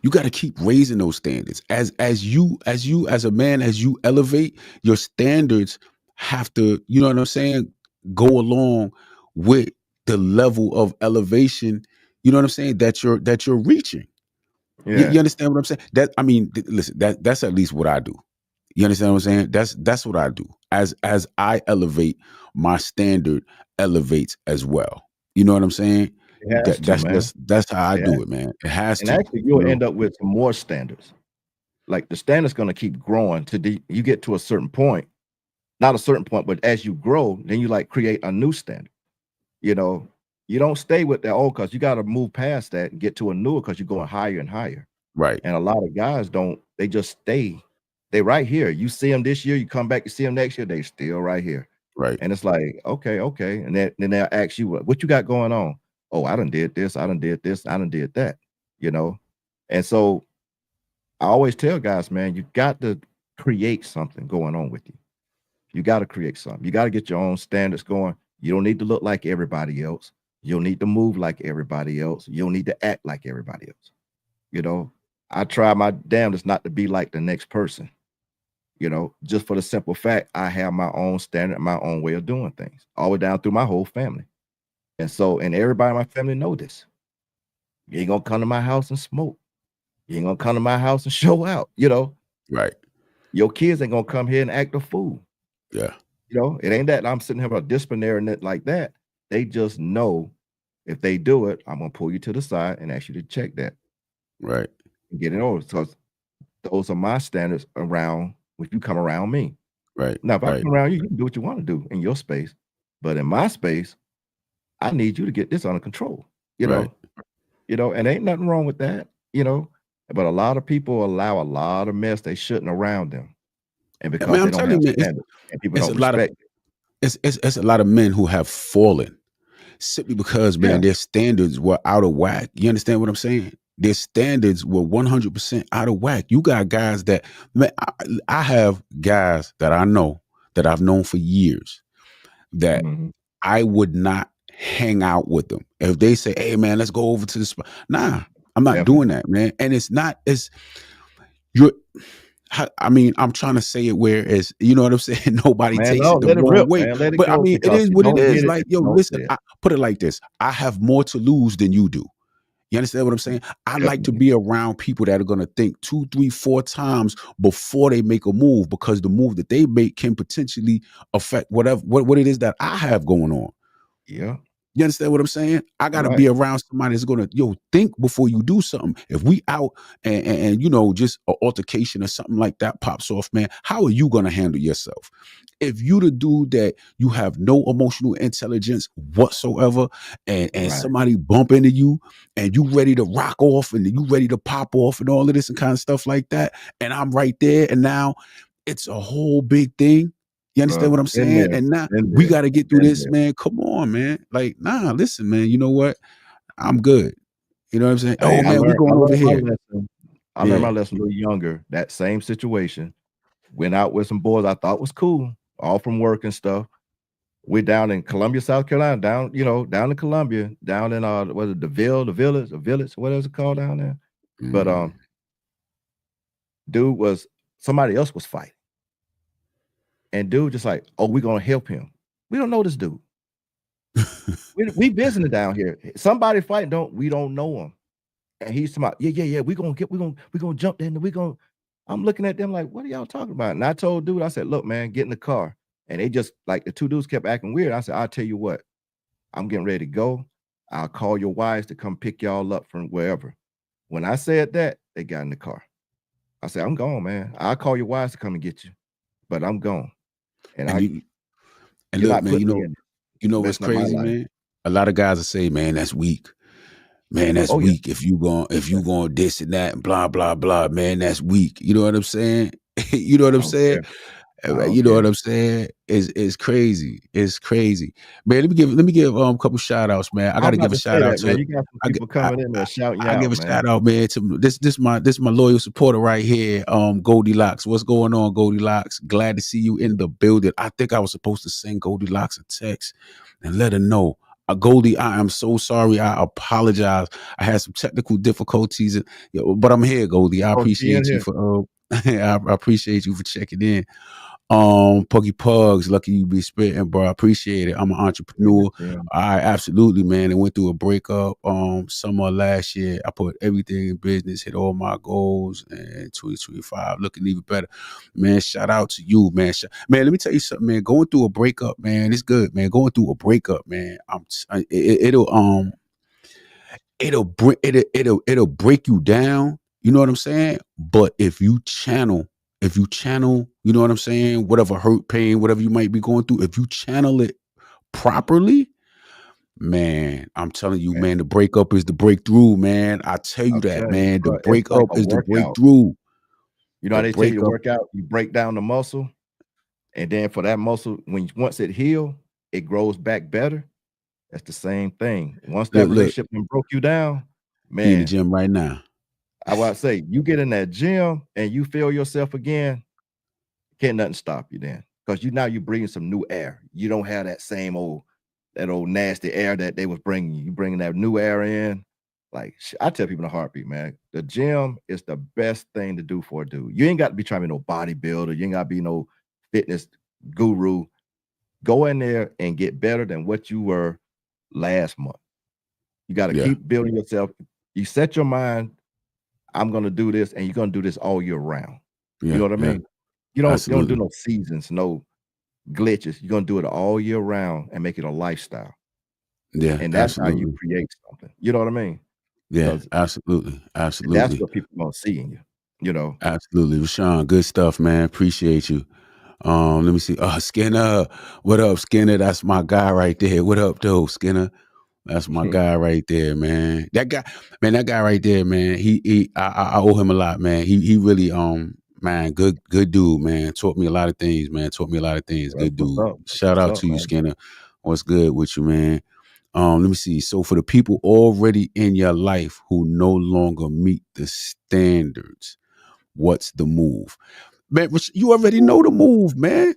S1: You got to keep raising those standards. As you as a man, as you elevate, your standards have to, you know what I'm saying, go along with the level of elevation, you know what I'm saying, that you're reaching.
S2: Yeah.
S1: You understand what I'm saying? Listen, that's at least what I do. You understand what I'm saying? That's what I do. As I elevate, my standard elevates as well. You know what I'm saying?
S2: It has to, man.
S1: That's how I
S2: Yeah.
S1: do it, man. It has
S2: And
S1: to.
S2: actually, you'll end up with some more standards. Like the standard's going to keep growing you get to a certain point, not a certain point, but as you grow, then you like create a new standard. You don't stay with that old because you got to move past that and get to a newer because you're going higher and higher.
S1: Right.
S2: And a lot of guys don't, they just stay. They right here. You see them this year, you come back, you see them next year, they still right here.
S1: Right.
S2: And it's like, okay. And then they'll ask you, what you got going on? Oh, I done did this, I done did this, I done did that, And so I always tell guys, man, you got to create something going on with you. You got to create something. You got to get your own standards going. You don't need to look like everybody else. You don't need to move like everybody else. You don't need to act like everybody else. I try my damnedest not to be like the next person, just for the simple fact I have my own standard, my own way of doing things, all the way down through my whole family. And everybody in my family know this. You ain't gonna come to my house and smoke. You ain't gonna come to my house and show out,
S1: Right.
S2: Your kids ain't gonna come here and act a fool.
S1: Yeah.
S2: It ain't that I'm sitting here about disciplinating it like that. They just know if they do it, I'm gonna pull you to the side and ask you to check that.
S1: Right.
S2: And get it over. Because those are my standards around when you come around me.
S1: Right.
S2: Now, if I
S1: Right.
S2: come around you, you can do what you want to do in your space. But in my space, I need you to get this under control.
S1: Right.
S2: And ain't nothing wrong with that, But a lot of people allow a lot of mess they shouldn't around them. And because
S1: Man, I'm
S2: they don't
S1: telling
S2: have
S1: you, man,
S2: standards and people
S1: it's
S2: don't
S1: a lot of
S2: respect it.
S1: it's a lot of men who have fallen simply because, man,
S2: Yeah.
S1: their standards were out of whack. You understand what I'm saying? Their standards were 100% out of whack. You got guys that, man, I have guys that I know that I've known for years that
S2: Mhm.
S1: I would not hang out with them. If they say, hey, man, let's go over to the spot. Nah, I'm not
S2: Definitely.
S1: doing that, man. And you're, I mean, I'm trying to say it whereas, you know what I'm saying? Nobody
S2: Man,
S1: takes
S2: no,
S1: it the
S2: let it
S1: wrong
S2: rip,
S1: way.
S2: man. Let it
S1: But I
S2: go
S1: mean, it
S2: because
S1: is
S2: you
S1: what it
S2: don't get
S1: is.
S2: it
S1: Like,
S2: if you
S1: yo,
S2: don't
S1: listen,
S2: say it.
S1: I put it like this. I have more to lose than you do. You understand what I'm saying? I like to
S2: Definitely.
S1: be around people that are going to think 2, 3, 4 times before they make a move, because the move that they make can potentially affect what it is that I have going on.
S2: Yeah.
S1: You understand what I'm saying? I got to
S2: Right.
S1: be around somebody that's going to, think before you do something. If we out and just an altercation or something like that pops off, man, how are you going to handle yourself? If you the dude that you have no emotional intelligence whatsoever and
S2: Right.
S1: somebody bump into you and you ready to rock off and you ready to pop off and all of this and kind of stuff like that, and I'm right there and now it's a whole big thing, You understand what I'm saying? And now we got to get through this, man. Come on, man. Like, nah, listen, man. You know what? I'm good. You know what I'm saying?
S2: Hey,
S1: Oh man, we going over here.
S2: I learned my lesson a little younger. That same situation. Went out with some boys I thought was cool, all from work and stuff. We're down in Columbia, South Carolina, down in Columbia, down in what is it, the village, what is it called down there? But somebody else was fighting. And dude just like, oh, we're gonna help him. We don't know this dude. we visiting down here. Somebody fighting, we don't know him. And he's talking about, yeah, we're gonna jump in, I'm looking at them like, what are y'all talking about? And I told dude, I said, look, man, get in the car. And they just like the two dudes kept acting weird. I said, I'll tell you what, I'm getting ready to go. I'll call your wives to come pick y'all up from wherever. When I said that, they got in the car. I said, I'm gone, man. I'll call your wives to come and get you, but I'm gone. And
S1: look, man, you know what's crazy, man? A lot of guys will say, man, that's weak. Man, that's weak. Yeah. If you going this and that and blah, blah, blah, man, that's weak. You know what I'm saying? You know what I'm saying? You know what I'm saying? It's crazy. It's crazy. Man, let me give a couple shout outs, man. I gotta give a shout out to,
S2: man. You got some people coming in there shouting you out.
S1: I give a shout out, man, to this my loyal supporter right here, Goldilocks. What's going on, Goldilocks? Glad to see you in the building. I think I was supposed to send Goldilocks a text and let her know. Goldie, I am so sorry. I apologize. I had some technical difficulties, but I'm here, Goldie. I appreciate you for I appreciate you for checking in. Puggy Pugs, lucky you be spitting, bro. I appreciate it. I'm an entrepreneur. Yeah. I absolutely, man. I went through a breakup summer last year. I put everything in business, hit all my goals, and 2025 looking even better. Man, shout out to you, man. Man, let me tell you something, man. Going through a breakup, man, it's good, man. Going through a breakup, man. It'll break you down. You know what I'm saying? But if you channel, you know what I'm saying? Whatever hurt, pain, whatever you might be going through, if you channel it properly, man, I'm telling you, man, the breakup is the breakthrough, man. I tell you that, man. The breakup is the breakthrough.
S2: You know how they tell you to work out? You break down the muscle, and then for that muscle, once it heals, it grows back better. That's the same thing. Once that relationship broke you down, man.
S1: You in the gym right now.
S2: I would say you get in that gym and you feel yourself again, can't nothing stop you then. Because you're breathing some new air. You don't have that same old nasty air that they was bringing you. You bringing that new air in. Like I tell people in a heartbeat, man, the gym is the best thing to do for a dude. You ain't got to be trying to be no bodybuilder. You ain't got to be no fitness guru. Go in there and get better than what you were last month. You got to keep building yourself. You set your mind, I'm going to do this, and you're going to do this all year round. You know what I mean? You don't do no seasons, no glitches. You're going to do it all year round and make it a lifestyle.
S1: Yeah.
S2: And that's how you create something. You know what I mean?
S1: Yeah, absolutely.
S2: That's what people are going to see in you, you know?
S1: Absolutely. Rashawn, good stuff, man. Appreciate you. Let me see. Skinner. What up, Skinner? That's my guy right there. What up, though, Skinner? That's my guy right there, man. That guy right there, man. I owe him a lot, man. He really, man, good dude, man. Taught me a lot of things, man. Good dude. Shout out to you, Skinner. What's good with you, man? Let me see. So for the people already in your life who no longer meet the standards, what's the move? Man, you already know the move, man.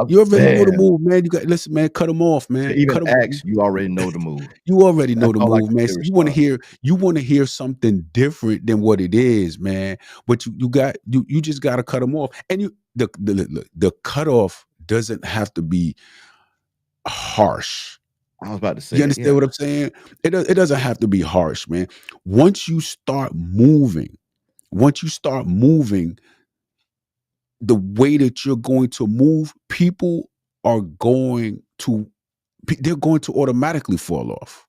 S1: You already know the move, man. You got listen, man. Cut them off, man.
S2: Even X, you already know the move.
S1: You already know the move, man. So you want to hear something different than what it is, man. But you just got to cut them off. And the cutoff doesn't have to be harsh.
S2: I was about to say,
S1: you understand what I'm saying? It doesn't have to be harsh, man. Once you start moving, the way that you're going to move, people are going to automatically fall off.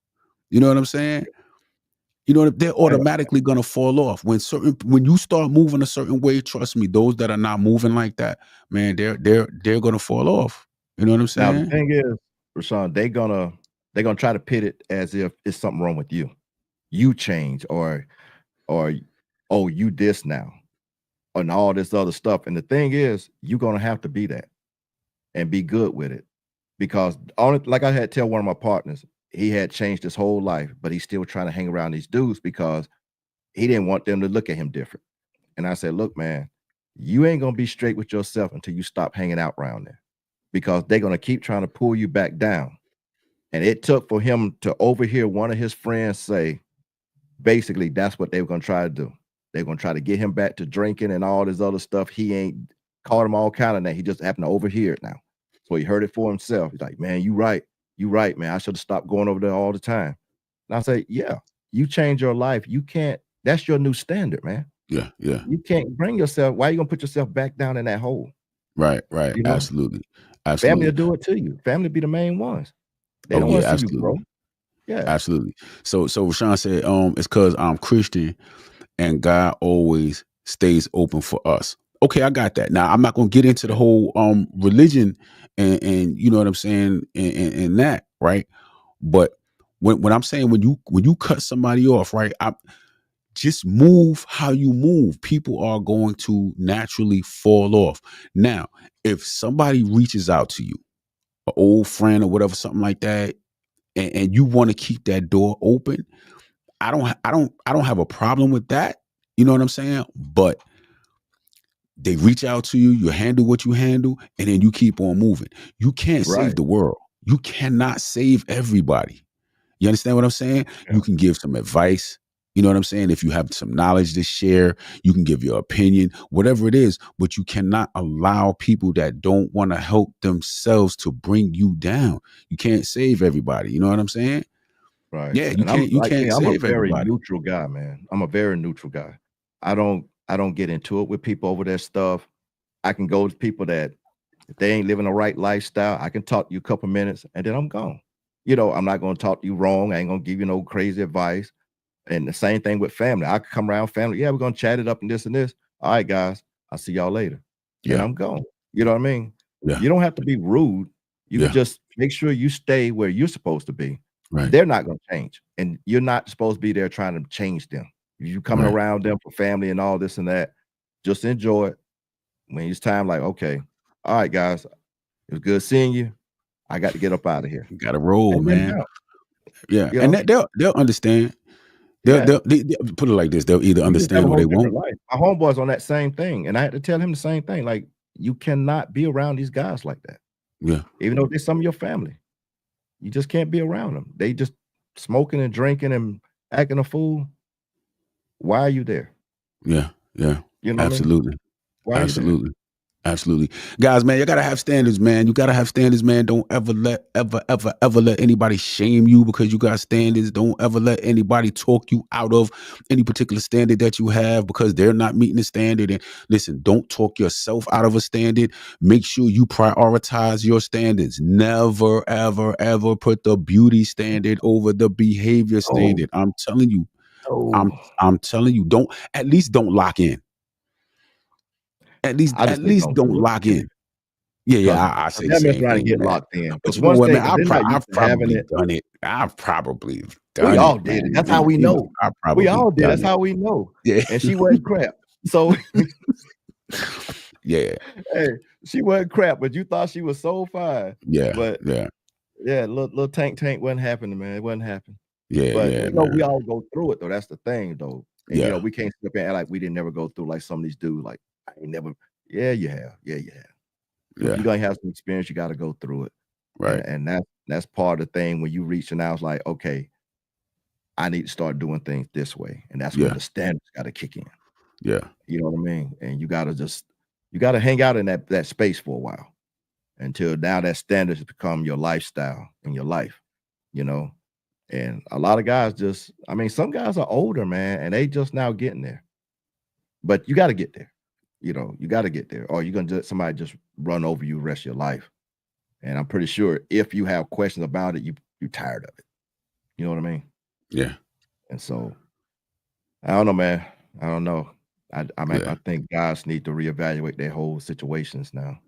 S1: You know what I'm saying? You know, they're automatically going to fall off. When you start moving a certain way, trust me, those that are not moving like that, man, they're going to fall off. You know what I'm saying?
S2: Now, the thing is, Rashawn, they're gonna try to pit it as if it's something wrong with you. You change or oh, you this now. And all this other stuff. And the thing is, you're going to have to be that. and be good with it. Because like I had to tell one of my partners, he had changed his whole life, but he's still trying to hang around these dudes because he didn't want them to look at him different. And I said, look, man, you ain't gonna be straight with yourself until you stop hanging out around there, because they're gonna keep trying to pull you back down. And it took for him to overhear one of his friends say, basically, that's what they were gonna try to do. They're gonna try to get him back to drinking and all this other stuff. He ain't called him all kind of that. He just happened to overhear it now. So he heard it for himself. He's like, man, you right, man. I should have stopped going over there all the time. And I say, yeah, you change your life. You can't, that's your new standard, man.
S1: Yeah.
S2: You can't bring yourself, why are you gonna put yourself back down in that hole?
S1: Right.
S2: You know?
S1: Absolutely.
S2: Family will do it to you. Family be the main ones. They don't want to see you grow. Yeah.
S1: Absolutely. So Rashawn said, it's because I'm Christian and God always stays open for us. Okay, I got that. Now I'm not gonna get into the whole religion and you know what I'm saying, and that, right? But when I'm saying when you cut somebody off, right? Just move how you move. People are going to naturally fall off. Now, if somebody reaches out to you, an old friend or whatever, something like that, and you want to keep that door open, I don't have a problem with that. You know what I'm saying? But they reach out to you, you handle what you handle, and then you keep on moving. You can't save the world. You cannot save everybody. You understand what I'm saying?
S2: Yeah.
S1: You can give some advice. You know what I'm saying? If you have some knowledge to share, you can give your opinion, whatever it is, but you cannot allow people that don't want to help themselves to bring you down. You can't save everybody. You know what I'm saying?
S2: Right.
S1: Yeah, you
S2: And
S1: can't
S2: I'm a
S1: save
S2: very
S1: everybody.
S2: neutral guy, man. I'm a very neutral guy. I don't get into it with people over their stuff. I can go to people that if they ain't living the right lifestyle, I can talk to you a couple minutes and then I'm gone. You know, I'm not going to talk to you wrong. I ain't going to give you no crazy advice. And the same thing with family. I could come around family. Yeah, we're going to chat it up and this and this. All right, guys, I'll see y'all later.
S1: Yeah.
S2: And I'm gone. You know what I mean?
S1: Yeah.
S2: You don't have to be rude. You can just make sure you stay where you're supposed to be.
S1: Right.
S2: They're not going to change. And you're not supposed to be there trying to change them. You coming around them for family and all this and that. Just enjoy it. When it's time, like, okay, all right, guys, it was good seeing you. I got to get up out of here.
S1: You got to roll, man. Yeah.
S2: You
S1: And
S2: know?
S1: they'll understand. They'll put it like this. They'll either understand or they won't.
S2: Life. My homeboy's on that same thing. And I had to tell him the same thing. Like, you cannot be around these guys like that.
S1: Yeah.
S2: Even though they're some of your family. You just can't be around them. They just smoking and drinking and acting a fool. Why are you there?
S1: Yeah.
S2: You know
S1: Absolutely.
S2: What I mean?
S1: Absolutely. Absolutely. Guys, man, you gotta have standards, man. You gotta have standards, man. Don't ever let anybody shame you because you got standards. Don't ever let anybody talk you out of any particular standard that you have because they're not meeting the standard. And listen, don't talk yourself out of a standard. Make sure you prioritize your standards. Never, ever, ever put the beauty standard over the behavior standard. I'm telling you. I'm telling you, don't lock in. At least don't lock in. Yeah, I say the same thing.
S2: Get locked in.
S1: But you know what, man? I've probably done it. I've probably done it.
S2: We all did it. That's how we know. We all did. That's how we know.
S1: Yeah.
S2: And she wasn't crap. So
S1: yeah.
S2: Hey, she wasn't crap, but you thought she was so fine.
S1: Yeah.
S2: But
S1: yeah,
S2: little tank wasn't happening, man. It wasn't happening.
S1: Yeah.
S2: But
S1: yeah,
S2: you know, we all go through it though. That's the thing though. And
S1: Yeah.
S2: you know, we can't sit up and act like we didn't never go through like some of these dudes. Like, I ain't never. Yeah, you have. Yeah, you have.
S1: Yeah.
S2: If you're gonna have some experience, you got to go through it.
S1: Right.
S2: And that's part of the thing when you reach and I was like, okay, I need to start doing things this way. And that's when the standards got to kick in.
S1: Yeah.
S2: You know what I mean? And you got to hang out in that space for a while until now that standards has become your lifestyle in your life, you know? And a lot of guys some guys are older, man, and they just now getting there. But you got to get there. You know, you got to get there, or you're going to let somebody just run over you the rest of your life. And I'm pretty sure if you have questions about it, you're tired of it. You know what I mean?
S1: Yeah.
S2: And so, I don't know, man. I don't know. I think guys need to reevaluate their whole situations now.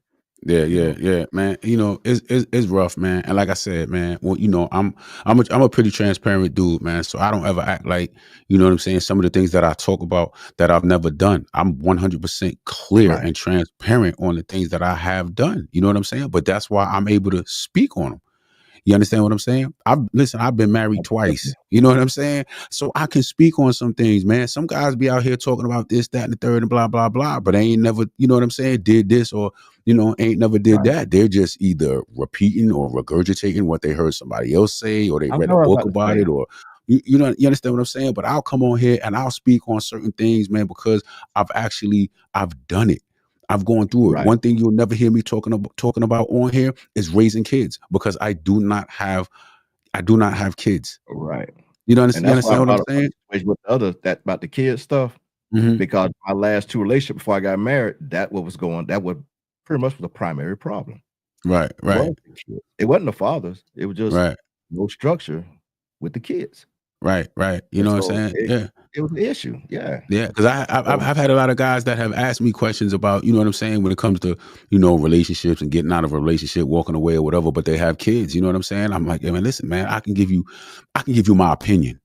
S1: Yeah, man. You know, it's rough, man. And like I said, man, well, you know, I'm a pretty transparent dude, man. So I don't ever act like, you know what I'm saying, some of the things that I talk about that I've never done. I'm 100% clear
S2: Right.
S1: and transparent on the things that I have done. You know what I'm saying? But that's why I'm able to speak on them. You understand what I'm saying? I've been married twice. You know what I'm saying? So I can speak on some things, man. Some guys be out here talking about this, that, and the third, and blah, blah, blah, but they ain't never, you know what I'm saying, did this or, you know, ain't never did
S2: Right.
S1: that. They're just either repeating or regurgitating what they heard somebody else say, or they
S2: I
S1: read a
S2: know what I'm
S1: book
S2: about to
S1: about
S2: say.
S1: it, or you know, you understand what I'm saying? But I'll come on here and I'll speak on certain things, man, because I've done it. I've gone through it.
S2: Right.
S1: One thing you'll never hear me talking about on here is raising kids, because I do not have kids.
S2: Right.
S1: You know,
S2: And
S1: you
S2: that's why I
S1: understand what I'm
S2: brought up my
S1: saying?
S2: situation with the other that about the kid stuff,
S1: Mhm.
S2: because my last 2 relationships before I got married, that was pretty much the primary problem.
S1: Right, right,
S2: Was the kids. It wasn't the fathers. It was just
S1: right,
S2: no structure with the kids.
S1: right, right. You
S2: And
S1: know what I'm
S2: so
S1: saying? Yeah.
S2: it was an issue. Yeah.
S1: Yeah, because
S2: So
S1: I've had a lot of guys that have asked me questions about, you know what I'm saying, when it comes to, you know, relationships and getting out of a relationship, walking away or whatever, but they have kids. You know what I'm saying? I'm like, yeah, man, listen, man, I can give you my opinion.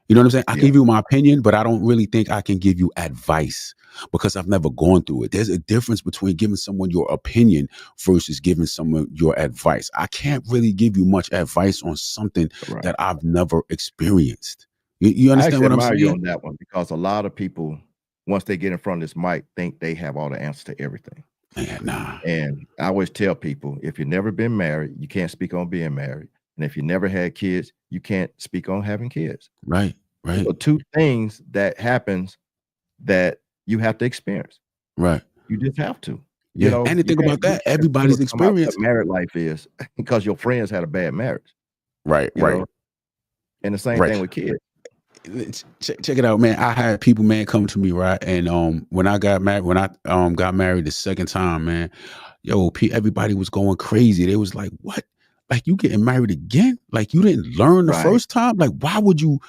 S1: You know what I'm saying? I can
S2: yeah.
S1: give you my opinion, but I don't really think I can give you advice because I've never gone through it. There's a difference between giving someone your opinion versus giving someone your advice. I can't really give you much advice on something
S2: Right.
S1: that I've never experienced. You
S2: I
S1: understand
S2: actually
S1: what I'm
S2: admire you
S1: saying?
S2: on that one because a lot of people, once they get in front of this mic, think they have all the answers to everything.
S1: Man, nah.
S2: And I always tell people, if you've never been married, you can't speak on being married. And if you never had kids, you can't speak on having kids.
S1: Right,
S2: Those
S1: right,
S2: are 2 things that happens that you have to experience.
S1: right.
S2: You just have to.
S1: Yeah. And the
S2: You
S1: thing about
S2: you
S1: that,
S2: can't never
S1: everybody's
S2: come out what
S1: experience.
S2: married life is because your friends had a bad marriage,
S1: Right,
S2: you
S1: right,
S2: know? And the same
S1: right.
S2: thing with kids.
S1: Check it out, man. I had people, man, come to me, right? And when I got married, got married the second time, man, everybody was going crazy. They was like, "What? Like you getting married again? Like you didn't learn the
S2: Right,
S1: first time? Like why would you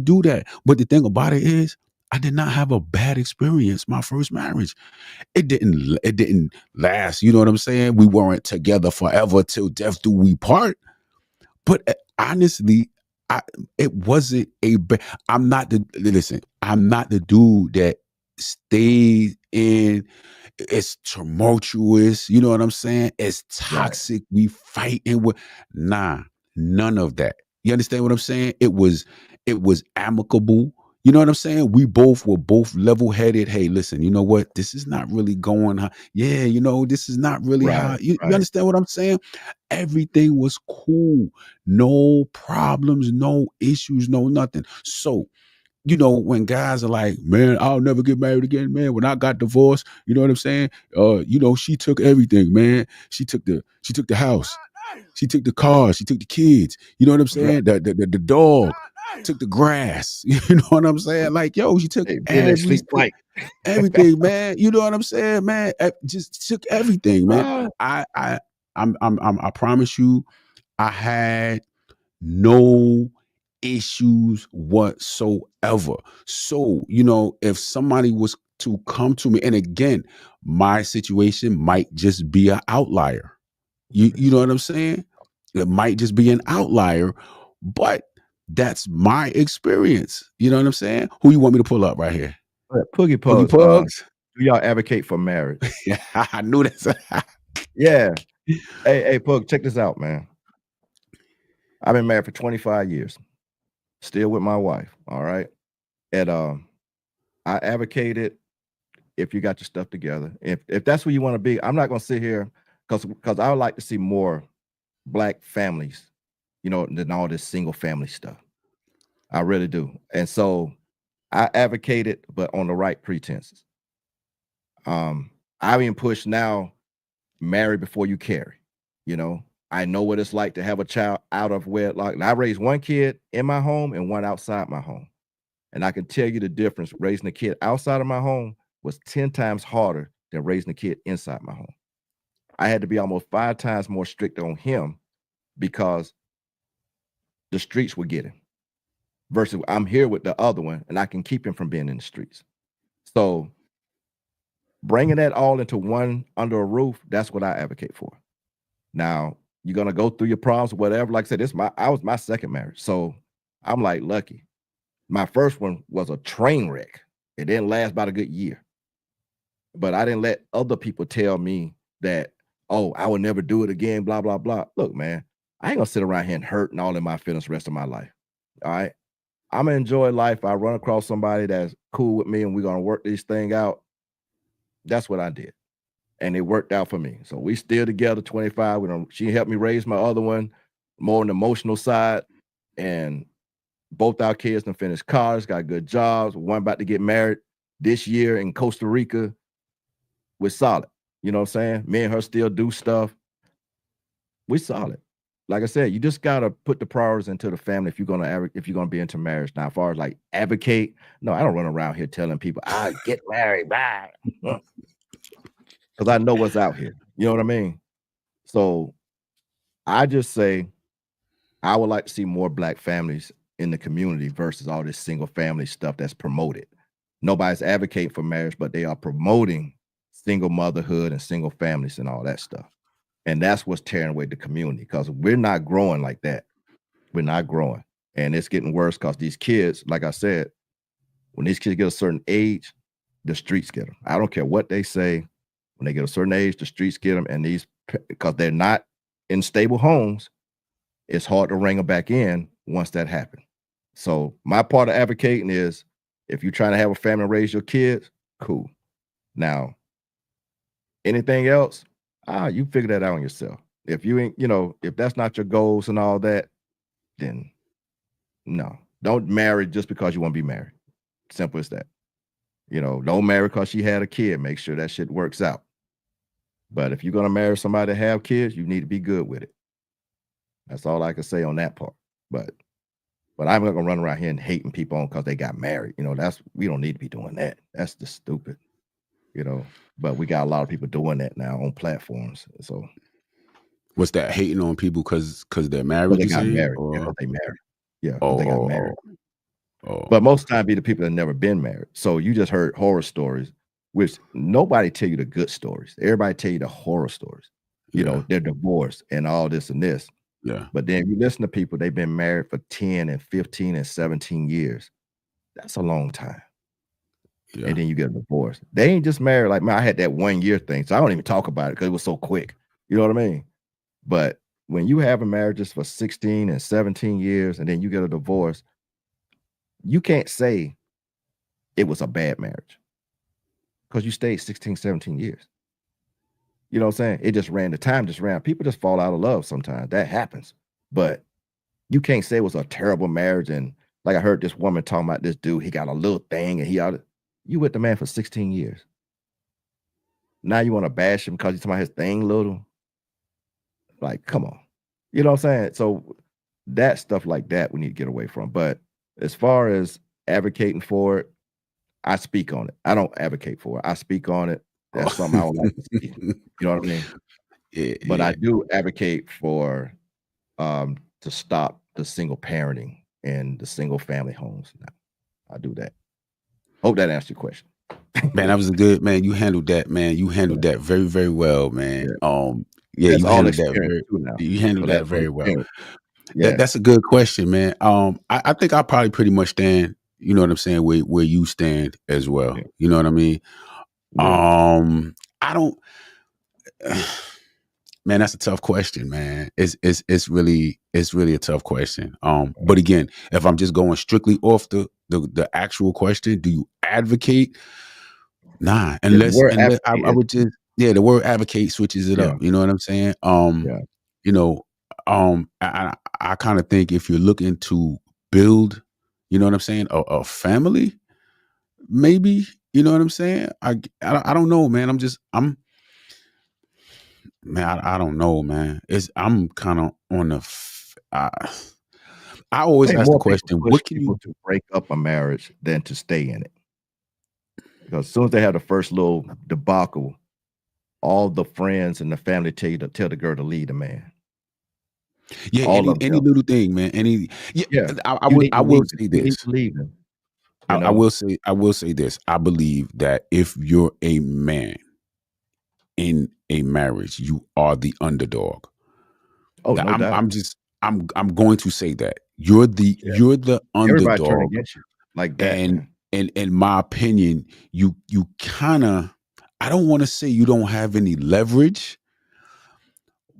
S1: do that?" But the thing about it is, I did not have a bad experience my first marriage. It didn't last. You know what I'm saying? We weren't together forever till death do we part. But honestly, I it wasn't a ba I'm not the listen, I'm not the dude that stays in it's tumultuous, you know what I'm saying? It's
S2: right.
S1: toxic, we fighting with nah, none of that. You understand what I'm saying? It was amicable. You know what I'm saying? We both were both level-headed. Hey, listen, you know what? This is not really going how, yeah, you know, this is not really how
S2: Right,
S1: you
S2: right.
S1: understand what I'm saying? Everything was cool. No problems, no issues, no nothing. So, you know, when guys are like, man, I'll never get married again, man. When I got divorced, you know what I'm saying? You know, she took everything, man. She took the house, she took the car, she took the kids. You know what I'm
S2: Right.
S1: saying? The dog took the grass. You know what I'm saying? Like, yo, she took
S2: Hey, being that sleep right.
S1: everything, man. You know what I'm saying, man? Just took everything, man.
S2: Oh,
S1: I promise you, I had no issues whatsoever. So, you know, if somebody was to come to me, and again, my situation might just be an outlier. You know what I'm saying? It might just be an outlier, but that's my experience. You know what I'm saying? Who you want me to pull up right here?
S2: but Poogie
S1: Boogie
S2: Pugs,
S1: Pugs?
S2: do y'all advocate for marriage?
S1: Yeah, I knew that.
S2: Yeah. Hey, Pug, check this out, man. I've been married for 25 years, still with my wife, all right? And, I advocated if you got your stuff together, if that's where you wanna be, I'm not gonna sit here because I would like to see more Black families, than all this single family stuff. I really do. And so I advocated, but on the right pretenses. Um, I even push now, marry before you carry. You know, I know what it's like to have a child out of wedlock. And I raised one kid in my home and one outside my home. And I can tell you the difference. Raising a kid outside of my home was 10 times harder than raising a kid inside my home. I had to be almost 5 times more strict on him because the streets would get him. Versus I'm here with the other one and I can keep him from being in the streets. So bringing that all into one under a roof, that's what I advocate for. Now, you're gonna go through your problems, whatever. Like I said, I was my second marriage. So I'm like lucky. My first one was a train wreck. It didn't last about a good year. But I didn't let other people tell me that, oh, I would never do it again, blah, blah, blah. Look, man, I ain't gonna sit around here and hurt and all in my feelings the rest of my life. All right. I'm gonna enjoy life. I run across somebody that's cool with me and we're gonna work this thing out. That's what I did. And it worked out for me. So we still together 25. She helped me raise my other one, more on the emotional side. And both our kids done finished college, got good jobs. One about to get married this year in Costa Rica. We're solid. You know what I'm saying? Me and her still do stuff. We're solid. Like I said, you just gotta put the priorities into the family if you're gonna be into marriage. Now, as far as like advocate, no, I don't run around here telling people I get married, bye. Because I know what's out here. You know what I mean? So I just say I would like to see more Black families in the community versus all this single family stuff that's promoted. Nobody's advocating for marriage, but they are promoting single motherhood and single families and all that stuff. And that's what's tearing away the community because we're not growing like that. We're not growing. And it's getting worse because these kids, like I said, when these kids get a certain age, the streets get them. I don't care what they say. When they get a certain age, the streets get them. And because they're not in stable homes, it's hard to bring them back in once that happens. So my part of advocating is if you're trying to have a family and raise your kids, cool. Now, anything else, you figure that out on yourself. If you ain't, if that's not your goals and all that, then no. Don't marry just because you want to be married. Simple as that. Don't marry because she had a kid. Make sure that shit works out. But if you're going to marry somebody to have kids, you need to be good with it. That's all I can say on that part. But I'm not going to run around here and hating people on because they got married. We don't need to be doing that. That's just stupid. But we got a lot of people doing that now on platforms. So
S1: what's that, hating on people because they're married?
S2: They got married. They married. Yeah, they got married.
S1: Oh.
S2: But most of the time be the people that never been married. So you just heard horror stories, which nobody tell you the good stories. Everybody tell you the horror stories. They're divorced and all this and this.
S1: Yeah.
S2: But then you listen to people, they've been married for 10 and 15 and 17 years. That's a long time. Yeah. And then you get a divorce. They ain't just married. Like, man, I had that 1 year thing. So I don't even talk about it because it was so quick. You know what I mean? But when you have a marriage for 16 and 17 years and then you get a divorce, you can't say it was a bad marriage because you stayed 16, 17 years. You know what I'm saying? It just ran. The time just ran. People just fall out of love sometimes. That happens. But you can't say it was a terrible marriage. And like I heard this woman talking about this dude, he got a little thing and you with the man for 16 years. Now you want to bash him because he's talking about his thing little? Like, come on. You know what I'm saying? So that stuff like that we need to get away from. But as far as advocating for it, I speak on it. I don't advocate for it. I speak on it. That's something I would like to see. You know what I mean?
S1: Yeah,
S2: but I do advocate for to stop the single parenting and the single family homes. Now, I do that. Hope that answered your question.
S1: Man, that was a good, man. You handled that, man. You handled that very, very well, man. You handled that very well. Yeah. That's a good question, man. I think I probably pretty much stand, you know what I'm saying, where you stand as well. Yeah. You know what I mean? Yeah. I don't man, that's a tough question, man. It's really a tough question. But again, if I'm just going strictly off the actual question, do you advocate? Nah, unless I would just, the word advocate switches it up. You know what I'm saying? I kind of think if you're looking to build, you know what I'm saying, a family, maybe, you know what I'm saying? I don't know, man. I don't know, man. I'm kind of on the. I always ask the question: what can you
S2: to break up a marriage than to stay in it? Because as soon as they have the first little debacle, all the friends and the family tell the girl to leave the man.
S1: Yeah, any little thing, man. I will say this.
S2: Leaving. You
S1: I
S2: know?
S1: will say this. I believe that if you're a man in a marriage, you are the underdog.
S2: Oh, no doubt.
S1: I'm going to say that. You're
S2: Yeah.
S1: the
S2: Everybody turn
S1: underdog.
S2: against you like that,
S1: And
S2: man.
S1: in my opinion, you kind of, I don't want to say you don't have any leverage,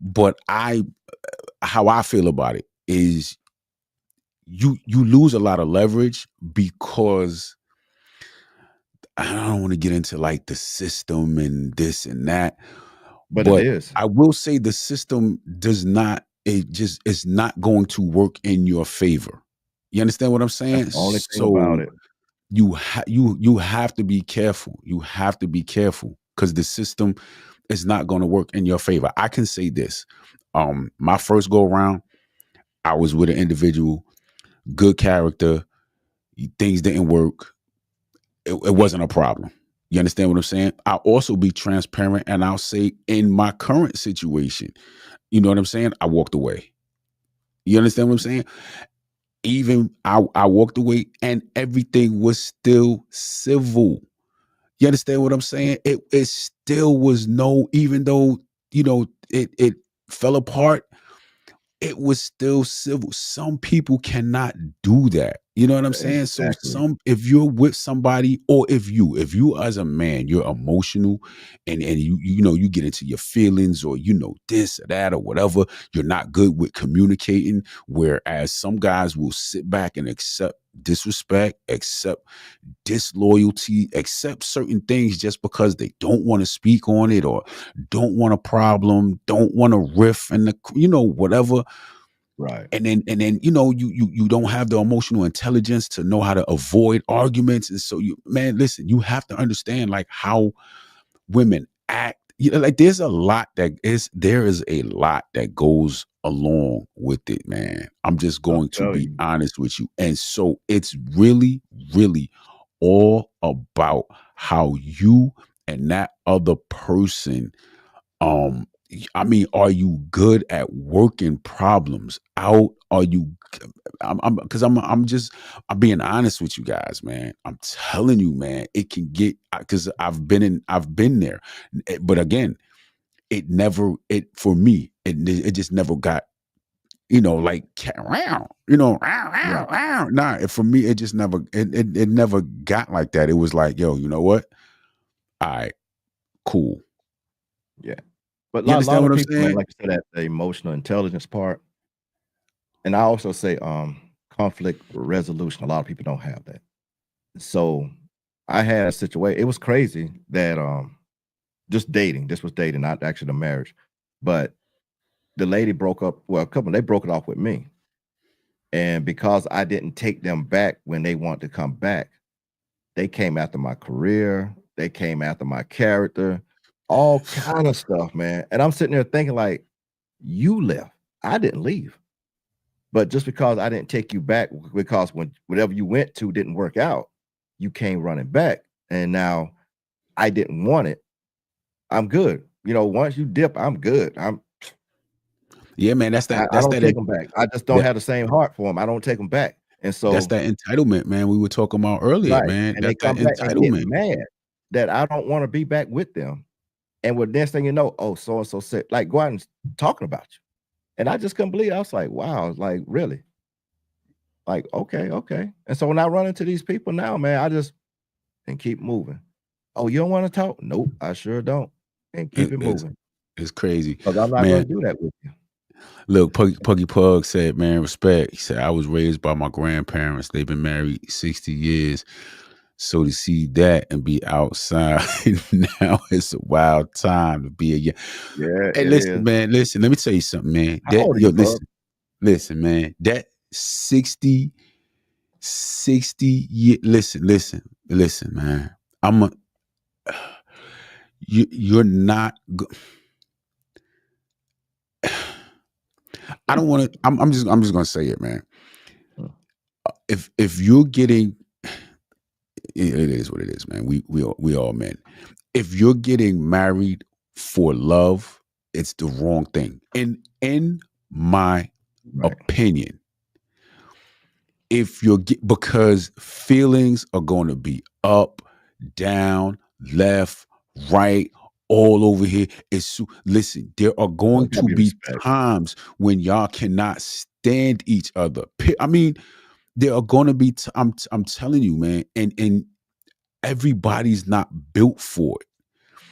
S1: but how I feel about it is you lose a lot of leverage because I don't want to get into like the system and this and that,
S2: But it
S1: but
S2: is.
S1: I will say the system does not, it's not going to work in your favor. You understand what I'm
S2: That's
S1: saying?
S2: the only thing about
S1: So
S2: it.
S1: you have to be careful. You have to be careful because the system is not going to work in your favor. I can say this. My first go around, I was with an individual, good character, things didn't work. It wasn't a problem. You understand what I'm saying? I'll also be transparent and I'll say in my current situation, you know what I'm saying? I walked away. You understand what I'm saying? Even I walked away and everything was still civil. You understand what I'm saying? It still was even though, it fell apart, it was still civil. Some people cannot do that. You know what I'm saying? So
S2: Exactly.
S1: if you're with somebody, or if you as a man, you're emotional and you get into your feelings, or this or that or whatever, you're not good with communicating, whereas some guys will sit back and accept disrespect, accept disloyalty, accept certain things just because they don't want to speak on it, or don't want a problem, don't want to riff, and whatever.
S2: Right.
S1: And then you don't have the emotional intelligence to know how to avoid arguments. And so listen, you have to understand like how women act. Like there is a lot that goes along with it, man. I'm just
S2: I'll
S1: going to
S2: tell
S1: be
S2: you.
S1: honest with you. And so it's really, really all about how you and that other person, I mean, are you good at working problems out? Are you? Because I'm being honest with you guys, man. I'm telling you, man, it can get, because I've been there, but again, for me, it just never got, like round,
S2: Right.
S1: round. Nah, for me, it just never, it never got like that. It was like, yo, you know what? All right, cool.
S2: Yeah. But a
S1: You
S2: lot
S1: understand
S2: of
S1: what I'm
S2: people, man,
S1: saying?
S2: like you said, that the emotional intelligence part. And I also say conflict resolution. A lot of people don't have that. So I had a situation. It was crazy that just dating. This was dating, not actually the marriage. But the lady broke up. Well, they broke it off with me. And because I didn't take them back when they wanted to come back, they came after my career. They came after my character, all kind of stuff, man. And I'm sitting there thinking, like, you left. I didn't leave. But just because I didn't take you back, because whatever you went to didn't work out, you came running back. And now I didn't want it. I'm good. Once you dip, I'm good.
S1: Yeah, man,
S2: I don't take them back. I just don't have the same heart for them. I don't take them back. And
S1: that's
S2: so,
S1: that entitlement, man. We were talking about earlier,
S2: right.
S1: man.
S2: And they
S1: That's that
S2: come back and get
S1: entitlement.
S2: mad that I don't want to be back with them. And with next thing you know, oh, so and so said, like, go out and talking about you. And I just couldn't believe it. I was like, wow, like, really? Like, okay. And so when I run into these people now, man, I just keep moving. Oh, you don't want to talk? Nope, I sure don't. And keep
S1: It-
S2: it
S1: it's
S2: moving.
S1: it's crazy,
S2: Because I'm not
S1: man.
S2: going to do that with you.
S1: Look, Puggy Pug said, man, respect. He said, I was raised by my grandparents. They've been married 60 years. So to see that and be outside now, it's a wild time to be a young.
S2: Yeah,
S1: Hey,
S2: it
S1: listen,
S2: is.
S1: man. Listen, let me tell you something, man.
S2: How old are you, Pug?
S1: Listen, man. That 60 year. Listen, man. You're not. I don't want to. I'm just gonna say it, man. If you're getting, it is what it is, man. We all men. If you're getting married for love, it's the wrong thing. In my
S2: Right.
S1: opinion, if you're because feelings are going to be up, down, left, right, all over here. Listen, there are going
S2: Gotta
S1: to
S2: be
S1: be
S2: respect.
S1: times when y'all cannot stand each other. I mean, there are going to be I'm telling you, man, and everybody's not built for it.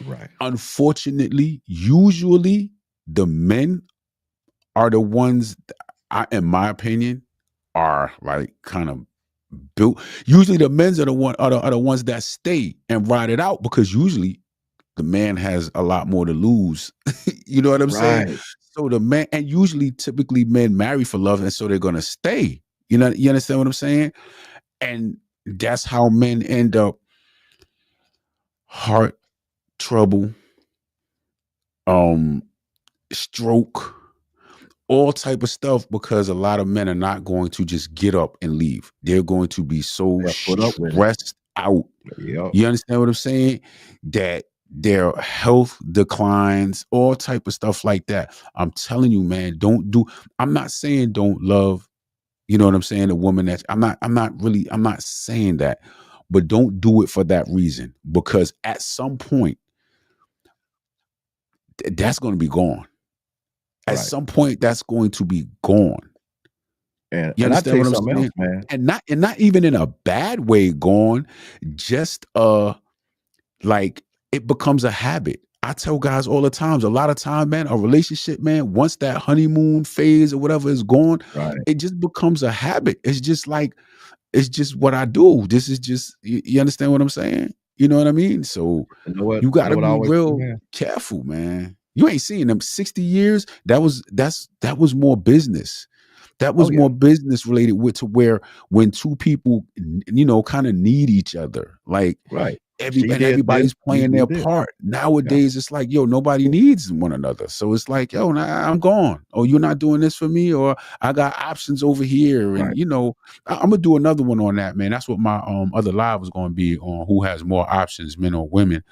S2: Right.
S1: Unfortunately, usually the men are the ones in my opinion, are like kind of built. Usually the men's are the ones that stay and ride it out because usually the man has a lot more to lose. You know what I'm saying?
S2: Right.
S1: So the man, and usually typically men marry for love, and so they're gonna stay. You know, you understand what I'm saying? And that's how men end up heart trouble, um, stroke, all type of stuff because a lot of men are not going to just get up and leave. They're going to be so
S2: They'll put up with it.
S1: stressed out.
S2: Yep.
S1: You understand what I'm saying? That their health declines, all type of stuff like that. I'm telling you, man, I'm not saying don't love, you know what I'm saying, a woman that I'm not saying that, but don't do it for that reason because at some point that's going to be gone. At
S2: Right.
S1: some point that's going to be gone.
S2: And
S1: You
S2: I tell
S1: understand
S2: you
S1: what I'm
S2: something
S1: saying?
S2: else, man.
S1: And not even in a bad way gone, just like it becomes a habit. I tell guys all the times, a lot of time, man, a relationship, man, once that honeymoon phase or whatever is gone,
S2: Right.
S1: it just becomes a habit. It's just like, it's just what I do. This is just, you understand what I'm saying? You know what I mean? So
S2: You know what?
S1: you got
S2: You know
S1: to
S2: what I
S1: be
S2: always say,
S1: real
S2: man?
S1: careful, man. You ain't seeing them 60 years. That was more business. That
S2: Oh
S1: was
S2: yeah.
S1: more business related with to where when two people, you know, kind of need each other. Like
S2: Right. She did this,
S1: everybody's
S2: you
S1: playing
S2: do
S1: their
S2: this.
S1: part.
S2: Yeah.
S1: Nowadays, it's like, yo, nobody needs one another. So it's like, yo, nah, I'm gone. Oh, you're not doing this for me, or I got options over here. And
S2: Right.
S1: you know, I'm gonna do another one on that, man. That's what my other live was gonna be on, who has more options, men or women.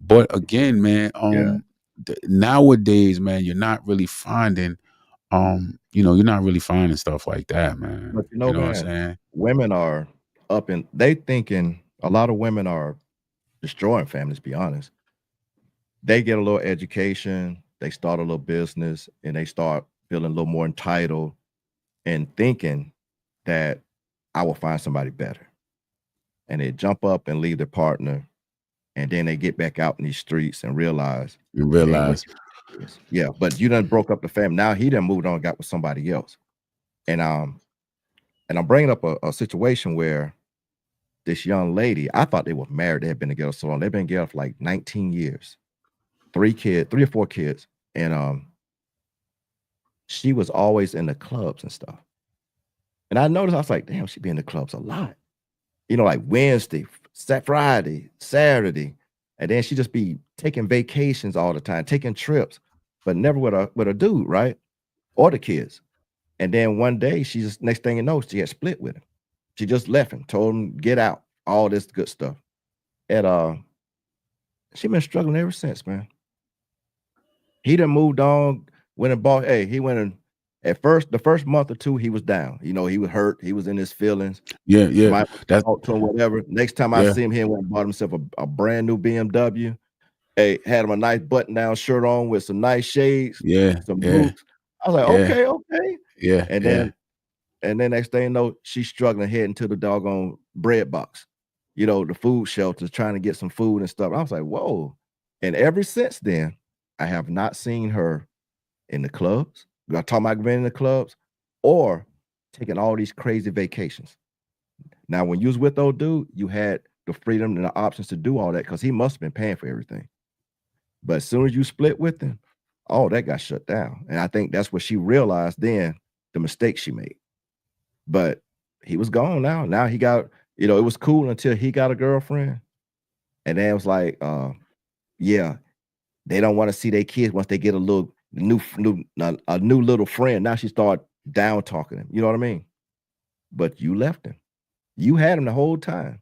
S1: But again, man,
S2: Yeah.
S1: nowadays, man, you're not really finding you know, you're not really finding stuff like that, man.
S2: But you
S1: You
S2: know,
S1: know what I'm
S2: man,
S1: saying?
S2: women are they thinking a lot of women are destroying families, be honest. They get a little education, they start a little business, and they start feeling a little more entitled and thinking that I will find somebody better. And they jump up and leave their partner, and then they get back out in these streets and realize
S1: You
S2: it ain't what
S1: realize,
S2: you think it is. Yeah, but you done broke up the family. Now he done moved on and got with somebody else. And I'm bringing up a situation where this young lady, I thought they were married. They had been together so long. They've been together for like 19 years, 3 or 4 kids. And she was always in the clubs and stuff. And I noticed, I was like, damn, she be in the clubs a lot. You know, like Wednesday, Friday, Saturday. And then she just be taking vacations all the time, taking trips, but never with a dude, right? Or the kids. And then one day, she just, next thing you know, she had split with him. She just left him, told him, get out, all this good stuff. And she been struggling ever since, man. He done moved on, went and bought, hey, he went and at first, the first month or two, he was down. You know, he was hurt, he was in his feelings.
S1: yeah,
S2: Might
S1: that's
S2: talk to him, whatever. Next time I
S1: yeah,
S2: see him, he went and bought himself a brand new BMW. Hey, had him a nice button-down shirt on with some nice shades,
S1: yeah,
S2: some
S1: yeah,
S2: boots. I was like,
S1: yeah,
S2: okay, okay.
S1: yeah,
S2: And
S1: yeah.
S2: then next thing you know, she's struggling heading to the doggone bread box, you know, the food shelters, trying to get some food and stuff. I was like, whoa. And ever since then, I have not seen her in the clubs. I'm talking about being in the clubs or taking all these crazy vacations. Now, when you was with old dude, you had the freedom and the options to do all that because he must have been paying for everything. But as soon as you split with him, all that got shut down. And I think that's what she realized then, the mistake she made. But he was gone now. Now he got, you know, it was cool until he got a girlfriend. And then it was like, yeah, they don't want to see their kids once they get a new little friend. Now she start down talking him. You know what I mean? But you left him. You had him the whole time.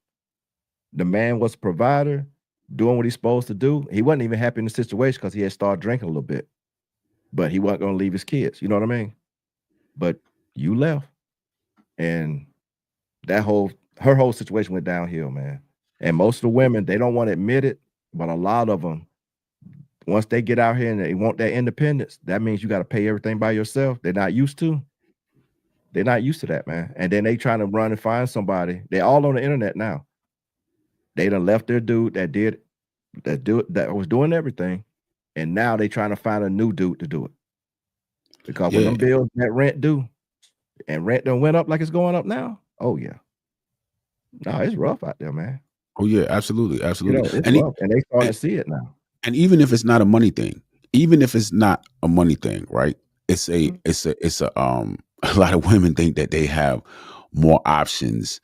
S2: The man was a provider, doing what he's supposed to do. He wasn't even happy in the situation because he had started drinking a little bit. But he wasn't going to leave his kids. You know what I mean? But you left. And her whole situation went downhill, man. And most of the women, they don't want to admit it, but a lot of them, once they get out here and they want that independence, that means you got to pay everything by yourself. They're not used to that, man. And then they trying to run and find somebody. They're all on the internet now. They done left their dude that was doing everything, and now they trying to find a new dude to do it. Because when them bills that rent due, and rent done went up like it's going up now. Oh yeah, no, it's rough out there, man.
S1: Oh yeah, absolutely, absolutely.
S2: It's rough, and they starting to see it now.
S1: And even if it's not a money thing, right? It's a lot of women think that they have more options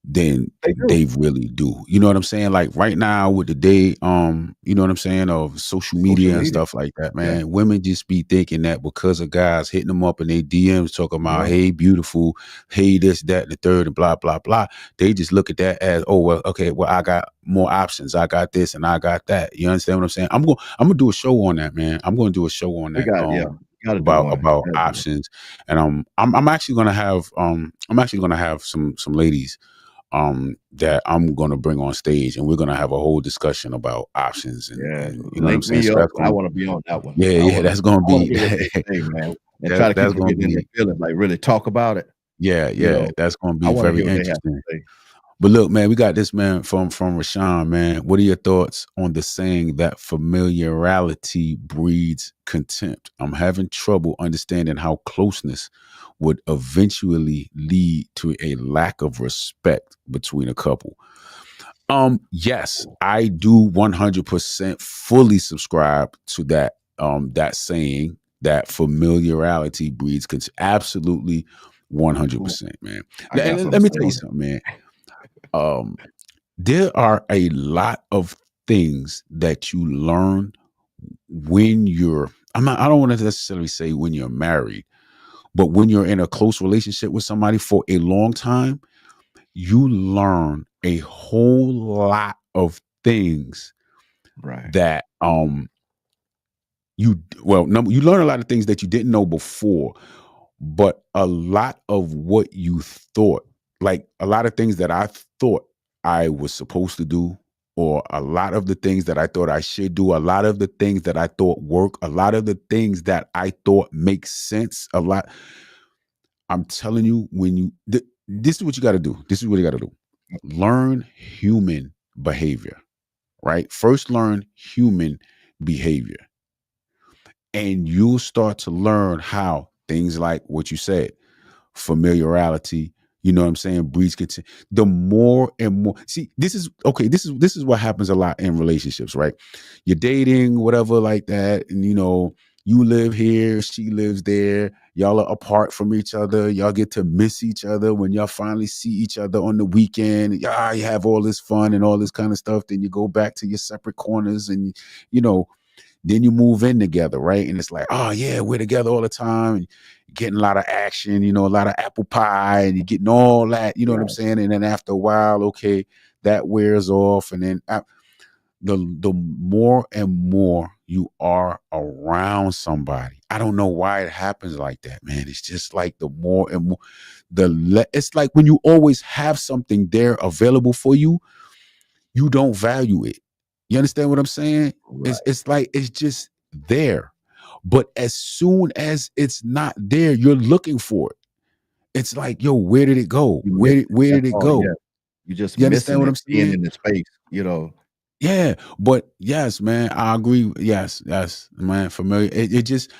S1: than they really do. You know what I'm saying? Like right now with the day, you know what I'm saying, of social media and stuff like that, man. Yeah. Women just be thinking that because of guys hitting them up in their DMs talking about, hey, beautiful, hey, this, that, and the third, and blah, blah, blah. They just look at that as, oh, well, okay, well, I got more options. I got this and I got that. You understand what I'm saying? I'm gonna do a show on that, man. I'm gonna do a show on that. About options. And I'm actually gonna have some ladies that I'm gonna bring on stage, and we're gonna have a whole discussion about options. And you know what I'm saying? So
S2: I want to be on that one.
S1: That's gonna be
S2: man. And try to keep them getting their feelings, like really talk about it.
S1: That's gonna be very interesting. But look, man, we got this man from Rashawn, man. What are your thoughts on the saying that familiarity breeds contempt? I'm having trouble understanding how closeness would eventually lead to a lack of respect between a couple. Yes, I do 100% fully subscribe to that that saying that familiarity breeds contempt. Absolutely 100%, man. Let me tell you something, man. There are a lot of things that you learn when I don't want to necessarily say when you're married, but when you're in a close relationship with somebody for a long time, you learn a whole lot of things that you learn a lot of things that you didn't know before, but a lot of what you thought, like a lot of things that I thought I was supposed to do, or a lot of the things that I thought I should do, a lot of the things that I thought work, a lot of the things that I thought make sense, a lot. I'm telling you, this is what you got to do. This is what you got to do. Learn human behavior, right? First, learn human behavior. And you'll start to learn how things like what you said, familiarity, you know what I'm saying, breeds contempt. The more and more, see, this is what happens a lot in relationships, right? You're dating, whatever like that, and you live here, she lives there, y'all are apart from each other, y'all get to miss each other when y'all finally see each other on the weekend. You have all this fun and all this kind of stuff, then you go back to your separate corners, and then you move in together, right? And it's like, oh yeah, we're together all the time, and getting a lot of action, a lot of apple pie, and you're getting all that, you know what I'm saying? And then after a while, okay, that wears off. And then the more and more you are around somebody, I don't know why it happens like that, man. It's just like the more and more, it's like when you always have something there available for you, you don't value it. You understand what I'm saying? Right. It's like it's just there. But as soon as it's not there, you're looking for it. It's like, yo, where did it go? Where did it go?
S2: Yeah. You understand what I'm saying? In the space,
S1: Yeah, but yes, man, I agree. Yes, man, familiar. It just,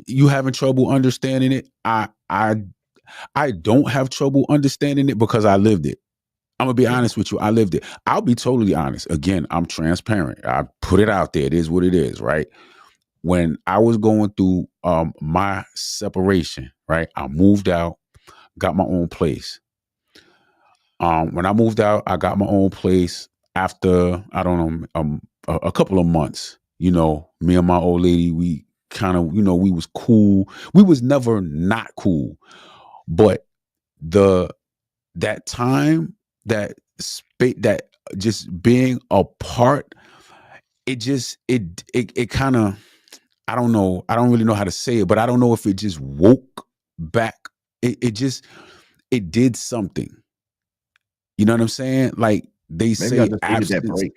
S1: you having trouble understanding it. I don't have trouble understanding it because I lived it. I'm gonna be honest with you. I lived it. I'll be totally honest. Again, I'm transparent. I put it out there. It is what it is, right? When I was going through my separation, right? I moved out, got my own place. When I moved out, I got my own place after, I don't know, a couple of months. Me and my old lady, we kind of, we was cool. We was never not cool. But that time, that just being apart, it kind of, I don't know. I don't really know how to say it, but I don't know if it just woke back. It did something. You know what I'm saying? Like they
S2: Maybe I
S1: say
S2: just needed that
S1: abstinence.
S2: break.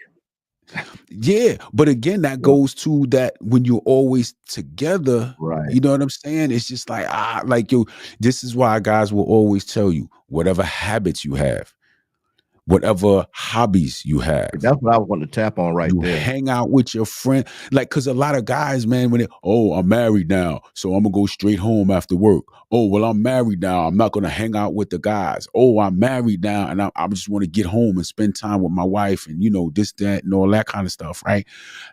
S1: Yeah, but again, that
S2: Yeah.
S1: goes to that when you're always together,
S2: Right.
S1: you know what I'm saying? It's just like, like yo, this is why guys will always tell you whatever habits you have, whatever hobbies you have,
S2: That's what I want to tap on right
S1: you
S2: there.
S1: hang out with your friend. Like, cause a lot of guys, man, when I'm married now, so I'm gonna go straight home after work. Oh, well, I'm married now. I'm not gonna hang out with the guys. Oh, I'm married now, and I just want to get home and spend time with my wife and this, that, and all that kind of stuff, right?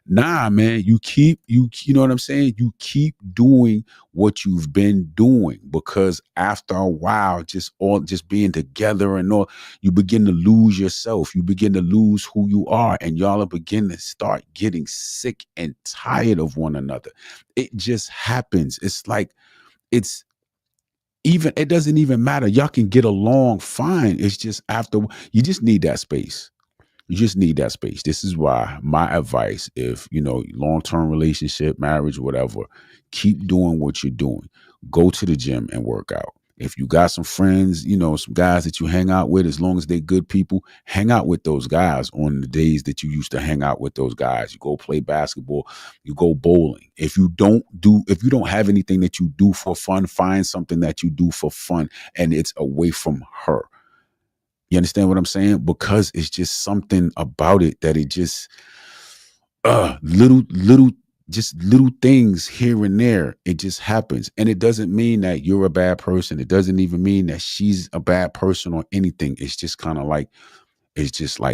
S1: Nah, man, you know what I'm saying? You keep doing what you've been doing, because after a while, just being together and all, you begin to lose yourself. You begin to lose who you are, and y'all are begin to start getting sick and tired of one another. It just happens. It's like it doesn't even matter. Y'all can get along fine. It's just after you just need that space. You just need that space. This is why my advice, if long-term relationship, marriage, whatever, keep doing what you're doing. Go to the gym and work out. If you got some friends, some guys that you hang out with, as long as they're good people, hang out with those guys on the days that you used to hang out with those guys. You go play basketball, you go bowling. If you don't have anything that you do for fun, find something that you do for fun, and it's away from her. You understand what I'm saying? Because it's just something about it that it just little things here and there. It just happens. And it doesn't mean that you're a bad person. It doesn't even mean that she's a bad person or anything. It's just kind of like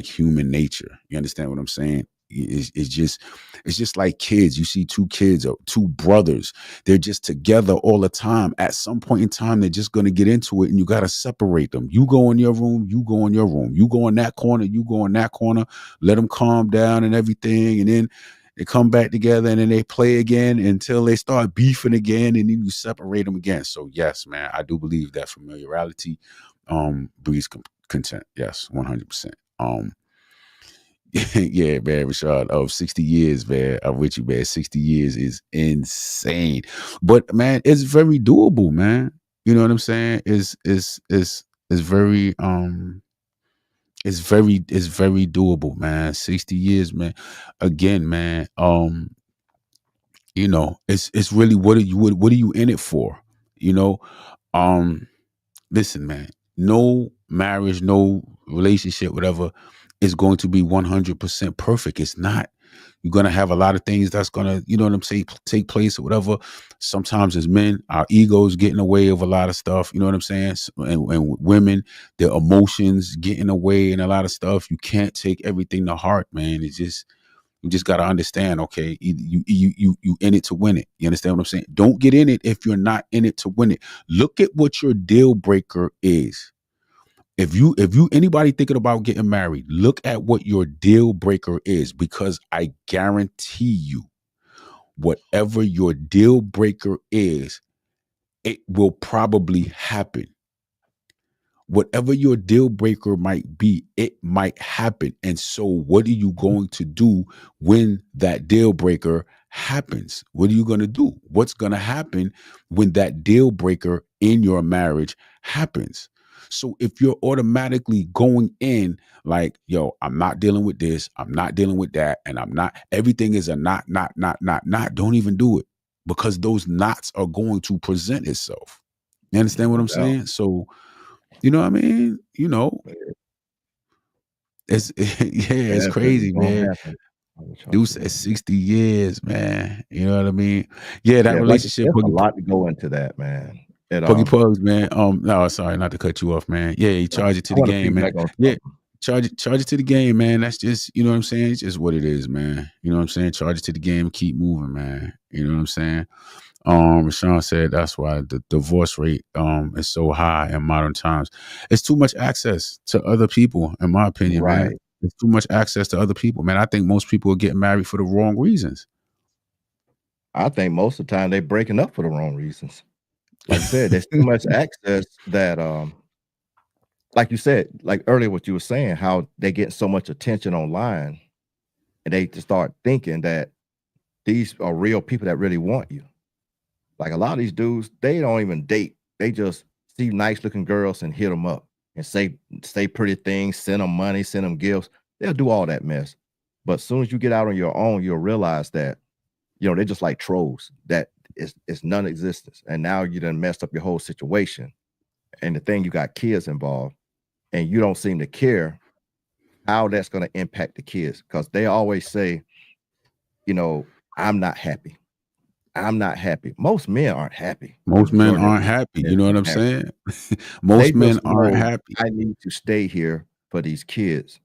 S1: human nature. You understand what I'm saying? It's just like kids. You see two kids or two brothers, they're just together all the time. At some point in time, they're just going to get into it, and you got to separate them. You go in your room, you go in your room, you go in that corner, you go in that corner, let them calm down and everything. And then they come back together, and then they play again until they start beefing again, and then you separate them again. So yes, man, I do believe that familiarity breeds content. Yes, 100%. Yeah, man, Rashad. 60 years, man. I'm with you, man. 60 years is insane. But man, it's very doable, man. You know what I'm saying? It's very it's very doable, man. 60 years, man. Again, man, it's really what are you in it for? You know? Um Listen, man, no marriage, no relationship, whatever, is going to be 100% perfect. It's not. You're going to have a lot of things that's going to, you know what I'm saying, take place or whatever. Sometimes as men, our egos get in the way of a lot of stuff. You know what I'm saying? And women, their emotions get in the way and a lot of stuff. You can't take everything to heart, man. It's just, you just got to understand, okay, you in it to win it. You understand what I'm saying? Don't get in it if you're not in it to win it. Look at what your deal breaker is. If you anybody thinking about getting married, look at what your deal breaker is, because I guarantee you, whatever your deal breaker is, it will probably happen. Whatever your deal breaker might be, it might happen. And so what are you going to do when that deal breaker happens? What are you going to do? What's going to happen when that deal breaker in your marriage happens? So if you're automatically going in like, yo, I'm not dealing with this, I'm not dealing with that, and everything is a not, don't even do it, because those knots are going to present itself. You understand what I'm saying? So, you know what I mean? It's it's crazy, man. Dude said 60 years, man. You know what I mean? Yeah, that relationship.
S2: There's a lot to go into that, man.
S1: Puggy Pugs, man. No, sorry, not to cut you off, man. Yeah, you charge it to the game, man. Yeah, charge it to the game, man. That's just, you know what I'm saying? It's just what it is, man. You know what I'm saying? Charge it to the game, keep moving, man. You know what I'm saying? Rashawn said that's why the divorce rate is so high in modern times. It's too much access to other people, in my opinion,
S2: right,
S1: man. It's too much access to other people, man. I think most people are getting married for the wrong reasons.
S2: I think most of the time they're breaking up for the wrong reasons. Like I said, there's too much access that like you said, like earlier what you were saying, how they get so much attention online, and they just start thinking that these are real people that really want you. Like a lot of these dudes, they don't even date. They just see nice looking girls and hit them up. and say pretty things, send them money, send them gifts. They'll do all that mess. But as soon as you get out on your own, you'll realize that, they're just like trolls, that it's non-existence. And now you done messed up your whole situation. And the thing, you got kids involved, and you don't seem to care how that's going to impact the kids, because they always say, I'm not happy. I'm not happy. Most men aren't happy.
S1: Most men aren't happy. You know what I'm saying? Most men aren't happy.
S2: I need to stay here for these kids.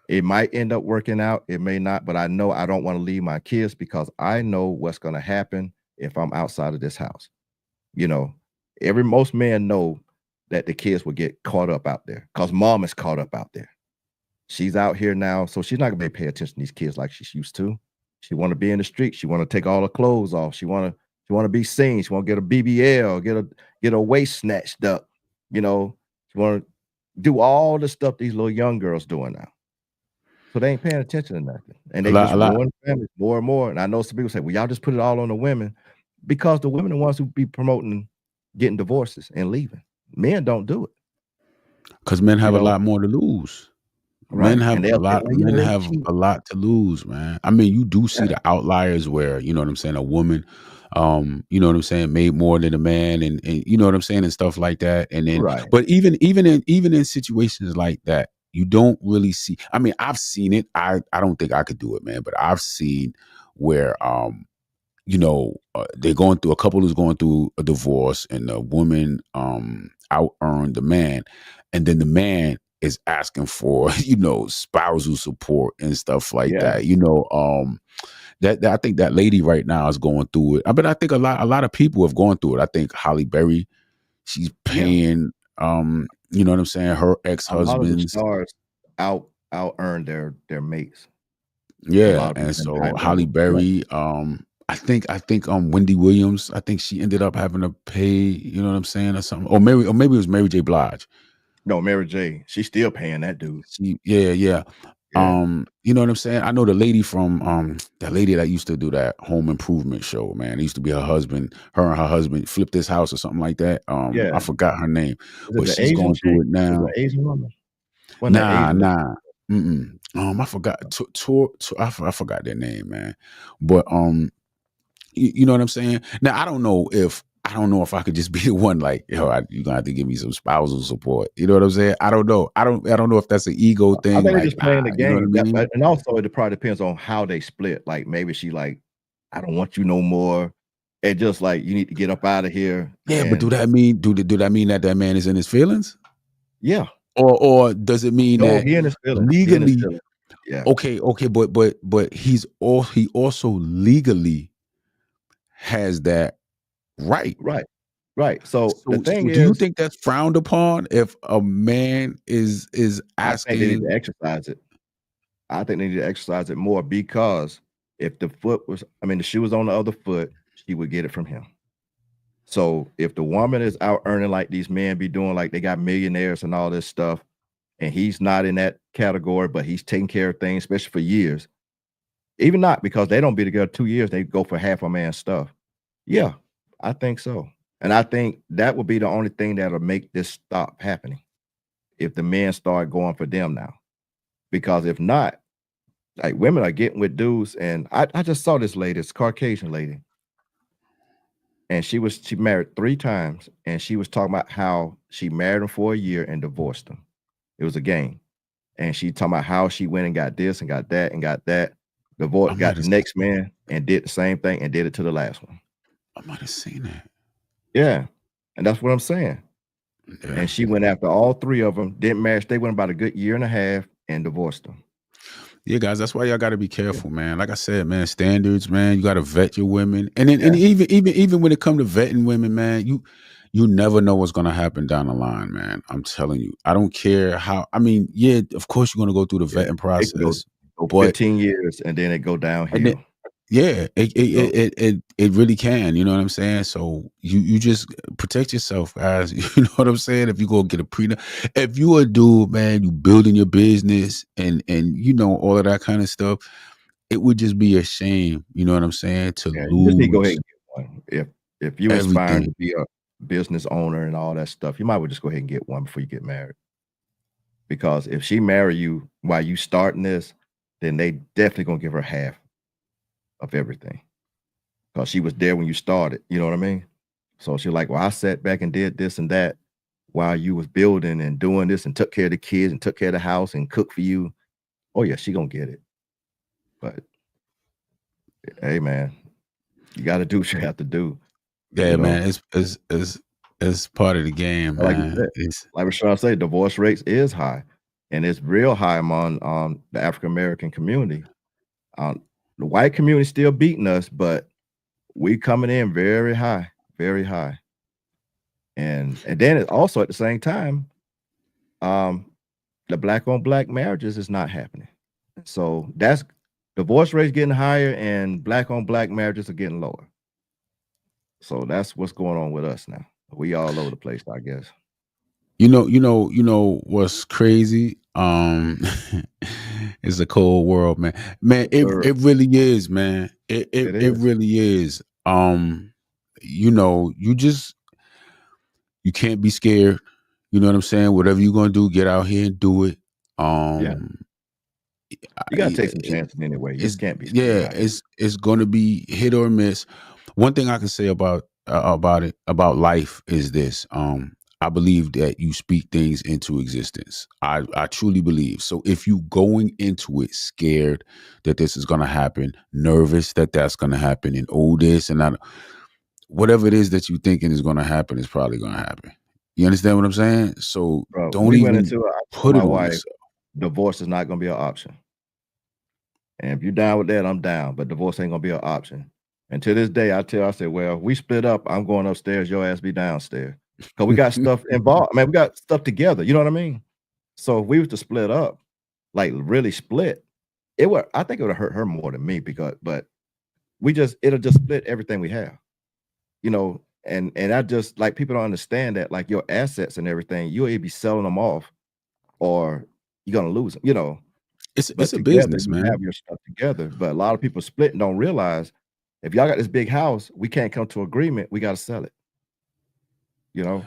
S2: It might end up working out. It may not, but I know I don't want to leave my kids, because I know what's going to happen if I'm outside of this house. Most men know that the kids will get caught up out there, because mom is caught up out there. She's out here now, so she's not going to pay attention to these kids like she used to. She want to be in the street. She want to take all her clothes off. She want to be seen. She want to get a BBL, get a waist snatched up. She want to do all the stuff these little young girls doing now. So they ain't paying attention to nothing. And they just ruin families more and more. And I know some people say, well, y'all just put it all on the women, because the women are the ones who be promoting getting divorces and leaving. Men don't do it.
S1: Because men have a lot more to lose. Right. Men have a lot to lose, man. I mean, you do see the outliers where, a woman, made more than a man, and you know what I'm saying, and stuff like that. And then, but even in situations like that, you don't really see. I mean, I've seen it. I don't think I could do it, man. But I've seen where, they're going through, a couple who's going through a divorce, and the woman out earned the man, and then the man is asking for, spousal support and stuff like that. That I think that lady right now is going through it. But I think a lot of people have gone through it. I think Halle Berry, she's paying, you know what I'm saying, her ex-husbands.
S2: Stars out earn their mates.
S1: Yeah, and so Halle Berry, I think Wendy Williams, I think she ended up having to pay, you know what I'm saying, or something. Or maybe it was Mary J. Blige.
S2: No, Mary J. She's still paying that dude.
S1: Yeah. You know what I'm saying? I know the lady from that lady that used to do that Home Improvement show, man. It used to be her husband. Her and her husband flipped this house or something like that. I forgot her name, but she's
S2: Asian
S1: going through it now.
S2: Asian woman?
S1: Nah. I forgot. I forgot their name, man. But you know what I'm saying? Now I don't know if I could just be the one, like, you're gonna have to give me some spousal support. You know what I'm saying? I don't know. I don't know if that's an ego thing.
S2: I think they're just playing the game. You know what I mean? And also it probably depends on how they split. Like, maybe she like, I don't want you no more. And just like, you need to get up out of here.
S1: Yeah, but do that mean that man is in his feelings?
S2: Yeah.
S1: Or does it mean that
S2: he in his feelings.
S1: Legally?
S2: Yeah.
S1: Okay, but he also legally has that right. So the thing is, do you think that's frowned upon if a man is asking?
S2: I think they need to exercise it. I think they need to exercise it more, because if the shoe was on the other foot, she would get it from him. So if the woman is out earning like these men be doing, like they got millionaires and all this stuff, and he's not in that category, but he's taking care of things, especially for years, even not because they don't be together 2 years, they go for half a man's stuff. Yeah, I think so. And I think that would be the only thing that'll make this stop happening, if the men start going for them now. Because if not, like, women are getting with dudes. And I just saw this lady, this Caucasian lady, and she married 3 times, and she was talking about how she married him for a year and divorced him. It was a game. And she talking about how she went and got this and got that and got that, divorced, got the next man, and did the same thing and did it to the last one.
S1: I might have seen that.
S2: Yeah, and that's what I'm saying.
S1: Yeah.
S2: And she went after all 3 of them, didn't marry. They went about a good year and a half and divorced them.
S1: Yeah, guys, that's why y'all got to be careful, man. Like I said, man, standards, man. You got to vet your women, and then and even when it comes to vetting women, man, you never know what's gonna happen down the line, man. I'm telling you, I don't care how. I mean, yeah, of course you're gonna go through the vetting process,
S2: go 15 years, and then it go downhill.
S1: Yeah, it really can. You know what I'm saying? So you just protect yourself, guys. You know what I'm saying? If you go get a prenup, if you a dude, man, you building your business and all of that kind of stuff, it would just be a shame. You know what I'm saying? To lose.
S2: You just need to go ahead and get one. If you aspire to be a business owner and all that stuff, you might well just go ahead and get one before you get married. because if she marry you while you starting this, then they definitely gonna give her half of everything because she was there when you started. You know what I mean? So she's like, well, I sat back and did this and that while you was building and doing this and took care of the kids and took care of the house and cooked for you. Oh yeah, she gonna get it. But hey, man, you got to do what you have to do.
S1: Yeah,
S2: You know?
S1: man, it's part of the game,
S2: Like you
S1: man.
S2: said,
S1: It's
S2: like we're trying to say, divorce rates is high, and it's real high among the African American community. The white community still beating us, but we coming in very high, very high. And then it also at the same time, the black on black marriages is not happening. So that's divorce rates getting higher, and black on black marriages are getting lower. So that's what's going on with us now. We all over the place, I guess.
S1: you know what's crazy? It's a cold world, man. Man, it
S2: Sure.
S1: it really is, man. It
S2: It
S1: it
S2: is.
S1: really is. You can't be scared. You know what I'm saying? Whatever you're gonna do, get out here and do it.
S2: Yeah. You gotta take some
S1: it-
S2: chances anyway. You
S1: it's
S2: just can't be scared out here.
S1: it's going to be hit or miss. One thing I can say about life is this. I believe that you speak things into existence. I truly believe. So if you going into it scared that this is going to happen, nervous that that's going to happen, and this and that, whatever it is that you thinking is going to happen is probably going to happen. You understand what I'm saying? So
S2: Bro,
S1: don't
S2: we went
S1: even
S2: into it. I told
S1: put
S2: my
S1: it on
S2: wife,
S1: yourself.
S2: divorce is not gonna be an option. And if you're down with that, I'm down. But divorce ain't gonna be an option. And to this day, I said, well, we split up. I'm going upstairs. Your ass be downstairs. Because we got stuff involved. Man, we got stuff together. You know what I mean? So if we was to split up, like really split, I think it would have hurt her more than me but it'll just split everything we have. You know, and I just like people don't understand that like your assets and everything, you'll either be selling them off or you're gonna lose them, you know.
S1: It's
S2: But
S1: a
S2: together,
S1: business,
S2: you
S1: man.
S2: have your stuff together. But a lot of people split and don't realize if y'all got this big house, we can't come to agreement. We got to sell it. You know?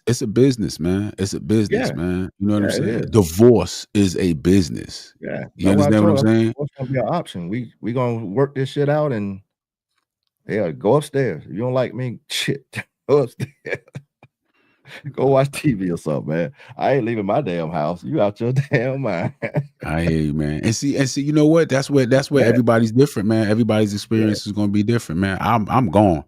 S1: It's a business, man. It's a business,
S2: Yeah.
S1: man. You know what I'm
S2: Yeah, it
S1: saying?
S2: is.
S1: Divorce is a business.
S2: Yeah.
S1: You
S2: That's why I
S1: understand what I'm
S2: told her
S1: saying?
S2: what's gonna be an option. We gonna work this shit out and yeah, go upstairs. If you don't like me, shit, go upstairs. Go watch TV or something, man. I ain't leaving my damn house. You out your damn mind.
S1: I hear you, man. And see, you know what? That's where
S2: Yeah.
S1: everybody's different, man. Everybody's experience is gonna be different, man. I'm gone.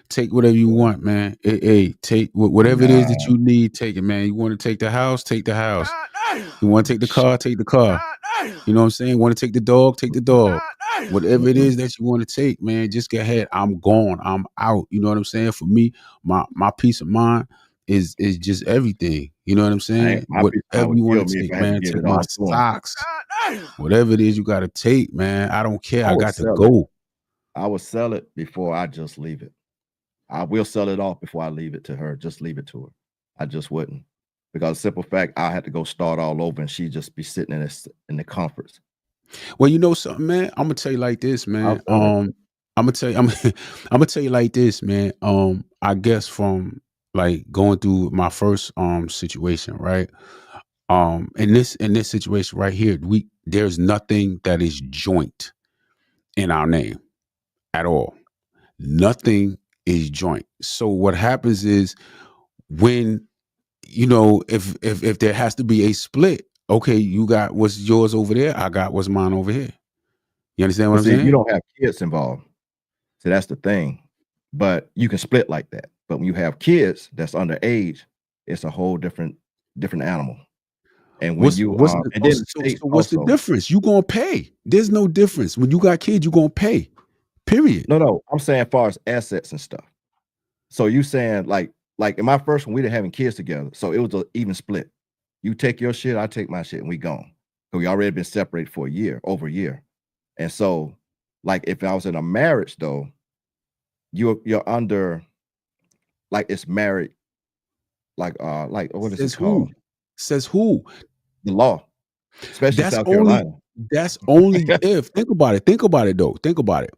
S1: Take whatever you want, man. Hey, take whatever it is that you need, take it, man. You want to take the house, take the house. You want to take the car, take the car. You know what I'm saying? Want to take the dog, take the dog. Whatever it is that you want to take, man, just get ahead. I'm gone. I'm out. You know what I'm saying? For me, my peace of mind is just everything. You know what I'm saying?
S2: My peace of mind
S1: Whatever
S2: would
S1: you want
S2: kill
S1: to
S2: me if
S1: take,
S2: I had to
S1: man.
S2: give
S1: Take
S2: it
S1: my
S2: all to 'em.
S1: socks. Whatever it is you got to take, man. I don't care.
S2: I
S1: I
S2: would
S1: got to
S2: sell it.
S1: go.
S2: I would sell it before I just leave it. I will sell it off before I leave it to her. Just leave it to her. I just wouldn't. Because simple fact, I had to go start all over and she'd just be sitting in the comforts.
S1: Well, you know something, man. I'm gonna tell you like this, man.
S2: I'll
S1: I'm gonna tell you, I'm gonna tell you like this, man. I guess from like going through my first situation, right? In this situation right here, there's nothing that is joint in our name at all. Nothing is joint. So what happens is when if there has to be a split, okay, you got what's yours over there, I got what's mine over here. You understand what I'm
S2: See,
S1: saying?
S2: you don't have kids involved. So that's the thing. But you can split like that. But when you have kids that's underage, it's a whole different animal. And when
S1: What's
S2: you
S1: the,
S2: and then the
S1: so
S2: state
S1: what's the
S2: also,
S1: difference? You gonna pay. There's no difference. When you got kids, you gonna pay. Period.
S2: no, I'm saying as far as assets and stuff. So you saying like in my first one, we didn't having kids together. So it was an even split. You take your shit, I take my shit, and we gone. So we already been separated for over a year. And so, like if I was in a marriage though, you're under like it's married, like what is
S1: Says
S2: it called?
S1: who? Says who?
S2: The law, especially
S1: That's
S2: South
S1: only
S2: Carolina.
S1: that's only if think about it. Think about it though. Think about it.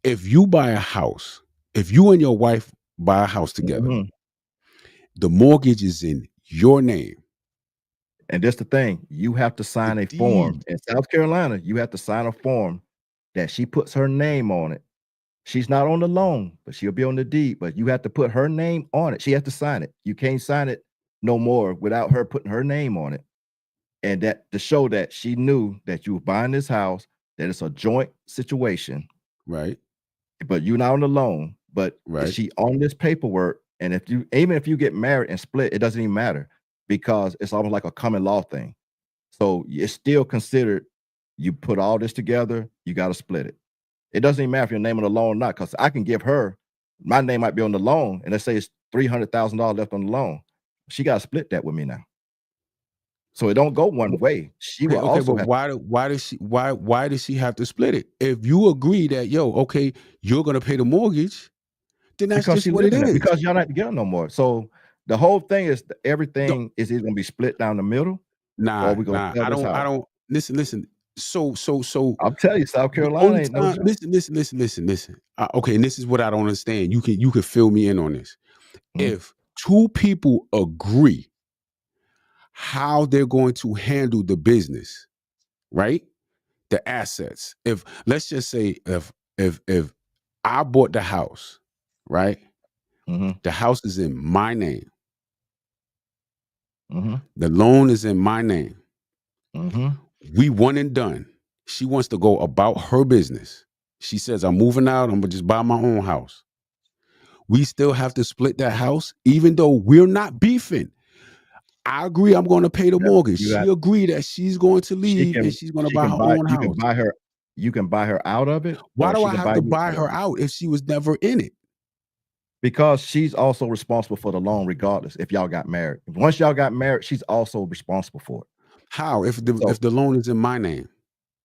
S1: If you buy a house, if you and your wife buy a house together,
S2: Mhm.
S1: the mortgage is in your name.
S2: And that's the thing. You have to sign a form
S1: deed.
S2: in South Carolina. You have to sign a form that she puts her name on it. She's not on the loan, but she'll be on the deed. But you have to put her name on it. She has to sign it. You can't sign it no more without her putting her name on it. And that to show that she knew that you were buying this house, that it's a joint situation,
S1: Right.
S2: but you're not on the loan. But
S1: Right.
S2: she on this paperwork, and even if you get married and split, it doesn't even matter because it's almost like a common law thing. So it's still considered you put all this together, you got to split it. It doesn't even matter if your name on the loan or not, because I can give her my name might be on the loan, and let's say it's $300,000 left on the loan. She got to split that with me now. So it don't go one way. She will also
S1: but
S2: have
S1: why does she have to split it? If you agree that okay, you're gonna pay the mortgage, then that's
S2: because
S1: just
S2: she
S1: what it
S2: living there,
S1: is.
S2: because y'all not together no more. So the whole thing is
S1: No,
S2: everything is either gonna be split down the middle, or
S1: nah,
S2: we're gonna sell
S1: I
S2: this
S1: don't
S2: house.
S1: listen. So
S2: I'll tell you, South
S1: the
S2: Carolina
S1: only
S2: ain't no
S1: time,
S2: joke.
S1: listen. Okay, and this is what I don't understand. You can fill me in on this.
S2: Mhm.
S1: If two people agree how they're going to handle the business, right? The assets. If let's just say if I bought the house, right?
S2: Mhm,
S1: The house is in my name.
S2: mhm,
S1: The loan is in my name.
S2: mhm.
S1: We one and done. She wants to go about her business. She says, I'm moving out. I'm gonna just buy my own house. We still have to split that house, even though we're not beefing. I agree I'm going to pay the
S2: Yeah,
S1: mortgage.
S2: you
S1: She
S2: got
S1: agreed that she's going to
S2: she
S1: leave and
S2: can
S1: she's going to
S2: she
S1: buy
S2: can
S1: her
S2: buy
S1: own house.
S2: you can buy her out of it,
S1: Why
S2: or
S1: do
S2: she
S1: I
S2: can
S1: have
S2: buy
S1: to
S2: you
S1: buy
S2: out of
S1: her
S2: it.
S1: out if she was never in it?
S2: Because she's also responsible for the loan regardless if y'all got married. Once y'all got married, she's also responsible for it.
S1: How? If
S2: So
S1: the loan is in my name.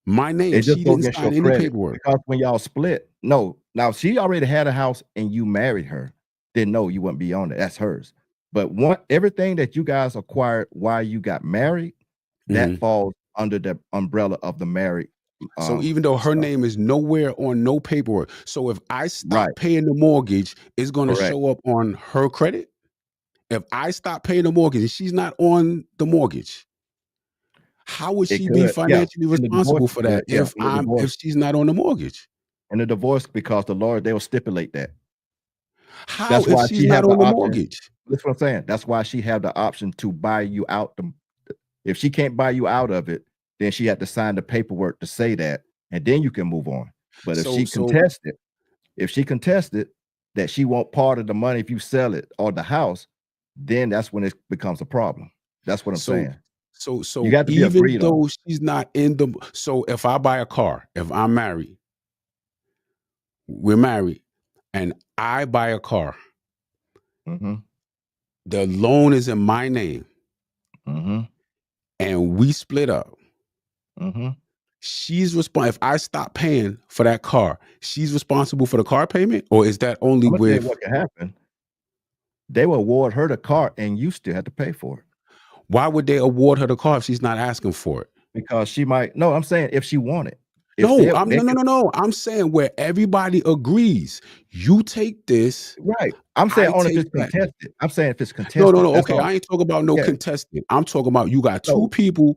S1: My name.
S2: it just
S1: She
S2: go
S1: didn't
S2: against
S1: sign
S2: your
S1: any
S2: credit
S1: paperwork.
S2: because when y'all split, no, now she already had a house and you married her, then no, you wouldn't be on it. That's hers. But everything that you guys acquired while you got married, that
S1: Mhm.
S2: falls under the umbrella of the married
S1: So even though her
S2: stuff.
S1: name is nowhere on no paperwork, so if I
S2: Right,
S1: stop paying the mortgage, it's going to
S2: correct.
S1: show up on her credit. If I stop paying the mortgage and she's not on the mortgage, how would
S2: It
S1: she be
S2: could, yeah.
S1: financially
S2: In the divorce,
S1: responsible
S2: it
S1: for
S2: could,
S1: that
S2: yeah.
S1: if she's not on the mortgage?
S2: In the divorce, because the lawyer, they will stipulate that.
S1: How
S2: That's
S1: if
S2: why
S1: she's
S2: she
S1: not
S2: have the
S1: on the
S2: option.
S1: mortgage?
S2: That's what I'm saying. That's why she have the option to buy you out. If she can't buy you out of it, then she had to sign the paperwork to say that, and then you can move on. But
S1: So
S2: if she contested that she want part of the money if you sell it or the house, then that's when it becomes a problem. That's what I'm
S1: so
S2: saying.
S1: so
S2: You
S1: so
S2: got to be
S1: even
S2: agreed on.
S1: though she's not in the so if I buy a car, if I'm married, we're married, and I buy a car,
S2: Mhm,
S1: the loan is in my name,
S2: mhm,
S1: and we split up.
S2: mhm.
S1: She's responsible. If I stop paying for that car, she's responsible for the car payment, or is that only
S2: I'm gonna tell you
S1: with?
S2: what can happen. They will award her the car, and you still have to pay for it.
S1: Why would they award her the car if she's not asking for it?
S2: Because she might no, I'm saying if she wanted. If
S1: No,
S2: they could
S1: no. I'm saying where everybody agrees. You take this,
S2: right. I'm saying
S1: I
S2: only if
S1: take
S2: it's
S1: that.
S2: contested. I'm saying if it's
S1: No, no,
S2: contested,
S1: no.
S2: that's
S1: Okay,
S2: all.
S1: I ain't talking about no
S2: Yeah,
S1: contested. I'm talking about you got two
S2: no.
S1: people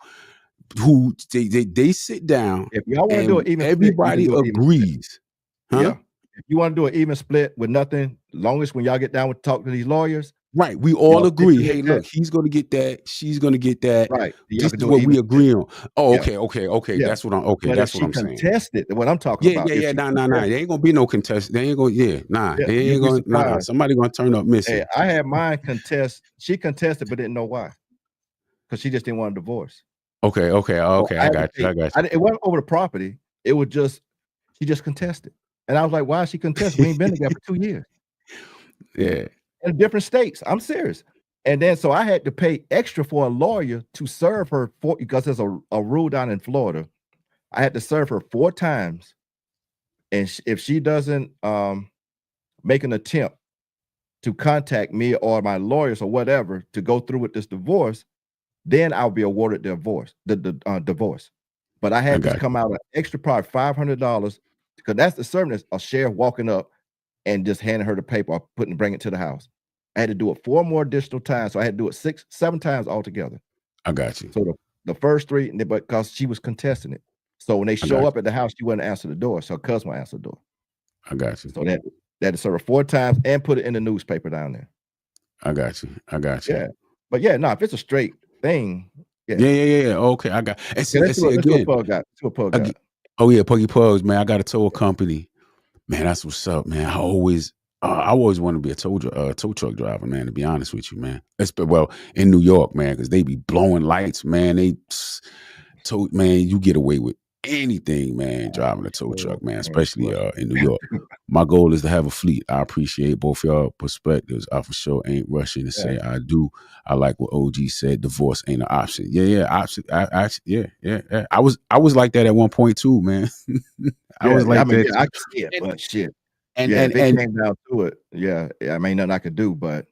S1: who they sit down
S2: If y'all wanna do
S1: and
S2: an even split, you can
S1: everybody
S2: do an even split.
S1: agrees, huh?
S2: Yeah. If you wanna do an even split with nothing, long as when y'all get down with talk to these lawyers,
S1: Right. We all
S2: y'all
S1: agree.
S2: stipulate
S1: Hey,
S2: that,
S1: look, he's gonna get that. She's gonna get that.
S2: right, then y'all
S1: This
S2: can
S1: is
S2: do an
S1: what
S2: even
S1: we
S2: split.
S1: agree on. Oh,
S2: Yeah,
S1: okay.
S2: yeah.
S1: That's what I'm okay.
S2: But if
S1: That's what
S2: she
S1: I'm saying.
S2: contested, what I'm talking about, if
S1: Yeah.
S2: she
S1: Nah.
S2: contested,
S1: There ain't gonna be no contest. They ain't gonna,
S2: yeah,
S1: they
S2: you'd
S1: ain't
S2: be
S1: gonna,
S2: surprised.
S1: somebody gonna turn up
S2: Hey,
S1: missing.
S2: I had mine contest. She contested, but didn't know why, because she just didn't want a divorce. So I
S1: I
S2: had to
S1: got you.
S2: pay. It wasn't over the property. It was just she just contested, and I was like, "Why is she contesting? We ain't been together for 2 years
S1: Yeah.
S2: in different states." I'm serious. And then so I had to pay extra for a lawyer to serve her for because there's a rule down in Florida. I had to serve her 4 times, and if she doesn't make an attempt to contact me or my lawyers or whatever to go through with this divorce, then I'll be awarded the divorce. But I
S1: I
S2: had to
S1: got
S2: come out an extra probably $500 because that's the service a sheriff walking up and just handing her the paper or bring it to the house. I had to do it 4 more additional times, so I had to do it 6, 7 times altogether.
S1: I got you.
S2: So the first 3, but because she was contesting it. So when they show up at the house, she wouldn't answer the door. So her cousin would answer the door.
S1: I got you.
S2: So that is sort of 4 times and put it in the newspaper down there.
S1: I got you. I got you.
S2: Yeah. But yeah, no, if it's a straight thing,
S1: Yeah. Okay, I got. And see,
S2: let's see
S1: again.
S2: what Pug got.
S1: Oh yeah, Puggy Pugs, man. I got a tow company. Man, that's what's up, man. I always want to be a tow truck driver, man. To be honest with you, man. Well, in New York, man, because they be blowing lights, man. Man, you get away with anything, man, driving a tow truck, man, especially in New York. My goal is to have a fleet. I appreciate both y'all perspectives. I for sure ain't rushing to say I do. I like what OG said. Divorce ain't an option. Yeah, option. Yeah. I was like that at one point too, man. I was like that.
S2: I can see it, but shit. And if it came down to it, I mean, nothing I could do, but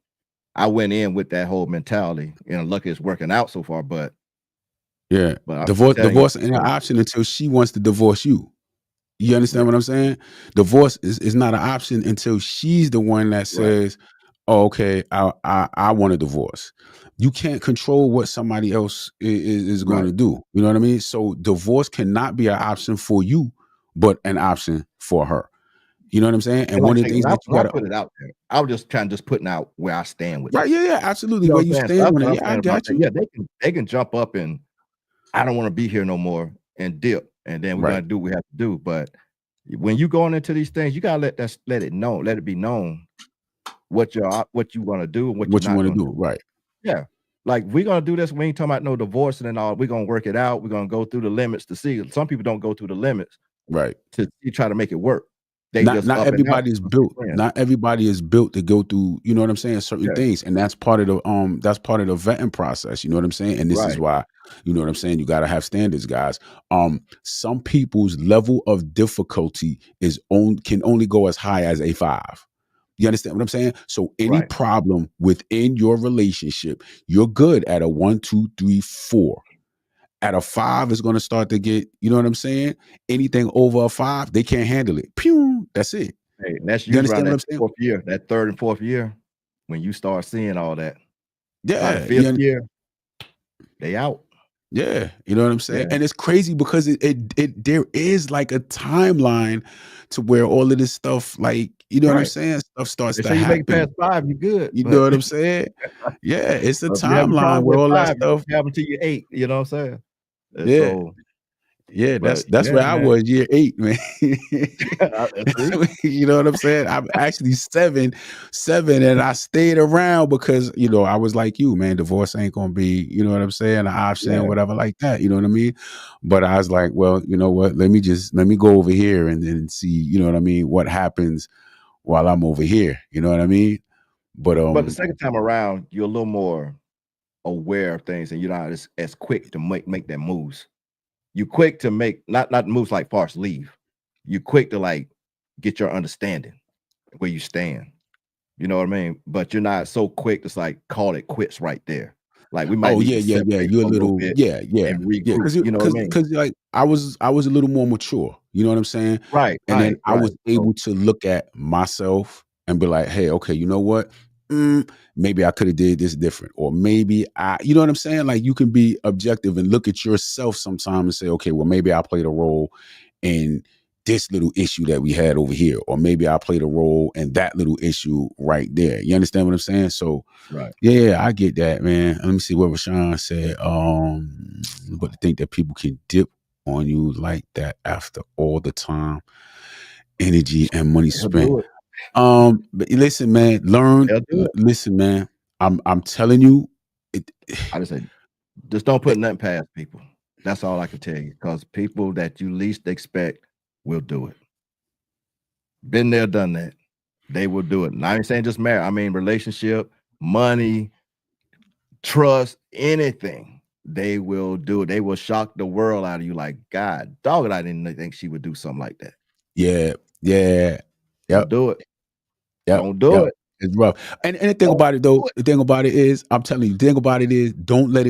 S2: I went in with that whole mentality. Lucky it's working out so far, but
S1: divorce ain't an option until she wants to divorce you. You understand what I'm saying? Divorce is not an option until she's the one that says, "Oh, okay, I want a divorce." You can't control what somebody else is going to do. You know what I mean? So divorce cannot be an option for you, but an option for her. You know what I'm saying? And one of the things that you got to
S2: put it out there. I was just putting out where I stand with
S1: it. Yeah, absolutely. Where you stand on it. Yeah, I got you.
S2: Yeah, they can jump up and I don't want to be here no more and dip, and then we're gonna do what we have to do. But when you going into these things, you gotta let it be known what you want to do and what you want to do.
S1: Right.
S2: Yeah. Like we're gonna do this. We ain't talking about no divorce and all. We're gonna work it out. We're gonna go through the limits to see. Some people don't go through the limits, to try to make it work.
S1: Not everybody is built. Not everybody is built to go through, you know what I'm saying, certain things. And that's part of the vetting process. You know what I'm saying? And this is why, you know what I'm saying, you gotta have standards, guys. Some people's level of difficulty can only go as high as a 5. You understand what I'm saying? So any problem within your relationship, you're good at a 1, 2, 3, 4. At a 5 is going to start to get, you know what I'm saying? Anything over a 5, they can't handle it. Pew, that's it.
S2: Hey, and that's usually around that 4th year, that 3rd and 4th year, when you start seeing all that.
S1: Yeah.
S2: The 5th year, they out.
S1: Yeah, you know what I'm saying? And it's crazy because it there is like a timeline to where all of this stuff, like, you know what I'm saying? Stuff starts to happen.
S2: You make past 5, you good.
S1: You know what I'm saying? Yeah, it's a timeline where all that stuff
S2: happen to you 8, you know what I'm saying? And
S1: that's where I was year 8, man. You know what I'm saying? I'm actually 7, and I stayed around because, you know, I was like you, man, divorce ain't gonna be, you know what I'm saying, an option, whatever like that, you know what I mean? But I was like, well, you know what, let me go over here and then see, you know what I mean, what happens while I'm over here, you know what I mean? But
S2: the second time around, you're a little more aware of things and you're not as quick to make that moves. You quick to make not moves like far as leave. You quick to like get your understanding where you stand. You know what I mean? But you're not so quick to like call it quits right there. Like we might.
S1: You're a little because you know what I mean? Because like I was a little more mature. You know what I'm saying?
S2: Right.
S1: And then I was able to look at myself and be like, hey, okay, you know what? Maybe I could have did this different, or maybe you know what I'm saying? Like you can be objective and look at yourself sometime and say, okay, well, maybe I played a role in this little issue that we had over here, or maybe I played a role in that little issue right there. You understand what I'm saying? So, yeah, I get that, man. Let me see what Rashawn said. But to think that people can dip on you like that after all the time, energy, and money spent. But listen, man, listen, man, I'm telling you,
S2: I just say, just don't put nothing past people. That's all I can tell you, because people that you least expect will do it. Been there, done that. They will do it. And I ain't saying just marriage. I mean relationship, money, trust, anything. They will do it. They will shock the world out of you. Like, God, dog, I didn't think she would do something like that.
S1: Yeah.
S2: Don't do it. Don't do it.
S1: It's rough. And the thing about it though, the thing about it is, I'm telling you, the thing about it is, don't let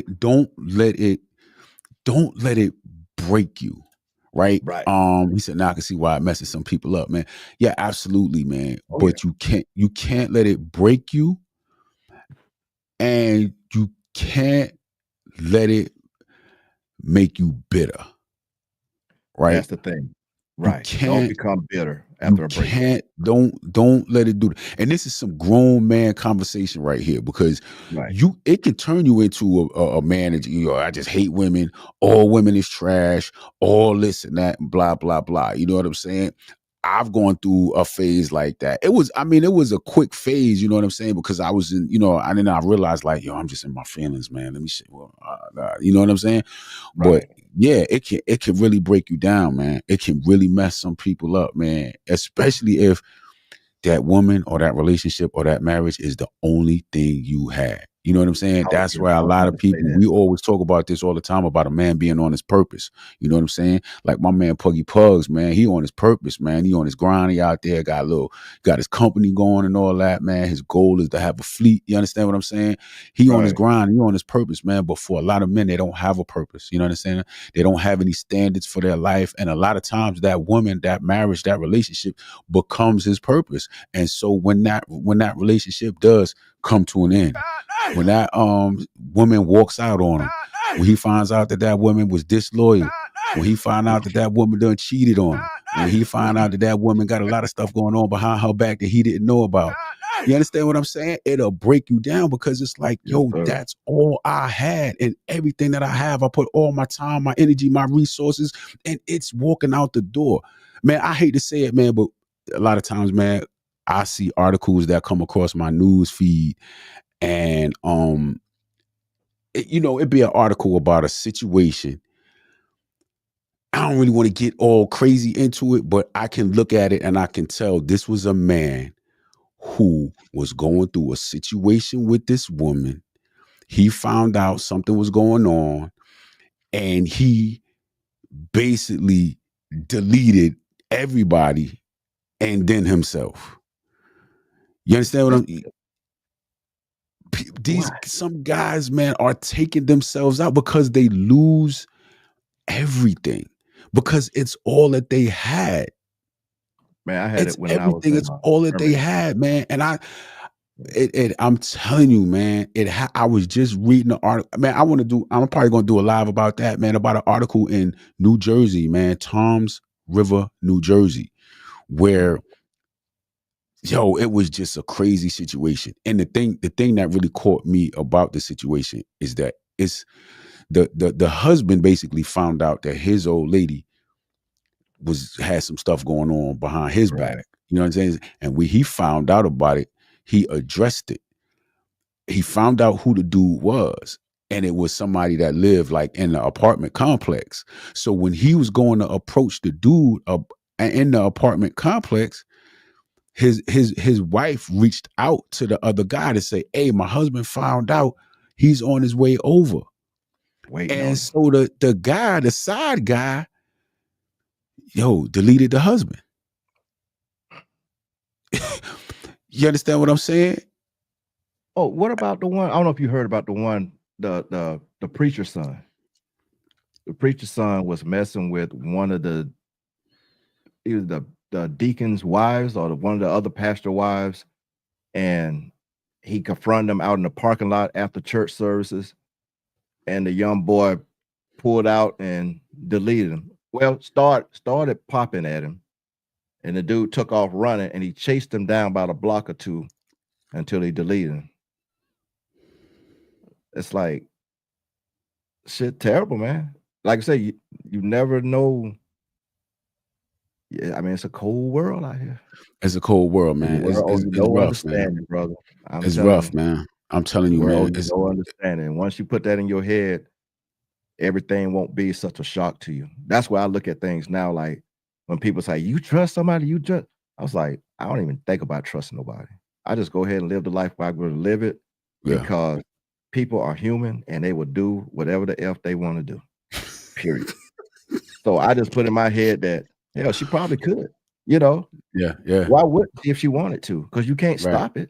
S1: it break you. Right. He said, now I can see why it messes some people up, man. Yeah, absolutely, man. But you can't let it break you, and you can't let it make you bitter, right?
S2: That's the thing. Right. Don't
S1: can't
S2: become bitter
S1: you
S2: after a breakup.
S1: can't don't let it do that. And this is some grown man conversation right here, because
S2: Right.
S1: it can turn you into a man that, you know, I just hate women, all women is trash, all this and that, and blah blah blah. You know what I'm saying? I've gone through a phase like that. It was a quick phase, you know what I'm saying? Because I was in, you know, and then I realized, like, yo, I'm just in my feelings, man. Let me see. Well, you know what I'm saying? But
S2: Right.
S1: yeah, it can really break you down, man. It can really mess some people up, man. Especially if that woman or that relationship or that marriage is the only thing you had. You know what I'm saying? That's why
S2: I
S1: a
S2: was
S1: lot
S2: about
S1: of
S2: to say
S1: people,
S2: that.
S1: we always talk about this all the time, about a man being on his purpose. You know what I'm saying? Like my man Puggy Pugs, man, he on his purpose, man. He on his grind. He out there, got his company going and all that, man. His goal is to have a fleet. You understand what I'm saying? He on his
S2: Right.
S1: grind, he on his purpose, man. But for a lot of men, they don't have a purpose. You know what I'm saying? They don't have any standards for their life. And a lot of times that woman, that marriage, that relationship becomes his purpose. And so when that relationship does come to an end, when that woman walks out on him, when he finds out that that woman was disloyal, when he find out that that woman done cheated on him, when he find out that that woman got a lot of stuff going on behind her back that he didn't know about, you understand what I'm saying? It'll break you down, because it's like,
S2: Yes,
S1: yo,
S2: sir.
S1: that's all I had, and everything that I have, I put all my time, my energy, my resources, and it's walking out the door. Man, I hate to say it, man, but a lot of times, man, I see articles that come across my news feed, and you know, it'd be an article about a situation. I don't really want to get all crazy into it, but I can look at it and I can tell this was a man who was going through a situation with this woman. He found out something was going on, and he basically deleted everybody and then himself. You understand what I'm? These
S2: Why?
S1: some guys, man, are taking themselves out because they lose everything, because it's all that they had.
S2: Man, I had
S1: It's
S2: it when I was
S1: everything.
S2: in
S1: It's all that they
S2: Germany.
S1: had, man. And I'm telling you, man. I was just reading the article, man. I'm probably gonna do a live about that, man. About an article in New Jersey, man, Toms River, New Jersey, where, yo, it was just a crazy situation. And the thing that really caught me about the situation is that it's the husband basically found out that his old lady had some stuff going on behind his back.
S2: Right.
S1: You know what I'm saying? And when he found out about it, he addressed it. He found out who the dude was. And it was somebody that lived like in the apartment complex. So when he was going to approach the dude in the apartment complex, his wife reached out to the other guy to say, "Hey, my husband found out, he's on his way over."
S2: Waiting on
S1: And
S2: him.
S1: so the side guy, yo, deleted the husband. You understand what I'm saying?
S2: Oh, what about the one? I don't know if you heard about the one, the preacher's son. The preacher's son was messing with one of the either the deacon's wives or one of the other pastor wives, and he confronted them out in the parking lot after church services, and the young boy pulled out and deleted him. Well, started popping at him, and the dude took off running, and he chased him down about a block or two until he deleted him. It's like shit, terrible, man. Like I say, you never know. Yeah, I mean, it's a cold world out here.
S1: It's a cold world,
S2: The
S1: man.
S2: world, you
S1: It's
S2: no
S1: rough, man.
S2: understanding, brother. I'm
S1: It's
S2: telling
S1: rough,
S2: you,
S1: man. I'm
S2: the
S1: telling you, man.
S2: world, you no understanding. Once you put that in your head, everything won't be such a shock to you. That's why I look at things now. Like when people say, "You trust somebody," I was like, I don't even think about trusting nobody. I just go ahead and live the life where I'm going to live it,
S1: Yeah.
S2: because people are human and they will do whatever the F they want to do. Period. So I just put in my head that, hell, she probably could. You know,
S1: Yeah. Yeah.
S2: why would she if she wanted to? Because you can't
S1: Right.
S2: stop it.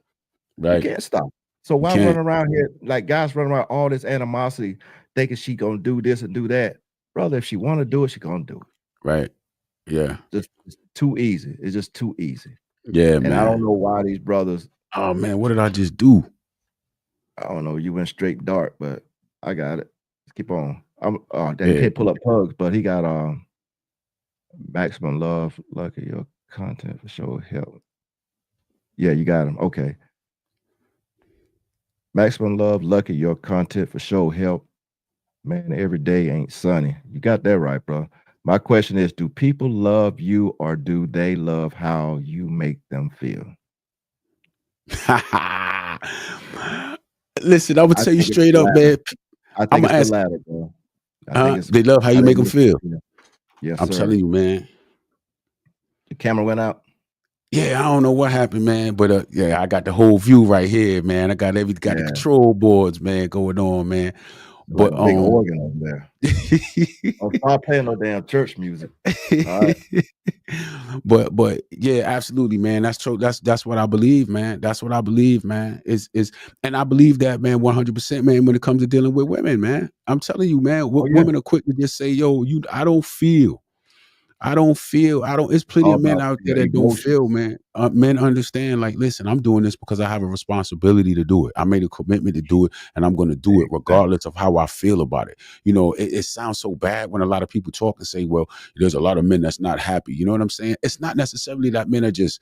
S2: You
S1: Right.
S2: can't stop. So
S1: You
S2: why
S1: can't.
S2: run around here like guys running around all this animosity, thinking she gonna do this and do that, brother? If she want to do it, she gonna do it.
S1: Right. Yeah.
S2: Just it's too easy. It's just too easy.
S1: Yeah,
S2: And I don't
S1: man.
S2: know why these brothers.
S1: Oh man, what did I just do?
S2: I don't know. You went straight dark, but I got it. keep on. They
S1: Yeah.
S2: can't pull up Pugs, but he got Maximum Love. Lucky your content for sure help. Yeah, you got him. Okay. Maximum Love, Lucky your content for sure help. Man, every day ain't sunny. You got that right, bro. My question is, do people love you or do they love how you make them feel?
S1: Listen, I would
S2: I
S1: tell you
S2: think it's
S1: straight
S2: the
S1: up,
S2: latter.
S1: man.
S2: I
S1: I'm
S2: think
S1: gonna
S2: it's the
S1: ask.
S2: latter, bro. I think it's
S1: They love how you
S2: how they
S1: make them
S2: make you
S1: feel.
S2: feel. Yes,
S1: I'm telling
S2: sir.
S1: you, man.
S2: The camera went out.
S1: Yeah, I don't know what happened, man, but yeah, I got the whole view right here, man. I got the
S2: Yeah,
S1: control boards, man, going on, man.
S2: like
S1: But
S2: a big organ over there. Oh, stop playing no damn church music. All right.
S1: but yeah, absolutely, man. That's true. That's what I believe, man. That's what I believe, man. Is and I believe that, man, 100%, man. When it comes to dealing with women, man, I'm telling you, man,
S2: Oh, yeah.
S1: women are quick to just say, "Yo, I don't feel." It's plenty
S2: All
S1: of men
S2: about
S1: out there
S2: your
S1: that don't feel,
S2: emotions.
S1: man. Men understand, like, listen, I'm doing this because I have a responsibility to do it. I made a commitment to do it, and I'm going to do it
S2: Exactly.
S1: regardless of how I feel about it. You know, it sounds so bad when a lot of people talk and say, well, there's a lot of men that's not happy. You know what I'm saying? It's not necessarily that men are just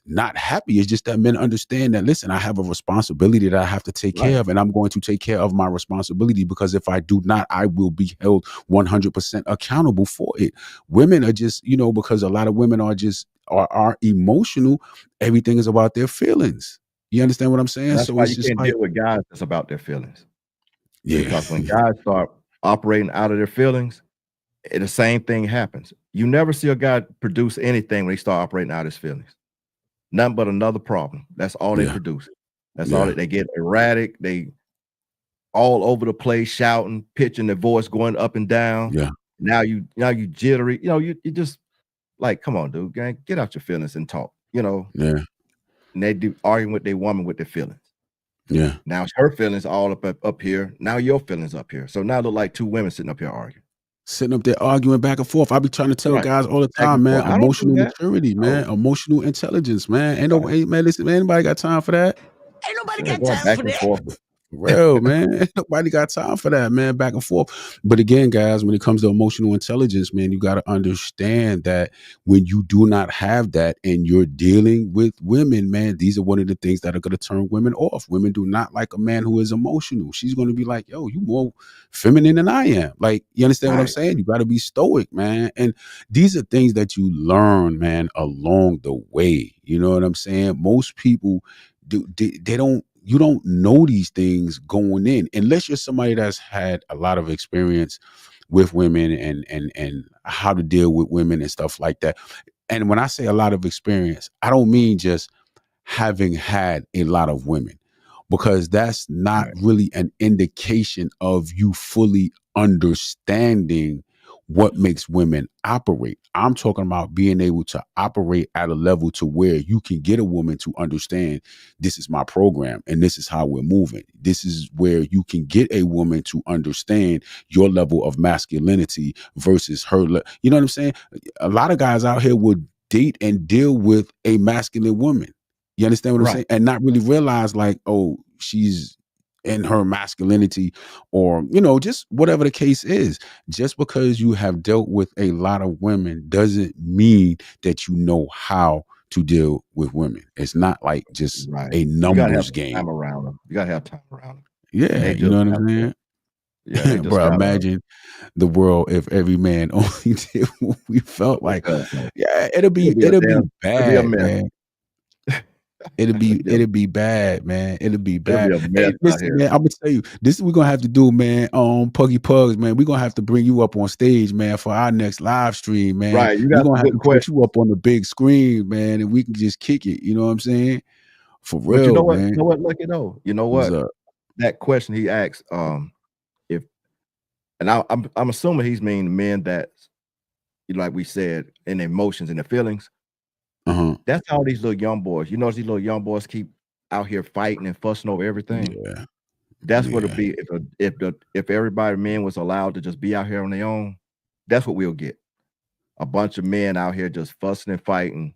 S1: not happy. It's just that men understand that, listen, I have a responsibility that I have to take
S2: Right.
S1: care of, and I'm going to take care of my responsibility, because if I do not, I will be held 100% accountable for it. Women are just, because a lot of women are emotional. Everything is about their feelings. You understand what I'm saying?
S2: That's
S1: So
S2: why
S1: it's
S2: you
S1: just
S2: can't
S1: like,
S2: deal with guys that's about their feelings.
S1: yeah,
S2: Because when guys start operating out of their feelings, the same thing happens. You never see a guy produce anything when he start operating out of his feelings. Nothing but another problem. That's all they
S1: yeah,
S2: produce. That's all
S1: yeah,
S2: that they get erratic. They all over the place, shouting, pitching their voice, going up and down.
S1: yeah,
S2: Now you jittery. You just like, come on, dude, gang, get out your feelings and talk.
S1: yeah,
S2: And they do arguing with their woman with their feelings.
S1: yeah.
S2: Now it's her feelings all up here. Now your feelings up here. So now look like two women sitting up here arguing.
S1: Sitting up there arguing back and forth. I be trying to tell
S2: Right.
S1: guys all the
S2: Back
S1: time,
S2: and
S1: man,
S2: forth. I don't do
S1: emotional
S2: that.
S1: maturity, man,
S2: No.
S1: emotional intelligence, man.
S2: Right.
S1: Man, listen, man, anybody got time for that?
S4: Ain't nobody
S2: Yeah,
S4: got
S2: going
S4: time
S2: back
S4: for
S2: and
S4: that.
S2: forth.
S1: Real, man. Ain't nobody got time for that, man. Back and forth. But again, guys, when it comes to emotional intelligence, man, you got to understand that when you do not have that and you're dealing with women, man, these are one of the things that are going to turn women off. Women do not like a man who is emotional. She's going to be like, yo, you more feminine than I am. Like, you understand what I'm
S2: Right.
S1: saying? You got to be stoic, man. And these are things that you learn, man, along the way. You know what I'm saying? Most people they don't, you don't know these things going in unless you're somebody that's had a lot of experience with women and how to deal with women and stuff like that. And when I say a lot of experience, I don't mean just having had a lot of women, because that's not
S2: Right.
S1: really an indication of you fully understanding what makes women operate. I'm talking about being able to operate at a level to where you can get a woman to understand, this is my program and this is how we're moving. This is where you can get a woman to understand your level of masculinity versus her. You know what I'm saying? A lot of guys out here would date and deal with a masculine woman. You understand what I'm
S2: Right.
S1: saying? And not really realize, like, oh, she's in her masculinity, or, just whatever the case is. Just because you have dealt with a lot of women doesn't mean that you know how to deal with women. It's not like just
S2: Right.
S1: a
S2: You gotta have
S1: numbers game.
S2: time around them. You gotta have time around them.
S1: Yeah,
S2: They
S1: you know
S2: just
S1: what
S2: have
S1: I'm
S2: to,
S1: saying?
S2: yeah, they just
S1: Bro,
S2: gotta
S1: imagine the world if every man only did what we felt like. Yeah, it'll be
S2: it'll be a
S1: bad,
S2: mess.
S1: man. It'll be bad, man. It'll be
S2: It'll
S1: bad.
S2: be a mess
S1: Hey,
S2: out
S1: listen,
S2: here.
S1: man, I'm gonna tell you, this is we're gonna have to do, man. Puggy Pugs, man. We're gonna have to bring you up on stage, man, for our next live stream, man.
S2: Right. You
S1: We're
S2: got
S1: gonna
S2: some
S1: have
S2: good
S1: to put
S2: questions.
S1: you up on the big screen, man, and we can just kick it. You know what I'm saying? For
S2: But you know
S1: real,
S2: what?
S1: man.
S2: You know what, Lucky though? You know
S1: What's
S2: what?
S1: up?
S2: That question he asked, if and I'm assuming he's meaning men that, like we said, in emotions and the feelings.
S1: Uh-huh.
S2: That's how these little young boys. You notice these little young boys keep out here fighting and fussing over everything.
S1: Yeah.
S2: That's what it'd
S1: Yeah.
S2: be if everybody men was allowed to just be out here on their own. That's what we'll get. A bunch of men out here just fussing and fighting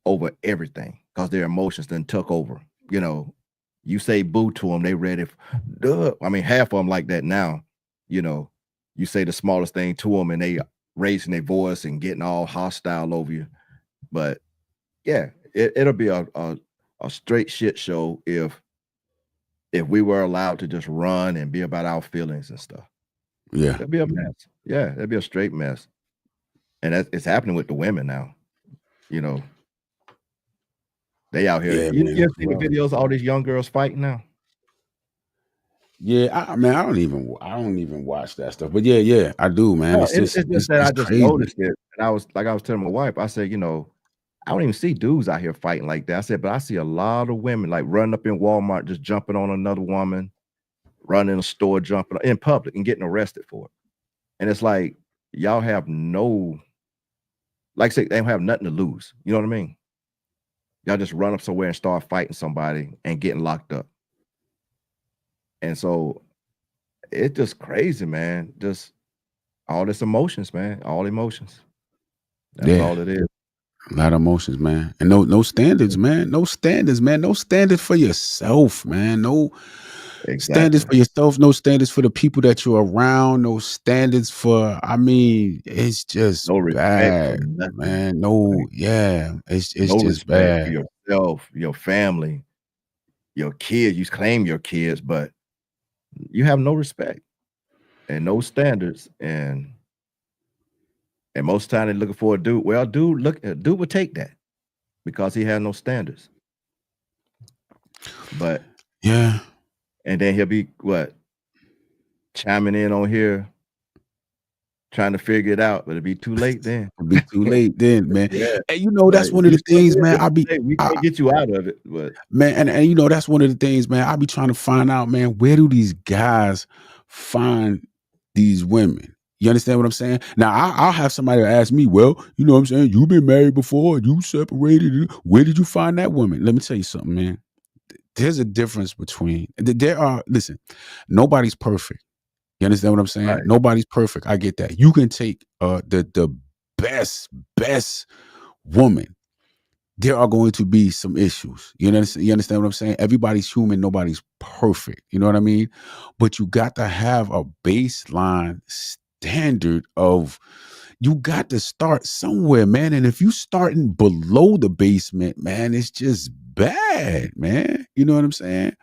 S2: over everything because their emotions then took over. You You say boo to them, they ready. Duh. I mean, half of them like that now. You know, you say the smallest thing to them, and they raising their voice and getting all hostile over you. But yeah, it'll be a straight shit show if we were allowed to just run and be about our feelings and stuff.
S1: Yeah.
S2: That'd be a mess. Yeah, that'd be a straight mess. And it's happening with the women now. You know, they out here.
S1: Yeah,
S2: you
S1: man.
S2: ever see the videos of all these young girls fighting now?
S1: Yeah, I don't even watch that stuff. But yeah, I do, man.
S2: No,
S1: It's just
S2: that I just
S1: crazy.
S2: noticed it. And I was telling my wife, I said, you know, I don't even see dudes out here fighting like that. I said, but I see a lot of women like running up in Walmart, just jumping on another woman, running in a store, jumping in public and getting arrested for it. And it's like, y'all have no, like I say, they don't have nothing to lose. You know what I mean? Y'all just run up somewhere and start fighting somebody and getting locked up. And so it's just crazy, man. Just all this emotions, man. All emotions. That's all it is.
S1: A lot of emotions, man. And no standards, man. No standards, man. No standards for yourself, man. No standards for yourself. No standards for the people that you're around. No standards for, I mean, it's just
S2: no
S1: bad, man. No, yeah. It's no just bad.
S2: For yourself, your family, your kids. You claim your kids, but you have no respect and no standards. And most of the time they're looking for a dude. Well, dude would take that because he had no standards. But
S1: yeah.
S2: And then he'll be chiming in on here, trying to figure it out, but it'll be too late then.
S1: It'll be too late then, man. Yeah. And you know, that's one of the things, man.
S2: We can't get you out of it, but
S1: man, and you know, that's one of the things, man. I be trying to find out, man, where do these guys find these women? You understand what I'm saying? Now, I'll have somebody ask me, well, you know what I'm saying? You've been married before, you separated. Where did you find that woman? Let me tell you something, man. There's a difference between, listen, nobody's perfect. You understand what I'm saying? Right. Nobody's perfect. I get that. You can take the best woman. There are going to be some issues. You understand what I'm saying? Everybody's human. Nobody's perfect. You know what I mean? But you got to have a baseline standard of, you got to start somewhere, man. And if you starting below the basement, man, it's just bad, man. You know what I'm saying?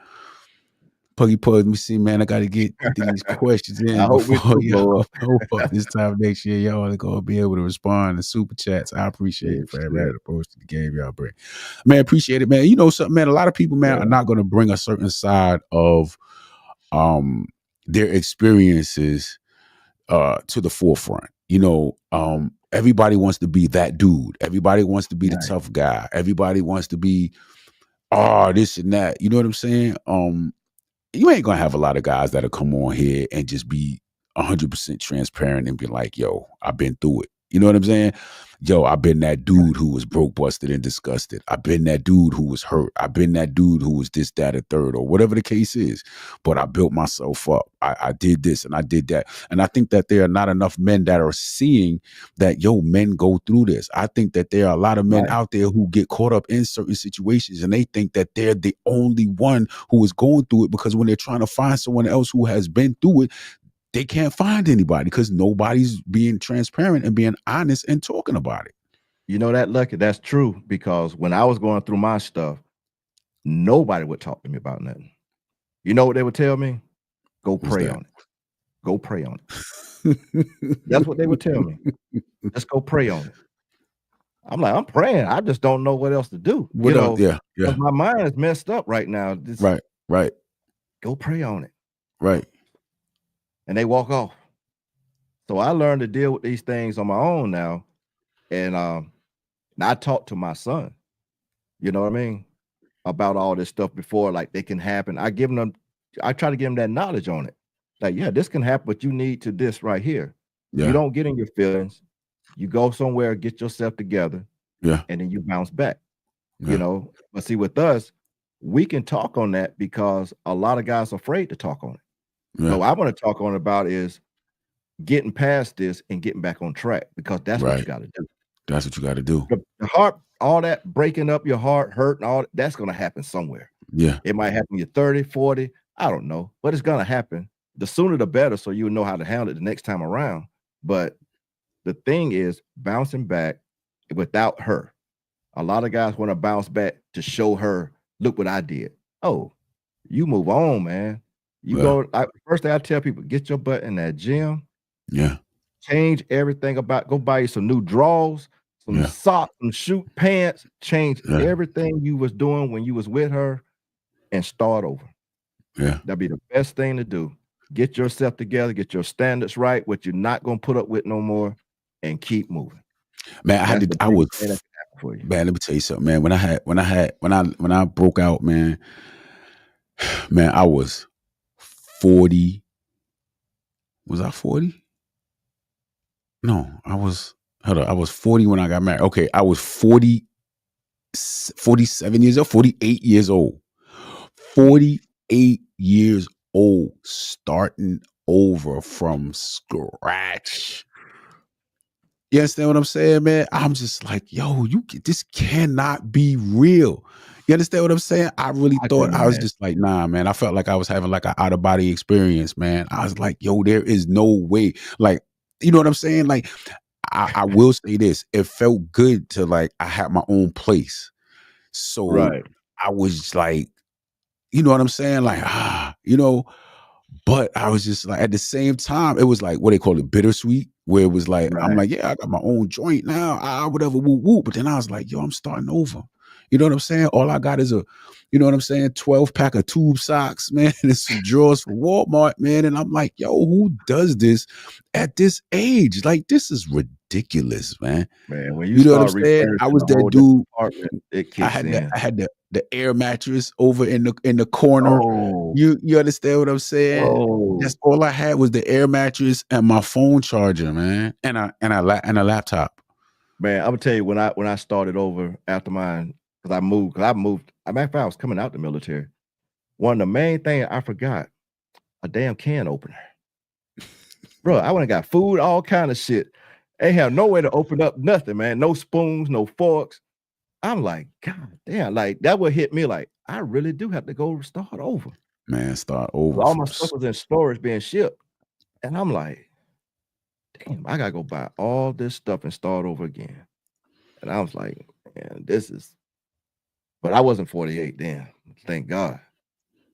S1: Puggy Pug, let me see, man. I got to get these questions in before this time next year. Y'all are going to be able to respond to super chats. I appreciate it for everybody that posted the game. Y'all bring, man, appreciate it, man. You know something, man. A lot of people, man, are not going to bring a certain side of their experiences to the forefront. You know, everybody wants to be that dude. Everybody wants to be the tough guy. Everybody wants to be this and that. You know what I'm saying? You ain't gonna have a lot of guys that'll come on here and just be 100% transparent and be like, yo, I've been through it. You know what I'm saying? Yo, I've been that dude who was broke, busted, and disgusted. I've been that dude who was hurt. I've been that dude who was this, that, or third, or whatever the case is. But I built myself up. I did this and I did that. And I think that there are not enough men that are seeing that, yo, men go through this. I think that there are a lot of men out there who get caught up in certain situations and they think that they're the only one who is going through it, because when they're trying to find someone else who has been through it, they can't find anybody because nobody's being transparent and being honest and talking about it.
S2: You know that, Lucky? That's true, because when I was going through my stuff, nobody would talk to me about nothing. You know what they would tell me? Go pray on it. Go pray on it. That's what they would tell me. Let's go pray on it. I'm like, I'm praying. I just don't know what else to do. Yeah. My mind is messed up right now.
S1: Right.
S2: Go pray on it.
S1: Right.
S2: And they walk off. So I learned to deal with these things on my own now. And I talk to my son, you know what I mean, about all this stuff before, like, they can happen. I try to give them that knowledge on it. Like, yeah, this can happen, but you need to this right here. Yeah. You don't get in your feelings. You go somewhere, get yourself together.
S1: Yeah.
S2: And then you bounce back, you know. But see, with us, we can talk on that because a lot of guys are afraid to talk on it. Yeah. So I want to talk on about is getting past this and getting back on track, because that's what you got to do.
S1: That's what you got to do.
S2: The heart, all that breaking up your heart, hurt, and all that's going to happen somewhere.
S1: Yeah.
S2: It might happen you're 30, 40, I don't know, but it's gonna happen. The sooner the better, so you know how to handle it the next time around. But the thing is bouncing back without her. A lot of guys want to bounce back to show her, look what I did. Oh, you move on, man. You go. First thing I tell people, get your butt in that gym.
S1: Yeah.
S2: Change everything about. Go buy you some new drawers, some socks, some shoot pants. Change everything you was doing when you was with her, and start over.
S1: Yeah,
S2: that'd be the best thing to do. Get yourself together, get your standards right, what you're not gonna put up with no more, and keep moving.
S1: Man, man, let me tell you something, man. When I broke out, man, I was 40. Was I 40? No, I was 40 when I got married. Okay, I was 47 years old, 48 years old. 48 years old, starting over from scratch. You understand what I'm saying, man? I'm just like, yo, this cannot be real. You understand what I'm saying? I really thought, I was just like, nah, man. I felt like I was having like an out of body experience, man. I was like, yo, there is no way. Like, you know what I'm saying? Like, I will say this. It felt good to like, I had my own place. So I was like, you know what I'm saying? Like, you know, but I was just like, at the same time, it was like, what they call it, bittersweet, where it was like, I'm like, yeah, I got my own joint now, whatever, woo woo. But then I was like, yo, I'm starting over. You know what I'm saying? All I got is you know what I'm saying, 12 pack of tube socks, man, and some drawers from Walmart, man. And I'm like, yo, who does this at this age? Like, this is ridiculous, man.
S2: Man, when you
S1: know what I'm
S2: start
S1: saying? I was that dude.
S2: It kicks in.
S1: I had the air mattress over in the corner.
S2: Oh.
S1: You understand what I'm saying?
S2: Oh.
S1: That's all I had was the air mattress and my phone charger, man, and a laptop.
S2: Man, I'm gonna tell you, when I started over after mine, because I moved. As a matter of fact, I was coming out the military. One of the main things I forgot, a damn can opener. Bro, I went and got food, all kind of shit. Ain't have no way to open up nothing, man. No spoons, no forks. I'm like, God damn, like that would hit me like, I really do have to go start over.
S1: Man, start over.
S2: All my stuff was in storage being shipped. And I'm like, damn, I gotta go buy all this stuff and start over again. And I was like, man, but I wasn't 48 then, thank God.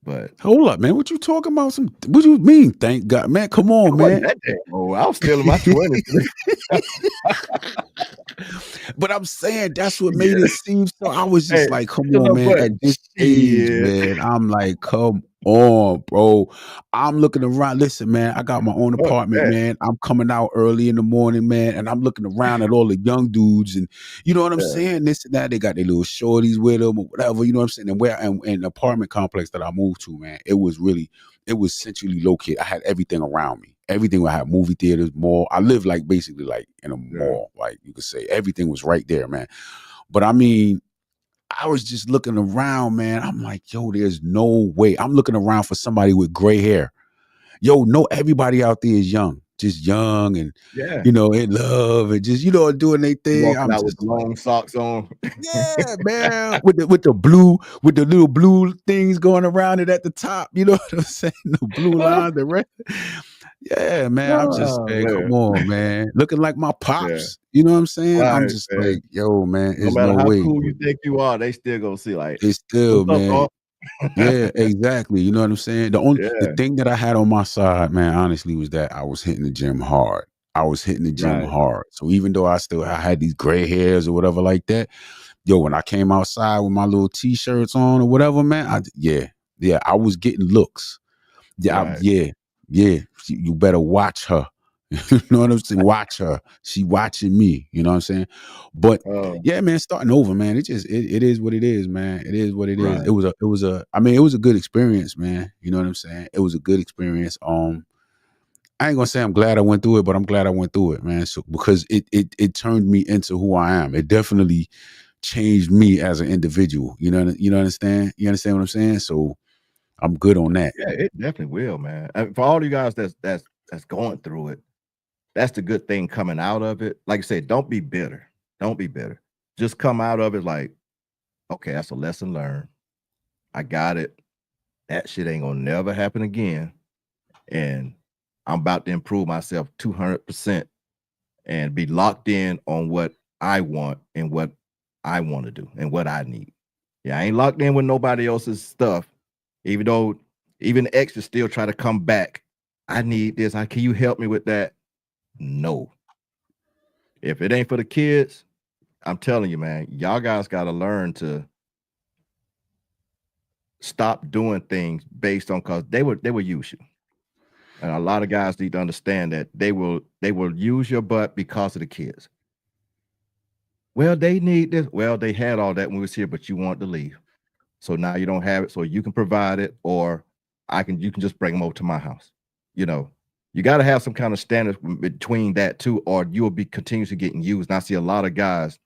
S2: But
S1: hold up, man. What you talking about? What you mean? Thank God, man. Come on, man.
S2: I was still in my 20s.
S1: But I'm saying that's what made it seem so. I was just like, come on, man. At this age, man, I'm like, come on, bro. I'm looking around. Listen, man, I got my own apartment, man. I'm coming out early in the morning, man, and I'm looking around at all the young dudes, and you know what I'm saying? This and that. They got their little shorties with them or whatever. You know what I'm saying? And the apartment complex that I moved to, man, it was centrally located. I had everything around me. Everything. I had movie theaters, mall. I lived like basically like in a mall, like you could say. Everything was right there, man. But I mean, I was just looking around, man. I'm like, yo, there's no way. I'm looking around for somebody with gray hair. Yo, no, everybody out there is young, just young and you know, in love and just, you know, doing their thing.
S2: I'm out with long socks on.
S1: Yeah, man. with the little blue things going around it at the top. You know what I'm saying? The blue line, the red. Yeah, man. I'm just saying, come on, man. Looking like my pops. You know what I'm saying? I'm just like, yo, man,
S2: no matter how cool you think you are, they still gonna see like
S1: it's still, man. Yeah, exactly. You know what I'm saying? The thing that I had on my side, man, honestly, was that I was hitting the gym hard. Hard. So even though I had these gray hairs or whatever like that, yo, when I came outside with my little t-shirts on or whatever, man, I was getting looks. You better watch her. You know what I'm saying? Watch her. She watching me. You know what I'm saying? But yeah, man, starting over, man. It is what it is, man. It is what it is. It was a good experience, man. You know what I'm saying? It was a good experience. I ain't gonna say I'm glad I went through it, but I'm glad I went through it, man. So because it turned me into who I am. It definitely changed me as an individual. You understand? You understand what I'm saying? So I'm good on that.
S2: Yeah, it definitely will, man. For all you guys that's going through it, that's the good thing coming out of it. Like I said, don't be bitter. Don't be bitter. Just come out of it like, okay, that's a lesson learned. I got it. That shit ain't gonna never happen again. And I'm about to improve myself 200% and be locked in on what I want and what I want to do and what I need. Yeah, I ain't locked in with nobody else's stuff, even though even the extras still try to come back. I need this. Can you help me with that? No. If it ain't for the kids, I'm telling you, man, y'all guys got to learn to stop doing things based on because they will use you. And a lot of guys need to understand that they will use your butt because of the kids. Well, they need this. Well, they had all that when we was here, but you want to leave. So now you don't have it. So you can provide it, or you can just bring them over to my house. You know, you got to have some kind of standards between that too, or you will be continuously getting used. And I see a lot of guys.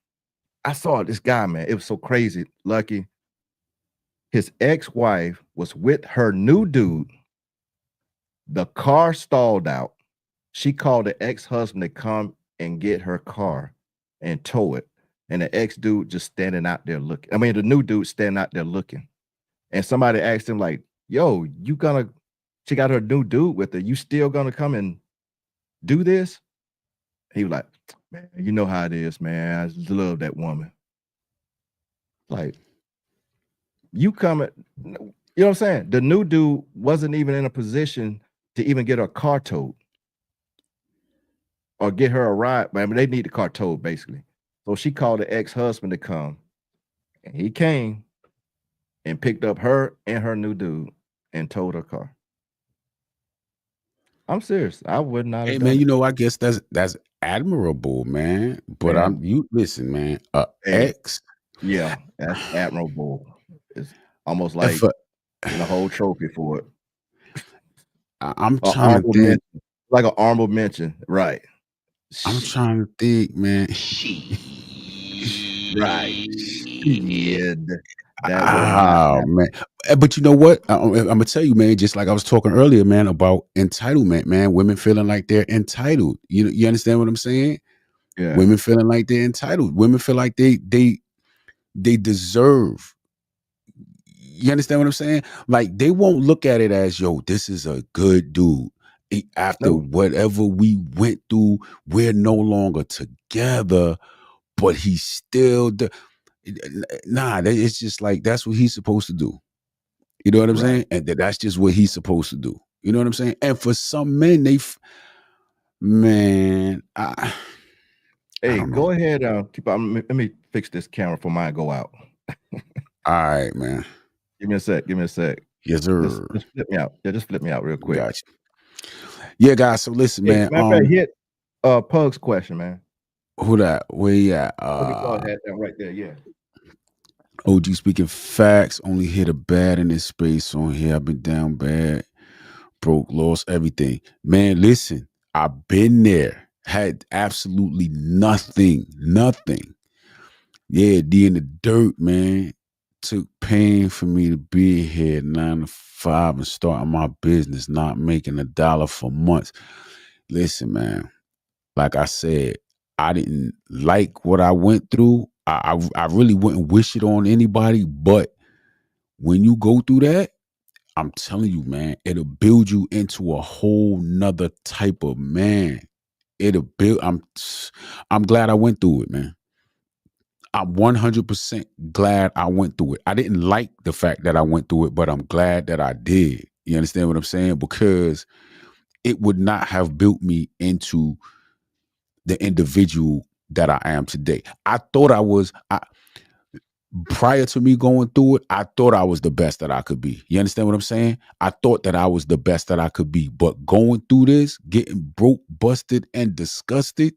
S2: I saw this guy, man. It was so crazy. Lucky. His ex-wife was with her new dude. The car stalled out. She called the ex-husband to come and get her car and tow it. And the ex-dude just standing out there looking. I mean, the new dude standing out there looking. And somebody asked him, like, yo, she got her new dude with her. You still gonna come and do this? He was like, man, you know how it is, man. I just love that woman. Like, you coming, you know what I'm saying? The new dude wasn't even in a position to even get her car towed or get her a ride. I mean, they need the car towed, basically. So she called the ex-husband to come, and he came and picked up her and her new dude and towed her car. I'm serious. I would not have
S1: Hey
S2: done
S1: man,
S2: it.
S1: you know, I guess that's admirable, man. But
S2: Man.
S1: you listen, man.
S2: Hey.
S1: Ex,
S2: Yeah, that's admirable. It's almost like
S1: if
S2: getting a whole trophy for it.
S1: I'm trying to think.
S2: Like an honorable mention, right?
S1: I'm trying to think, man.
S2: Right. Yeah.
S1: Man. But you know what? I'm gonna tell you, man. Just like I was talking earlier, man, about entitlement, man. Women feeling like they're entitled. You understand what I'm saying?
S2: Yeah.
S1: Women feeling like they're entitled. Women feel like they deserve. You understand what I'm saying? Like they won't look at it as, yo, this is a good dude. After whatever we went through, we're no longer together, but he's still it's just like that's what he's supposed to do. You know what I'm saying? And that's just what he's supposed to do. You know what I'm saying? And for some men, man,
S2: hey, go ahead. Let me fix this camera for mine go out.
S1: All right, man.
S2: Give me a sec.
S1: Yes, sir.
S2: Just flip me out. Yeah, just flip me out real quick.
S1: Gotcha. Yeah, guys. So listen, man.
S2: Matter of fact, hit Pug's question, man.
S1: Who that? Where you at?
S2: That right there. Yeah.
S1: OG speaking facts. Only hit a bad in this space on here. I've been down bad, broke, lost everything. Man, listen. I've been there. Had absolutely nothing. Yeah, D in the dirt, man. Took pain for me to be here 9 to 5 and starting my business, not making $1 for months. Listen, man, like I said, I didn't like what I went through. I really wouldn't wish it on anybody, but when you go through that, I'm telling you, man, it'll build you into a whole nother type of man. I'm glad I went through it, man. I'm 100% glad I went through it. I didn't like the fact that I went through it, but I'm glad that I did. You understand what I'm saying? Because it would not have built me into the individual that I am today. I thought prior to me going through it, I thought I was the best that I could be. You understand what I'm saying? I thought that I was the best that I could be. But going through this, getting broke, busted, and disgusted,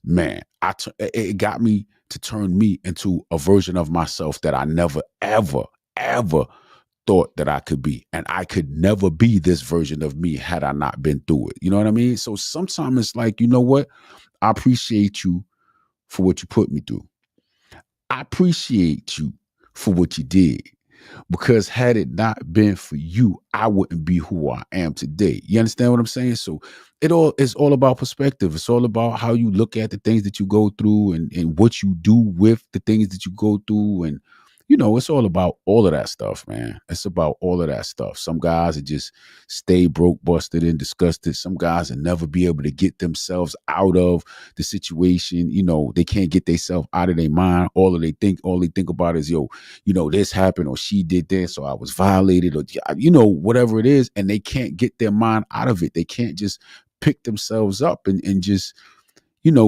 S1: man, it got me to turn me into a version of myself that I never, ever, ever thought that I could be. And I could never be this version of me had I not been through it. You know what I mean? So sometimes it's like, you know what? I appreciate you for what you put me through. I appreciate you for what you did. Because had it not been for you, I wouldn't be who I am today. You understand what I'm saying? So it's all about perspective. It's all about how you look at the things that you go through and what you do with the things that you go through. And it's all about all of that stuff, man. It's about all of that stuff. Some guys are just stay broke, busted, and disgusted. Some guys will never be able to get themselves out of the situation. They can't get themselves out of their mind. All they think about is, this happened, or she did this, or I was violated, or whatever it is, and they can't get their mind out of it. They can't just pick themselves up and just,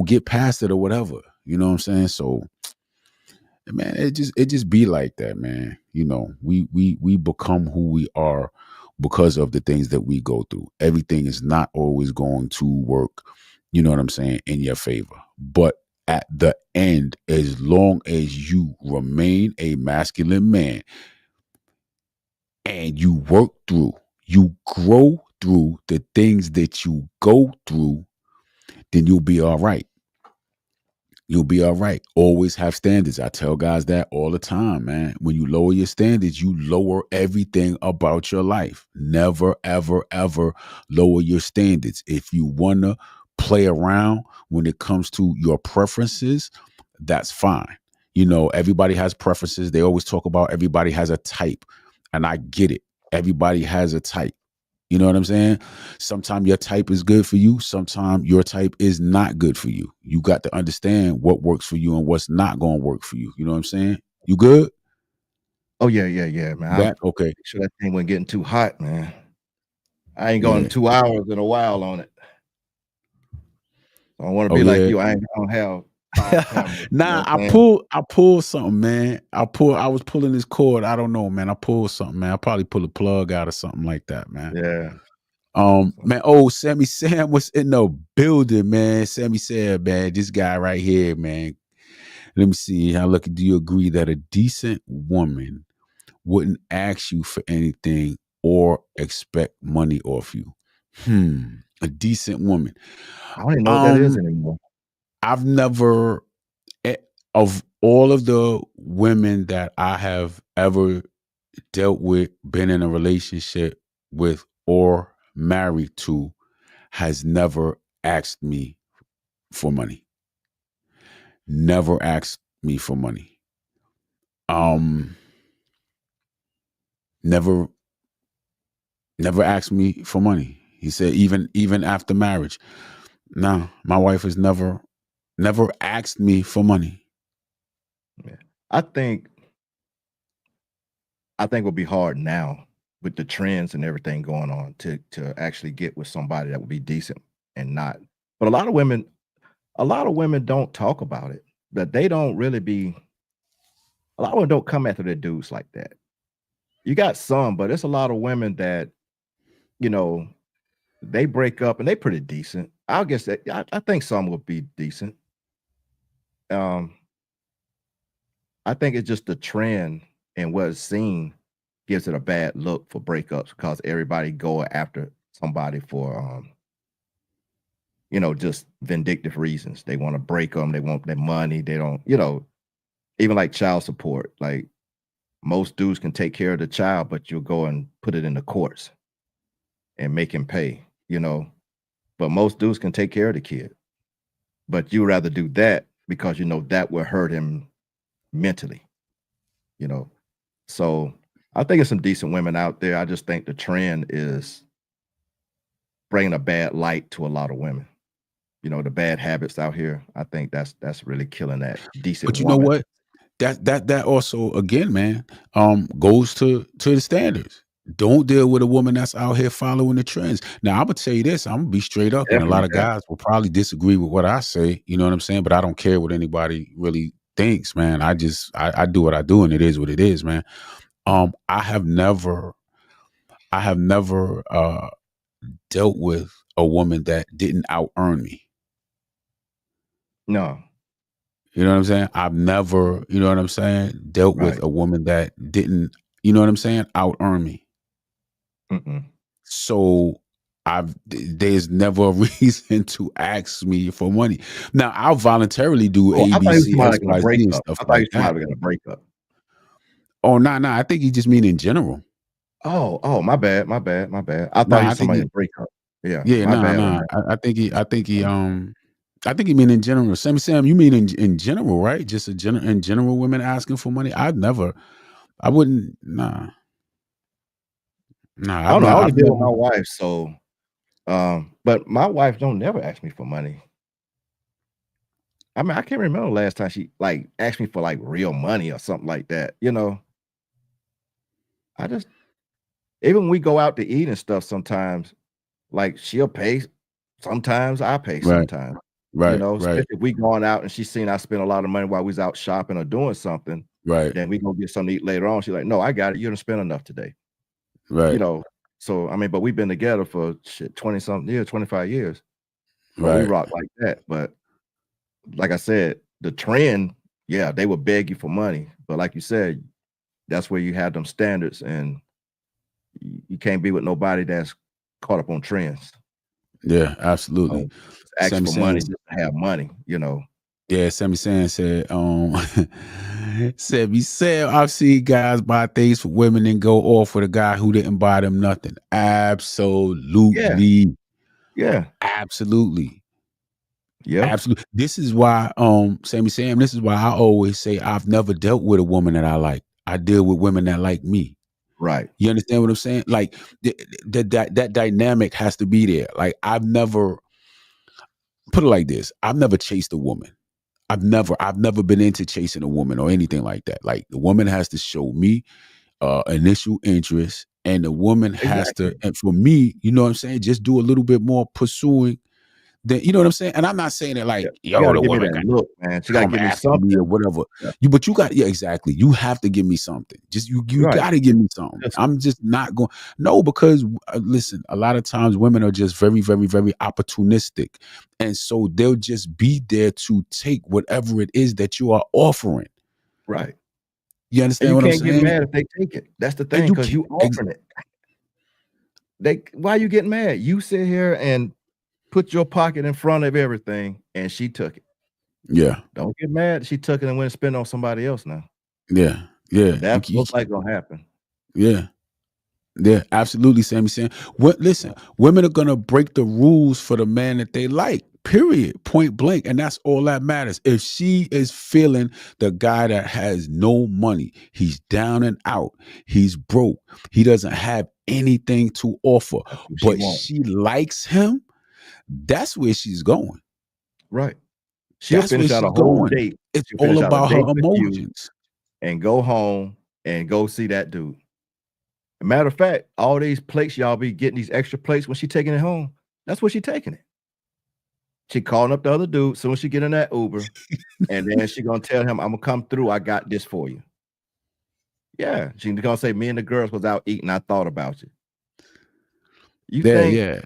S1: get past it or whatever. You know what I'm saying? So, man, it just be like that, man. We become who we are because of the things that we go through. Everything is not always going to work, you know what I'm saying, in your favor. But at the end, as long as you remain a masculine man and you work through, you grow through the things that you go through, then you'll be all right. You'll be all right. Always have standards. I tell guys that all the time, man. When you lower your standards, you lower everything about your life. Never, ever, ever lower your standards. If you want to play around when it comes to your preferences, that's fine. Everybody has preferences. They always talk about everybody has a type, and I get it. Everybody has a type. You know what I'm saying? Sometimes your type is good for you. Sometimes your type is not good for you. You got to understand what works for you and what's not going to work for you. You know what I'm saying? You good?
S2: Oh yeah, man.
S1: Okay.
S2: Make sure that thing wasn't getting too hot, man. I ain't going 2 hours in a while on it. I don't want to be like you. I don't have.
S1: Nah, I pulled something, man. I was pulling this cord. I don't know, man. I pulled something, man. I probably pull a plug out or something like that, man.
S2: Yeah.
S1: Man. Sammy Sam was in the building, man. Sammy Sam, man. This guy right here, man. Let me see. Do you agree that a decent woman wouldn't ask you for anything or expect money off you? A decent woman.
S2: I don't even know what that is anymore.
S1: I've never, of all of the women that I have ever dealt with, been in a relationship with, or married to, has never asked me for money. Never asked me for money. Never asked me for money. He said, even after marriage. No, my wife has never asked me for money.
S2: Yeah. I think it would be hard now with the trends and everything going on to actually get with somebody that would be decent and not. But a lot of women don't talk about it. That they don't really be. A lot of women don't come after their dudes like that. You got some, but it's a lot of women that, they break up and they pretty decent. I guess that I think some will be decent. I think it's just the trend and what is seen gives it a bad look for breakups because everybody go after somebody for just vindictive reasons. They want to break them, they want their money, they don't, even like child support. Like most dudes can take care of the child, but you'll go and put it in the courts and make him pay, But most dudes can take care of the kid. But you rather do that because that will hurt him mentally, So I think there's some decent women out there. I just think the trend is bringing a bad light to a lot of women. The bad habits out here. I think that's really killing that decent.
S1: But you know what? That also, again, man, goes to the standards. Don't deal with a woman that's out here following the trends. Now, I'm gonna tell you this. I'm gonna be straight up, and a lot of guys will probably disagree with what I say. You know what I'm saying? But I don't care what anybody really thinks, man. I do what I do, and it is what it is, man. I have never dealt with a woman that didn't out earn me.
S2: No.
S1: You know what I'm saying? I've never, you know what I'm saying, dealt with a woman that didn't, you know what I'm saying, out earn me. So there's never a reason to ask me for money. Now I'll voluntarily do ABC, XYZ, and stuff like that.
S2: Gonna break up.
S1: Oh, no, I think you just mean in general.
S2: Oh, my bad. I thought you somebody to break up. Yeah.
S1: Yeah, no. I think he I think you mean in general. Sammy Sam, you mean in general, right? Just in general, women asking for money. I wouldn't. Nah.
S2: I don't know. I only
S1: I've
S2: deal with my
S1: never.
S2: wife, so but my wife don't never ask me for money. I mean, I can't remember the last time she like asked me for like real money or something like that. You know, I just even when we go out to eat and stuff, sometimes like she'll pay, sometimes I pay,
S1: Right,
S2: sometimes. You
S1: right,
S2: know,
S1: right,
S2: especially if we going out and she's seen I spend a lot of money while we was out shopping or doing something,
S1: right,
S2: then we gonna get something to eat later on. She's like, no, I got it. You didn't spend enough today. You
S1: right,
S2: know, so I mean, but we've been together for shit 20 something years, 25 years. So we
S1: right.
S2: rock like that. But like I said, the trend, yeah, they would beg you for money. But like you said, that's where you have them standards, and you can't be with nobody that's caught up on trends.
S1: Yeah, absolutely.
S2: So just ask
S1: Sammy
S2: for money
S1: Sands.
S2: just to have money, you know.
S1: Yeah, Sammy Sands said, Sammy said, I've seen guys buy things for women and go off with a guy who didn't buy them nothing.
S2: Yeah,
S1: Absolutely.
S2: yeah,
S1: Absolutely.
S2: yeah,
S1: Absolutely. This is why, Sammy Sam, this is why I always say I've never dealt with a woman that I like. I deal with women that like me.
S2: right,
S1: You understand what I'm saying? Like that dynamic has to be there. Like I've never put it like this. I've never chased a woman. I've never been into chasing a woman or anything like that. Like the woman has to show me initial interest, and the woman has to,
S2: exactly.
S1: and for me, you know what I'm saying, just do a little bit more pursuing. Then you know what I'm saying? And I'm not saying that
S2: Yeah,
S1: like,
S2: she
S1: yo,
S2: gotta
S1: the
S2: give me
S1: woman
S2: that
S1: got
S2: look, man. She gotta
S1: come
S2: give me
S1: after me or
S2: something.
S1: whatever.
S2: Yeah,
S1: But you got, yeah, exactly. You have to give me something. Just you
S2: right.
S1: got to give me something.
S2: Just
S1: I'm just not going. No, because listen, a lot of times women are just very, very, very opportunistic, and so they'll just be there to take whatever it is that you are offering.
S2: right.
S1: You
S2: And
S1: understand
S2: you
S1: what I'm
S2: can't get
S1: saying?
S2: mad if they take it. That's the
S1: And
S2: thing,
S1: you
S2: because
S1: can't.
S2: you offering it. Why you getting mad? You sit here and put your pocket in front of everything, and she took it.
S1: Yeah,
S2: Don't get mad. She took it and went and spent on somebody else now.
S1: yeah, yeah.
S2: That's most likely gonna happen.
S1: Yeah. Yeah, absolutely, Sammy saying. What listen,
S2: Yeah.
S1: women are gonna break the rules for the man that they like. Period. Point blank. And that's all that matters. If she is feeling the guy that has no money, he's down and out, he's broke, he doesn't have anything to offer,
S2: That's what she
S1: but
S2: want.
S1: she likes him, that's where she's going.
S2: Right. She'll
S1: That's where
S2: finish out
S1: she's
S2: a whole
S1: going.
S2: date.
S1: It's
S2: She'll
S1: all
S2: finish out a
S1: about her
S2: date with you
S1: emotions.
S2: and go home and go see that dude. Matter of fact, all these plates y'all be getting, these extra plates when she taking it home, that's what she taking it. She calling up the other dude soon as she get in that Uber, and then she gonna tell him, "I'm gonna come through. I got this for you." Yeah, she gonna say, "Me and the girls was out eating. I thought about you." You
S1: Yeah,
S2: think,
S1: yeah.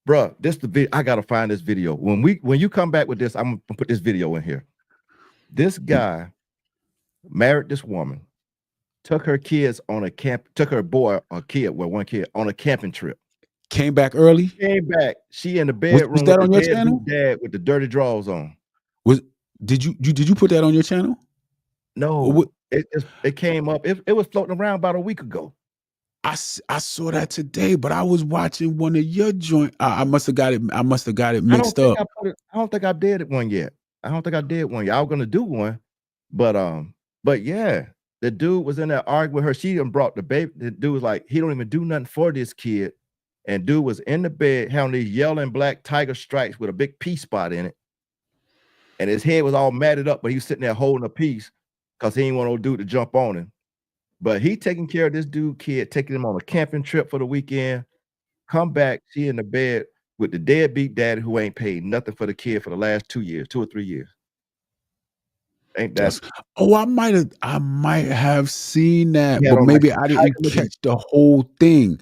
S2: bruh, this the video. I gotta find this video. When you come back with this, I'm gonna put this video in here. This guy married this woman, took her kids on a camp, took her boy or kid, well, one kid on a camping trip.
S1: Came back early.
S2: Came back. She in the
S1: Was
S2: bedroom with
S1: that
S2: the
S1: on your
S2: deadbeat
S1: channel?
S2: dad with the dirty drawers on.
S1: Was did you put that on your channel? Or what?
S2: No, it came up. It was floating around about a week ago.
S1: I saw that today, but I was watching one of your joint. I must have got it. I must have got it
S2: I don't
S1: mixed
S2: think
S1: up.
S2: I put it. I don't think I did it one yet. I don't think I did one yet. I was gonna do one, but yeah, the dude was in there arguing with her. She done brought the baby. The dude was like, he don't even do nothing for this kid. And dude was in the bed having these yellow and black tiger stripes with a big P spot in it. And his head was all matted up, but he was sitting there holding a piece because he didn't want no dude to jump on him. But he taking care of this dude kid, taking him on a camping trip for the weekend. Come back, she in the bed with the deadbeat daddy who ain't paid nothing for the kid for the last 2 years, 2 or 3 years. Ain't that?
S1: That's I might have seen
S2: He
S1: that,
S2: had
S1: but
S2: on like
S1: maybe
S2: some
S1: I
S2: tiger
S1: didn't
S2: looking.
S1: catch the whole thing.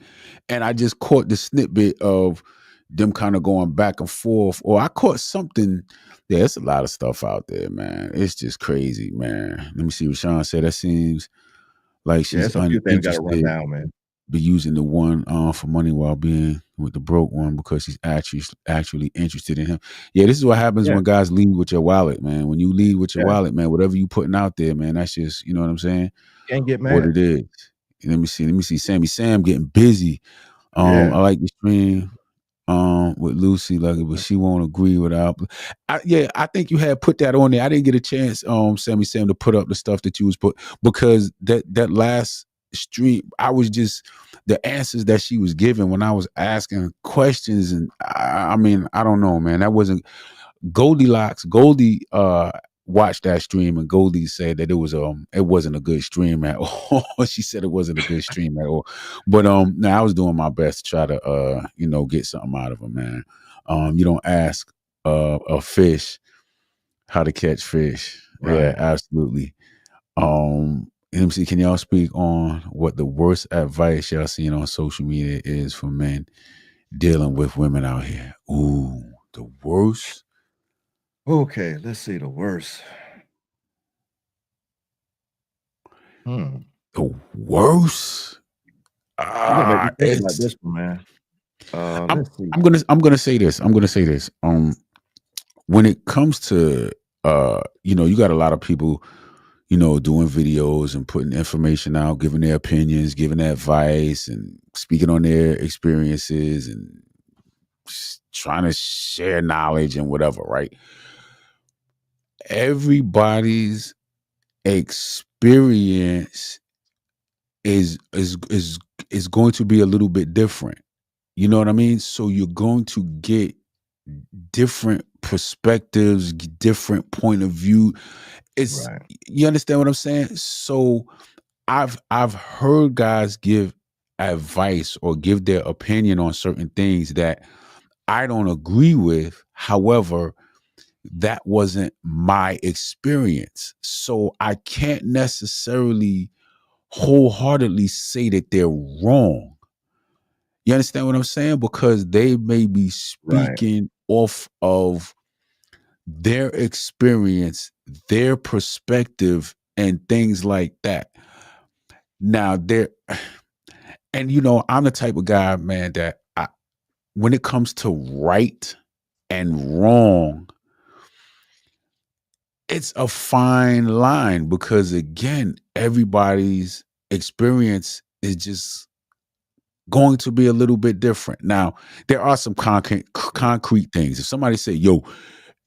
S1: And I just caught the snippet of them kind of going back and forth. Or I caught something. Yeah, there's a lot of stuff out there, man. It's just crazy, man. Let me see what Sean said. That seems like
S2: Yeah,
S1: she's
S2: it's a few things gotta run
S1: uninterested.
S2: down, man.
S1: Be using the one for money while being with the broke one because she's actually interested in him. Yeah, this is what happens
S2: Yeah,
S1: when guys lead with your wallet, man. When you lead with your
S2: yeah.
S1: wallet, man, whatever you putting out there, man, that's just, you know what I'm saying,
S2: Can't get
S1: what
S2: mad.
S1: it is. Let me see Sammy Sam getting busy. I
S2: Yeah.
S1: like the stream. with Lucy Lucky, but she won't agree with our. I think you had put that on there. I didn't get a chance, Sammy Sam, to put up the stuff that you was put because that last stream, I was just the answers that she was giving when I was asking questions, and I mean, I don't know, man. That wasn't Goldilocks. Goldie watched that stream, and Goldie said that it wasn't a good stream at all. She said it wasn't a good stream at all. But now I was doing my best to try to get something out of her, man. You don't ask a fish how to catch fish.
S2: Right.
S1: Yeah, absolutely. MC, can y'all speak on what the worst advice y'all seen on social media is for men dealing with women out here? Ooh, the worst.
S2: Okay, let's see the worst.
S1: The worst.
S2: You gotta make me think about
S1: It's
S2: this one, man. Let's see.
S1: I'm gonna say this. When it comes to you got a lot of people, doing videos and putting information out, giving their opinions, giving advice, and speaking on their experiences and trying to share knowledge and whatever, right? Everybody's experience is going to be a little bit different. You know what I mean? So you're going to get different perspectives, different point of view. It's
S2: Right.
S1: You understand what I'm saying? So I've heard guys give advice or give their opinion on certain things that I don't agree with. However, that wasn't my experience. So I can't necessarily wholeheartedly say that they're wrong. You understand what I'm saying? Because they may be
S2: Right.
S1: speaking off of their experience, their perspective, and things like that. Now, I'm the type of guy, man, that when it comes to right and wrong, it's a fine line because, again, everybody's experience is just going to be a little bit different. Now, there are some concrete things. If somebody say, yo,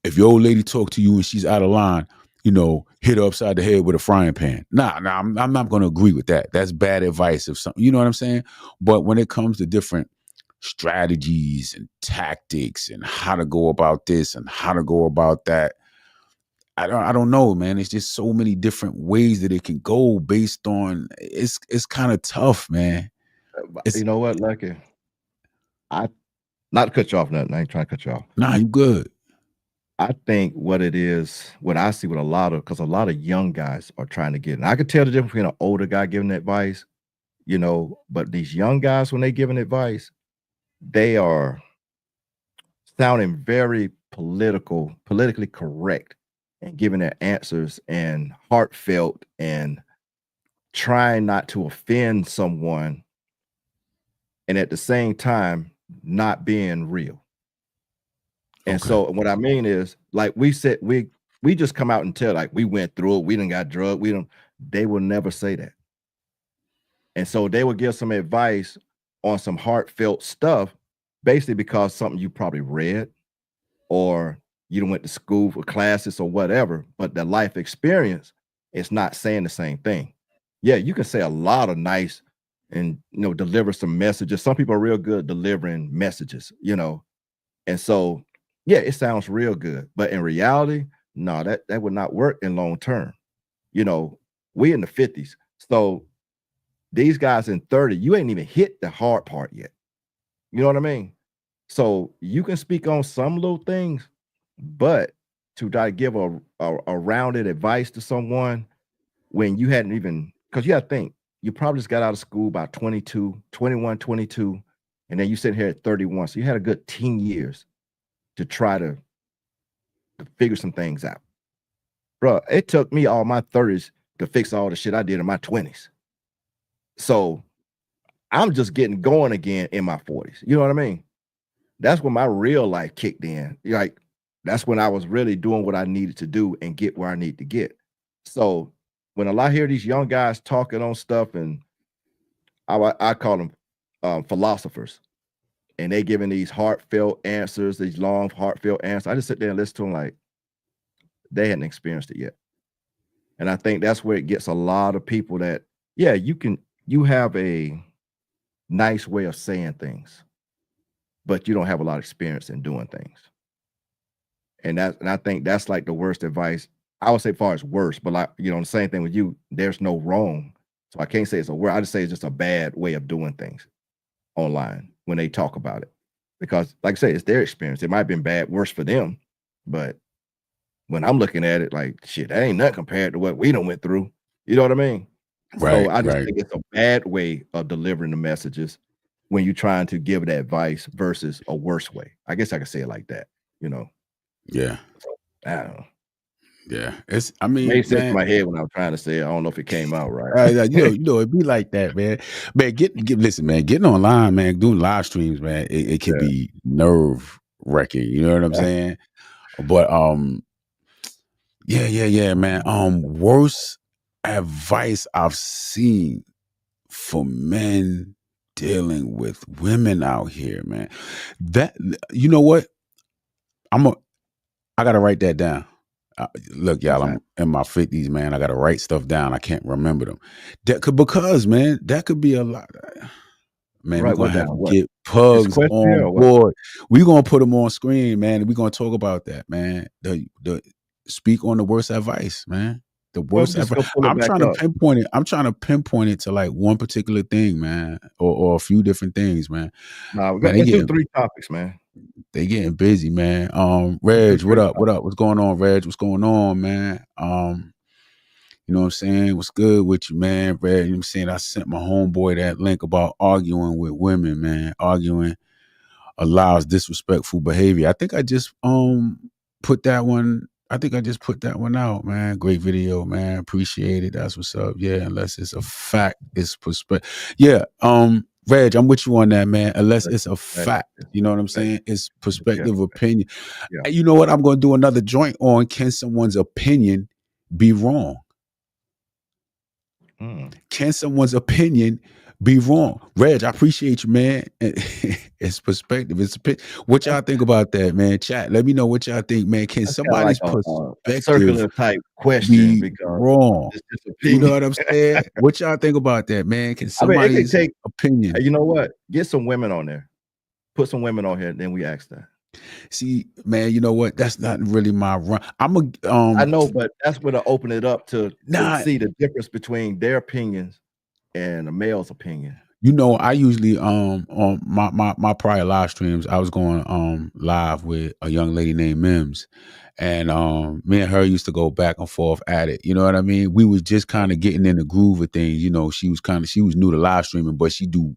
S1: if your old lady talk to you and she's out of line, hit her upside the head with a frying pan. Nah, I'm not going to agree with that. That's bad advice. If something, you know what I'm saying? But when it comes to different strategies and tactics and how to go about this and how to go about that, I don't know, man. It's just so many different ways that it can go based on. It's kind of tough, man.
S2: You know what, Lucky? Not to cut you off, nothing. I ain't trying to cut you off.
S1: Nah, you good.
S2: I think what it is, what I see with because a lot of young guys are trying to get, and I could tell the difference between an older guy giving advice, but these young guys, when they giving advice, they are sounding very politically correct and giving their answers and heartfelt and trying not to offend someone, and at the same time not being real. And
S1: Okay.
S2: so what I mean is, like we said, we just come out and tell, like, we went through it, we done got drugged, they will never say that. And so they will give some advice on some heartfelt stuff, basically because something you probably read or you done went to school for classes or whatever, but the life experience is not saying the same thing. Yeah, you can say a lot of nice and deliver some messages. Some people are real good at delivering messages, and so yeah, it sounds real good, but in reality, no, that would not work in long term. We in the 50s, so these guys in 30, you ain't even hit the hard part yet. You know what I mean? So you can speak on some little things, but to try to give a rounded advice to someone when you hadn't even, because you got to think, you probably just got out of school about 21, 22, and then you sit here at 31. So you had a good 10 years to try to figure some things out. Bro, it took me all my 30s to fix all the shit I did in my 20s. So I'm just getting going again in my 40s. You know what I mean? That's when my real life kicked in. Like, that's when I was really doing what I needed to do and get where I need to get. So when I hear these young guys talking on stuff, and I call them philosophers, and they giving these heartfelt answers, these long heartfelt answers. I just sit there and listen to them like they hadn't experienced it yet. And I think that's where it gets a lot of people that, yeah, you have a nice way of saying things, but you don't have a lot of experience in doing things. And I think that's like the worst advice. I would say far as worse, but like, you know, the same thing with you, there's no wrong. So I can't say it's a word. I just say it's just a bad way of doing things online when they talk about it. Because like I say, it's their experience. It might have been bad, worse for them, but when I'm looking at it, like shit, that ain't nothing compared to what we done went through. You know what I mean?
S1: Right,
S2: So I just
S1: right.
S2: think it's a bad way of delivering the messages when you're trying to give that advice versus a worse way. I guess I could say it like that, you know.
S1: Yeah,
S2: So I don't know.
S1: yeah. I
S2: It
S1: mean,
S2: made sense in
S1: man,
S2: my head when I was trying to say it. I don't know if it came out right.
S1: you know, it be like that, man. Man, listen, man, getting online, man, doing live streams, man, it can
S2: Yeah.
S1: be nerve wracking. You know what I'm saying? But yeah, man. Worst advice I've seen for men dealing with women out here, man. That, you know what? I gotta write that down. Look, y'all,
S2: Okay.
S1: I'm in my 50s, man. I gotta write stuff down. I can't remember them. Because, man, that could be a lot. Man, we're
S2: Right.
S1: gonna
S2: What
S1: have
S2: down?
S1: to
S2: What?
S1: get
S2: This
S1: Pugs
S2: question here
S1: on
S2: or what?
S1: board. We're gonna put them on screen, man. And we're gonna talk about that, man. The speak on the worst advice, man. The
S2: Well,
S1: worst
S2: just
S1: advice.
S2: go pull it
S1: I'm
S2: back
S1: trying to
S2: up.
S1: pinpoint it. I'm trying to pinpoint it to like one particular thing, man, or a few different things, man.
S2: Nah,
S1: Man,
S2: let's do 3 topics, man.
S1: they getting busy, man.
S2: Let's do
S1: Reg, what
S2: 3
S1: up? What
S2: topics.
S1: up? What's going on, Reg? What's going on, man? You know what I'm saying? What's good with you, man? Reg, you know what I'm saying? I sent my homeboy that link about arguing with women, man. Arguing allows disrespectful behavior. I think I just put that one. I think I just put that one out, man. Great video, man. Appreciate it. That's what's up. Yeah, unless it's a fact, it's perspective. Yeah, Reg, I'm with you on that, man. Unless it's a fact, you know what I'm saying? It's perspective, opinion.
S2: Yeah.
S1: And you know what? I'm going to do another joint on can someone's opinion be wrong? Can someone's opinion be wrong? Reg, I appreciate you, man. It's perspective. What y'all think about that, man? Chat. Let me know what y'all think, man. Can
S2: That's kinda like
S1: somebody's
S2: a
S1: perspective
S2: circular type question
S1: be
S2: because
S1: wrong?
S2: it's just
S1: You know
S2: opinion.
S1: what I'm saying? What y'all think about that, man? Can
S2: I mean, it could
S1: somebody's
S2: take
S1: opinion?
S2: you know what? Get some women on there. Put some women on here, then we ask that.
S1: See, man, you know what? That's not really my run. I'm a
S2: I know, but that's where to open it up to
S1: Nah.
S2: see the difference between their opinions and a male's opinion.
S1: You know, I usually on my prior live streams, I was going live with a young lady named Mims. And me and her used to go back and forth at it. You know what I mean? We was just kind of getting in the groove of things. You know, she was new to live streaming, but she do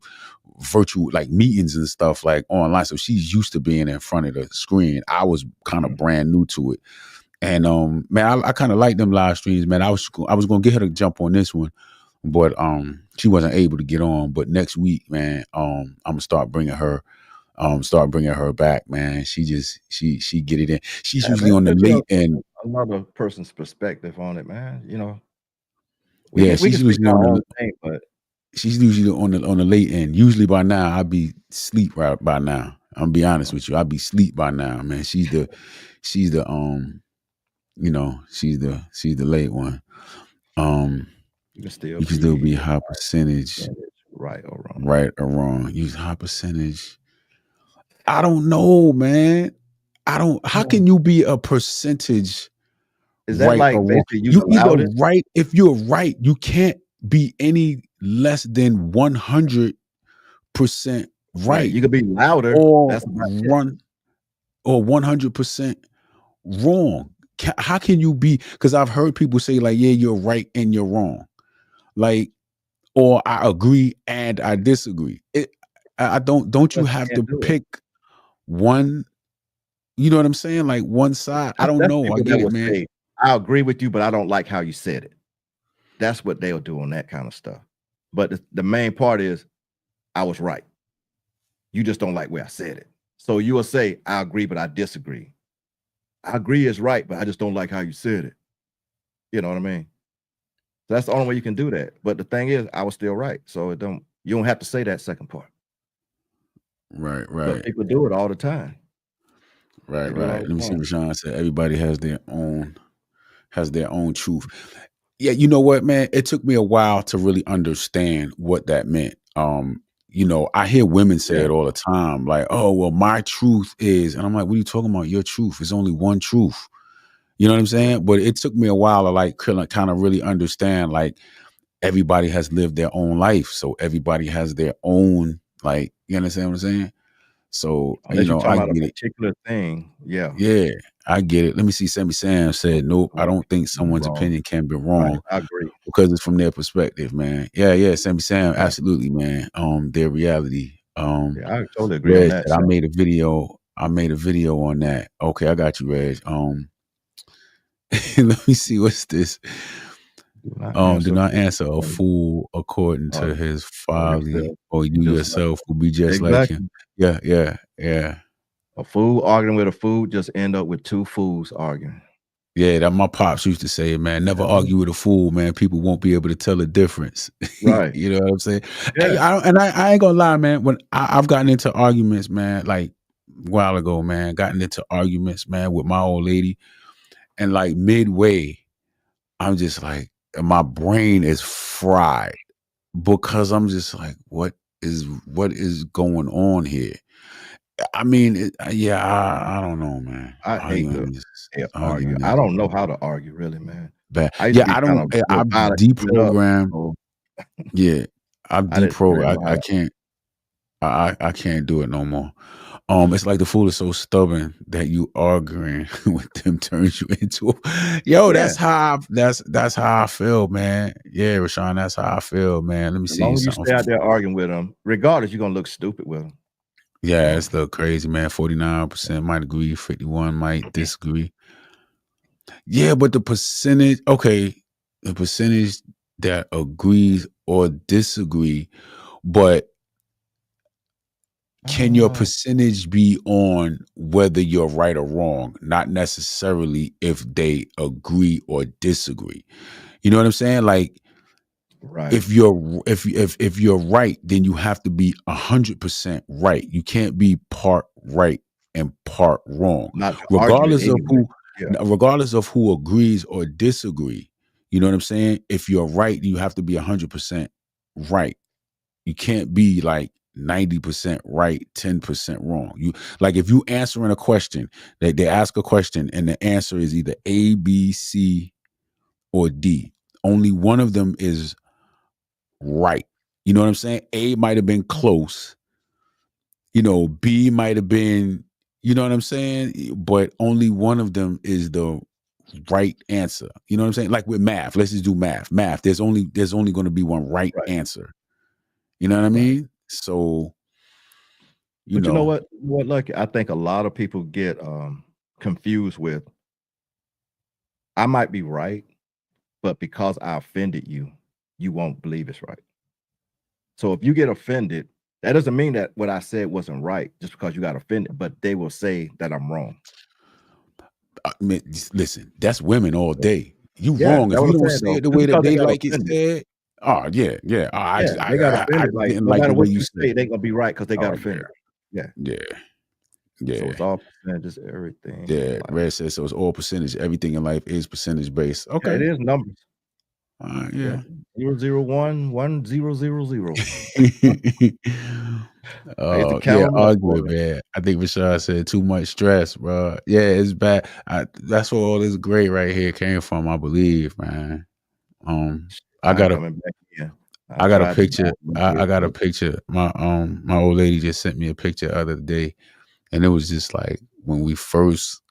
S1: virtual like meetings and stuff like online. So she's used to being in front of the screen. I was kind of brand new to it. And man, I kind of like them live streams, man. I was gonna get her to jump on this one, but she wasn't able to get on. But next week, man, I'm gonna start bringing her back, man. She get it in. She's usually on the late end.
S2: Another person's perspective on it, man. You know,
S1: Yeah,
S2: we can speak our own thing, but
S1: she's usually on the late end. Usually by now, I'd be sleep right by now. I'm be honest with you, I'd be sleep by now, man. She's the you know, she's the late one.
S2: You can
S1: still be high percentage,
S2: right or wrong.
S1: Right or wrong. Use high percentage. I don't know, man. How can you be a percentage?
S2: Is that
S1: right
S2: like
S1: or wrong?
S2: basically
S1: You either
S2: allowed it?
S1: right. If you're right, you can't be any less than 100% right.
S2: You could be louder
S1: or
S2: that's about it.
S1: run or 100% wrong. How can you be? Because I've heard people say like, yeah, you're right and you're wrong. Like, or I agree and I disagree. I don't you have to pick one? You know what I'm saying? Like one side. I don't
S2: That's
S1: know. I
S2: people
S1: get
S2: that
S1: it,
S2: would
S1: man.
S2: say, I agree with you, but I don't like how you said it. That's what they'll do on that kind of stuff. But the main part is, I was right. You just don't like where I said it. So you will say, I agree, but I disagree. I agree is right, but I just don't like how you said it. You know what I mean? That's the only way you can do that. But the thing is, I was still right. So you don't have to say that second part.
S1: Right,
S2: But
S1: right,
S2: people do it all the time. They
S1: right,
S2: do it all
S1: right. Let me
S2: the
S1: see
S2: time.
S1: what Sean said. Everybody has their own truth. Yeah, you know what, man? It took me a while to really understand what that meant. I hear women say
S2: Yeah,
S1: it all the time, like, "Oh, well, my truth is," and I'm like, "What are you talking about? Your truth is only one truth." You know what I'm
S2: yeah,
S1: saying? But it took me a while to like kind of really understand, like, everybody has lived their own life, so everybody has their own, like, you understand what I'm saying? So,
S2: unless you're
S1: I
S2: talking about a
S1: get it.
S2: particular thing, yeah,
S1: Yeah, I get it. Let me see. Sammy Sam said, "Nope, I
S2: right,
S1: don't think
S2: you're
S1: someone's
S2: wrong.
S1: opinion can be
S2: Right,
S1: wrong
S2: I agree.
S1: because it's from their perspective, man." Yeah, yeah, Sammy Sam,
S2: Right.
S1: absolutely, man. Their reality.
S2: Yeah, I totally agree on
S1: Reg
S2: that,
S1: said, "I
S2: Sam.
S1: made a video. I made a video on that." Okay, I got you, Reg. Let me see. What's this?
S2: Do not
S1: Do
S2: answer
S1: not answer a
S2: for
S1: fool according to
S2: or
S1: his
S2: or
S1: folly,
S2: himself.
S1: or
S2: You
S1: you
S2: just like
S1: yourself will be just like him.
S2: exactly.
S1: Yeah, yeah, yeah.
S2: A fool arguing with a fool just end up with two fools arguing.
S1: Yeah, that my pops used to say, man, never
S2: That's it.
S1: argue with a fool, man. People won't be able to tell the difference.
S2: Right.
S1: You know what I'm saying? Hey,
S2: Yeah.
S1: I ain't gonna lie, man. When I've gotten into arguments, man, like a while ago, man, gotten into arguments, man, with my old lady, and like midway, I'm just like, my brain is fried because I'm just like, what is going on here? I mean, yeah, I don't know, man.
S2: I hate to argue.
S1: Arguing
S2: I
S1: is
S2: don't know how to argue really, man.
S1: bad.
S2: I used to
S1: Yeah,
S2: be
S1: I
S2: kind
S1: don't.
S2: of real
S1: I've
S2: violent coming up,
S1: deprogrammed.
S2: so
S1: Yeah, I've
S2: I didn't really
S1: deprogrammed.
S2: know how
S1: I
S2: to.
S1: can't. I can't do it no more. It's like the fool is so stubborn that you arguing with them turns you into. Yo,
S2: Yeah.
S1: that's how I feel, man. Yeah, Rashawn, that's how I feel, man. Let me
S2: As
S1: see
S2: long as you
S1: something.
S2: stay out there arguing with them, regardless, you're gonna look stupid with them.
S1: Yeah, it's look crazy, man. 49% might agree, 51 might disagree. Yeah, but the percentage, okay, the percentage that agrees or disagree, but can your percentage be on whether you're right or wrong, not necessarily if they agree or disagree? You know what I'm saying? Like,
S2: Right.
S1: if you're right, then you have to be 100% right. You can't be part right and part wrong,
S2: Not to argue it
S1: regardless of
S2: anyway.
S1: who,
S2: Yeah.
S1: regardless of who agrees or disagree. You know what I'm saying? If you're right, you have to be 100% right. You can't be like 90% right, 10% wrong. You like, if you answering a question, they ask a question and the answer is either A, B, C, or D. Only one of them is right. You know what I'm saying? A might have been close. B might have been, you know what I'm saying? But only one of them is the right answer. You know what I'm saying? Like with math, let's just do math. Math, there's only going to be one right
S2: Right.
S1: answer. You know what I
S2: Right.
S1: mean? So,
S2: But you know what? What Lucky, I think a lot of people get confused with I might be right, but because I offended you, you won't believe it's right. So if you get offended, that doesn't mean that what I said wasn't right just because you got offended, but they will say that I'm wrong.
S1: I mean, listen, that's women all day. You
S2: Yeah,
S1: wrong
S2: that's
S1: if
S2: what
S1: you
S2: I'm
S1: don't
S2: saying
S1: say
S2: though.
S1: it the
S2: Just
S1: way that
S2: because they
S1: they
S2: got
S1: like it
S2: offended.
S1: said. Oh yeah, yeah.
S2: Yeah, they got
S1: I
S2: offended.
S1: just
S2: Like
S1: didn't
S2: no
S1: like the
S2: matter
S1: way
S2: what
S1: you
S2: you
S1: said
S2: say,
S1: it.
S2: they gonna be right because they got
S1: Oh
S2: offended. Yeah.
S1: yeah,
S2: So
S1: yeah,
S2: it's all percentages, everything.
S1: yeah.
S2: Like,
S1: Red says so. It's all percentage. Everything in life is percentage based.
S2: yeah, it
S1: Okay.
S2: is numbers.
S1: Yeah.
S2: 001 1000. I used to
S1: Yeah,
S2: count them up, boy.
S1: arguing, man. I think Rashad said too much stress, bro. Yeah, it's bad. That's where all this great right here came from, I believe, man. I
S2: I'm
S1: got a
S2: coming back in.
S1: I got a
S2: tried to
S1: picture.
S2: dial my
S1: I
S2: head
S1: got a
S2: up.
S1: picture. My old lady just sent me a picture the other day, and it was just like when we first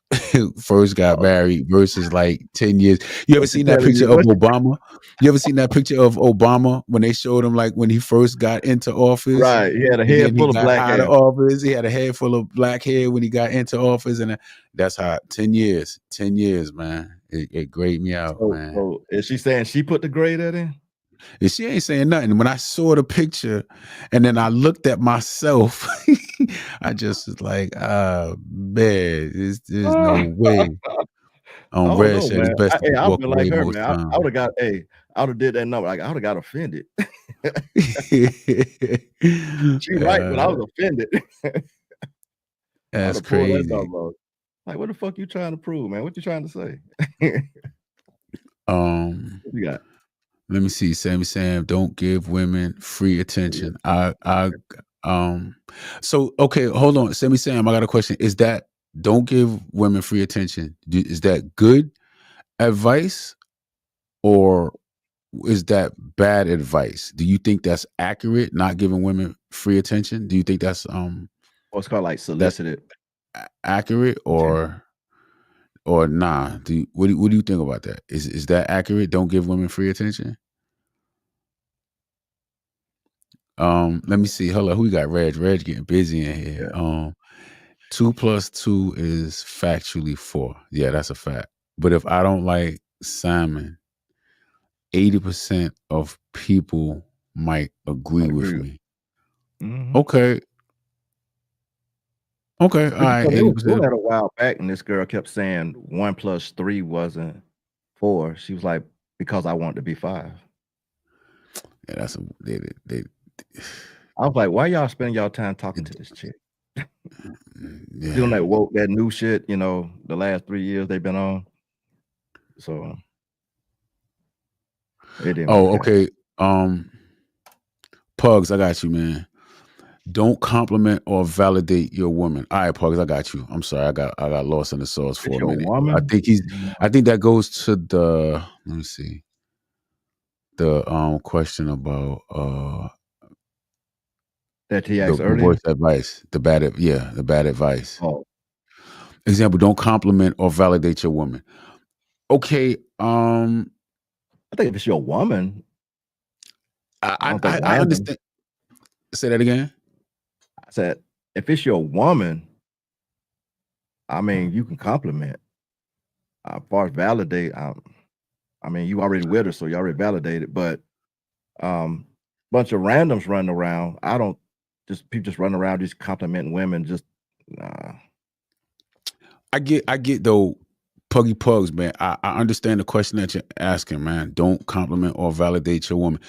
S1: got married versus like 10 years. You ever
S2: What's she
S1: seen that
S2: telling
S1: picture
S2: you?
S1: of Obama? You ever seen that picture of Obama when they showed him like when he first got into office
S2: Right. He had a
S1: and
S2: head
S1: then he
S2: full of
S1: got
S2: black
S1: out of
S2: hair.
S1: office? He had a head full of black hair when he got into office, and that's how 10 years, man. It grayed me out, man.
S2: So is she saying she put the gray that in?
S1: And she ain't saying nothing. When I saw the picture and then I looked at myself, I just was like, man, there's no way
S2: don't
S1: Reg
S2: know,
S1: said it's
S2: man.
S1: best to
S2: I've
S1: walk
S2: been
S1: away
S2: like her,
S1: most
S2: man. I
S1: times.
S2: would have got, I would have did that number. Like I would have got offended. She right, but I was offended. I would
S1: That's
S2: have pulled that
S1: crazy.
S2: number. Like, what the fuck you trying to prove, man? What you trying to say? What you got?
S1: Let me see. Sammy Sam, don't give women free attention. So okay, hold on. Sammy Sam, I got a question. Is that don't give women free attention? Is that good advice or is that bad advice? Do you think that's accurate, not giving women free attention? Do you think that's
S2: What's called like solicited
S1: accurate or nah? What do you think about that? Is that accurate? Don't give women free attention? Let me see. Hold on. Who we got? Reg getting busy in here.
S2: Yeah.
S1: 2 + 2 is factually 4. Yeah, that's a fact. But if I don't like Simon, 80% of people might agree with me.
S2: Mhm.
S1: Okay. All right.
S2: It was
S1: 80%.
S2: a while back, and this girl kept saying 1 + 3 wasn't 4. She was like, because I want to be 5.
S1: Yeah, that's they
S2: I was like, why y'all spending y'all time talking to this chick? Doing that woke, that new shit, the last 3 years they've been on. So it didn't work out.
S1: Okay. Pugs, I got you, man. Don't compliment or validate your woman. All right, Pugs, I got you. I'm sorry, I got lost in the sauce for a minute.
S2: Woman?
S1: I think that goes to the, let me see, the question about
S2: that he asked
S1: the
S2: earlier.
S1: worst advice, the bad advice.
S2: Oh,
S1: example, don't compliment or validate your woman. Okay,
S2: I think if it's your woman,
S1: I understand. Say that again.
S2: I said, if it's your woman, I mean, you can compliment. As far as validate, I mean, you already with her, so you already validated. But bunch of randoms running around. I don't people just running around just complimenting women. Just
S1: I get though, Puggy Pugs, man. I understand the question that you're asking, man. Don't compliment or validate your woman.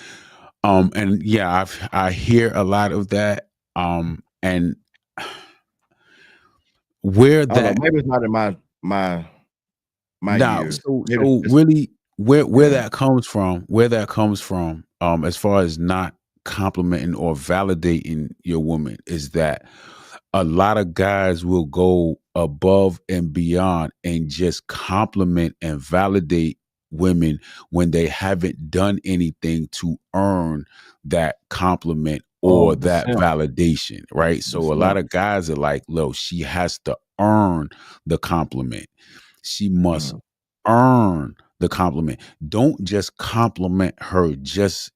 S1: And yeah, I hear a lot of that. And where that
S2: maybe it's not in my ears.
S1: so really where that comes from, as far as not complimenting or validating your woman, is that a lot of guys will go above and beyond and just compliment and validate women when they haven't done anything to earn that compliment or that validation, right? So a lot of guys are like, look, she has to earn the compliment. She must earn the compliment. Don't just compliment her. Just,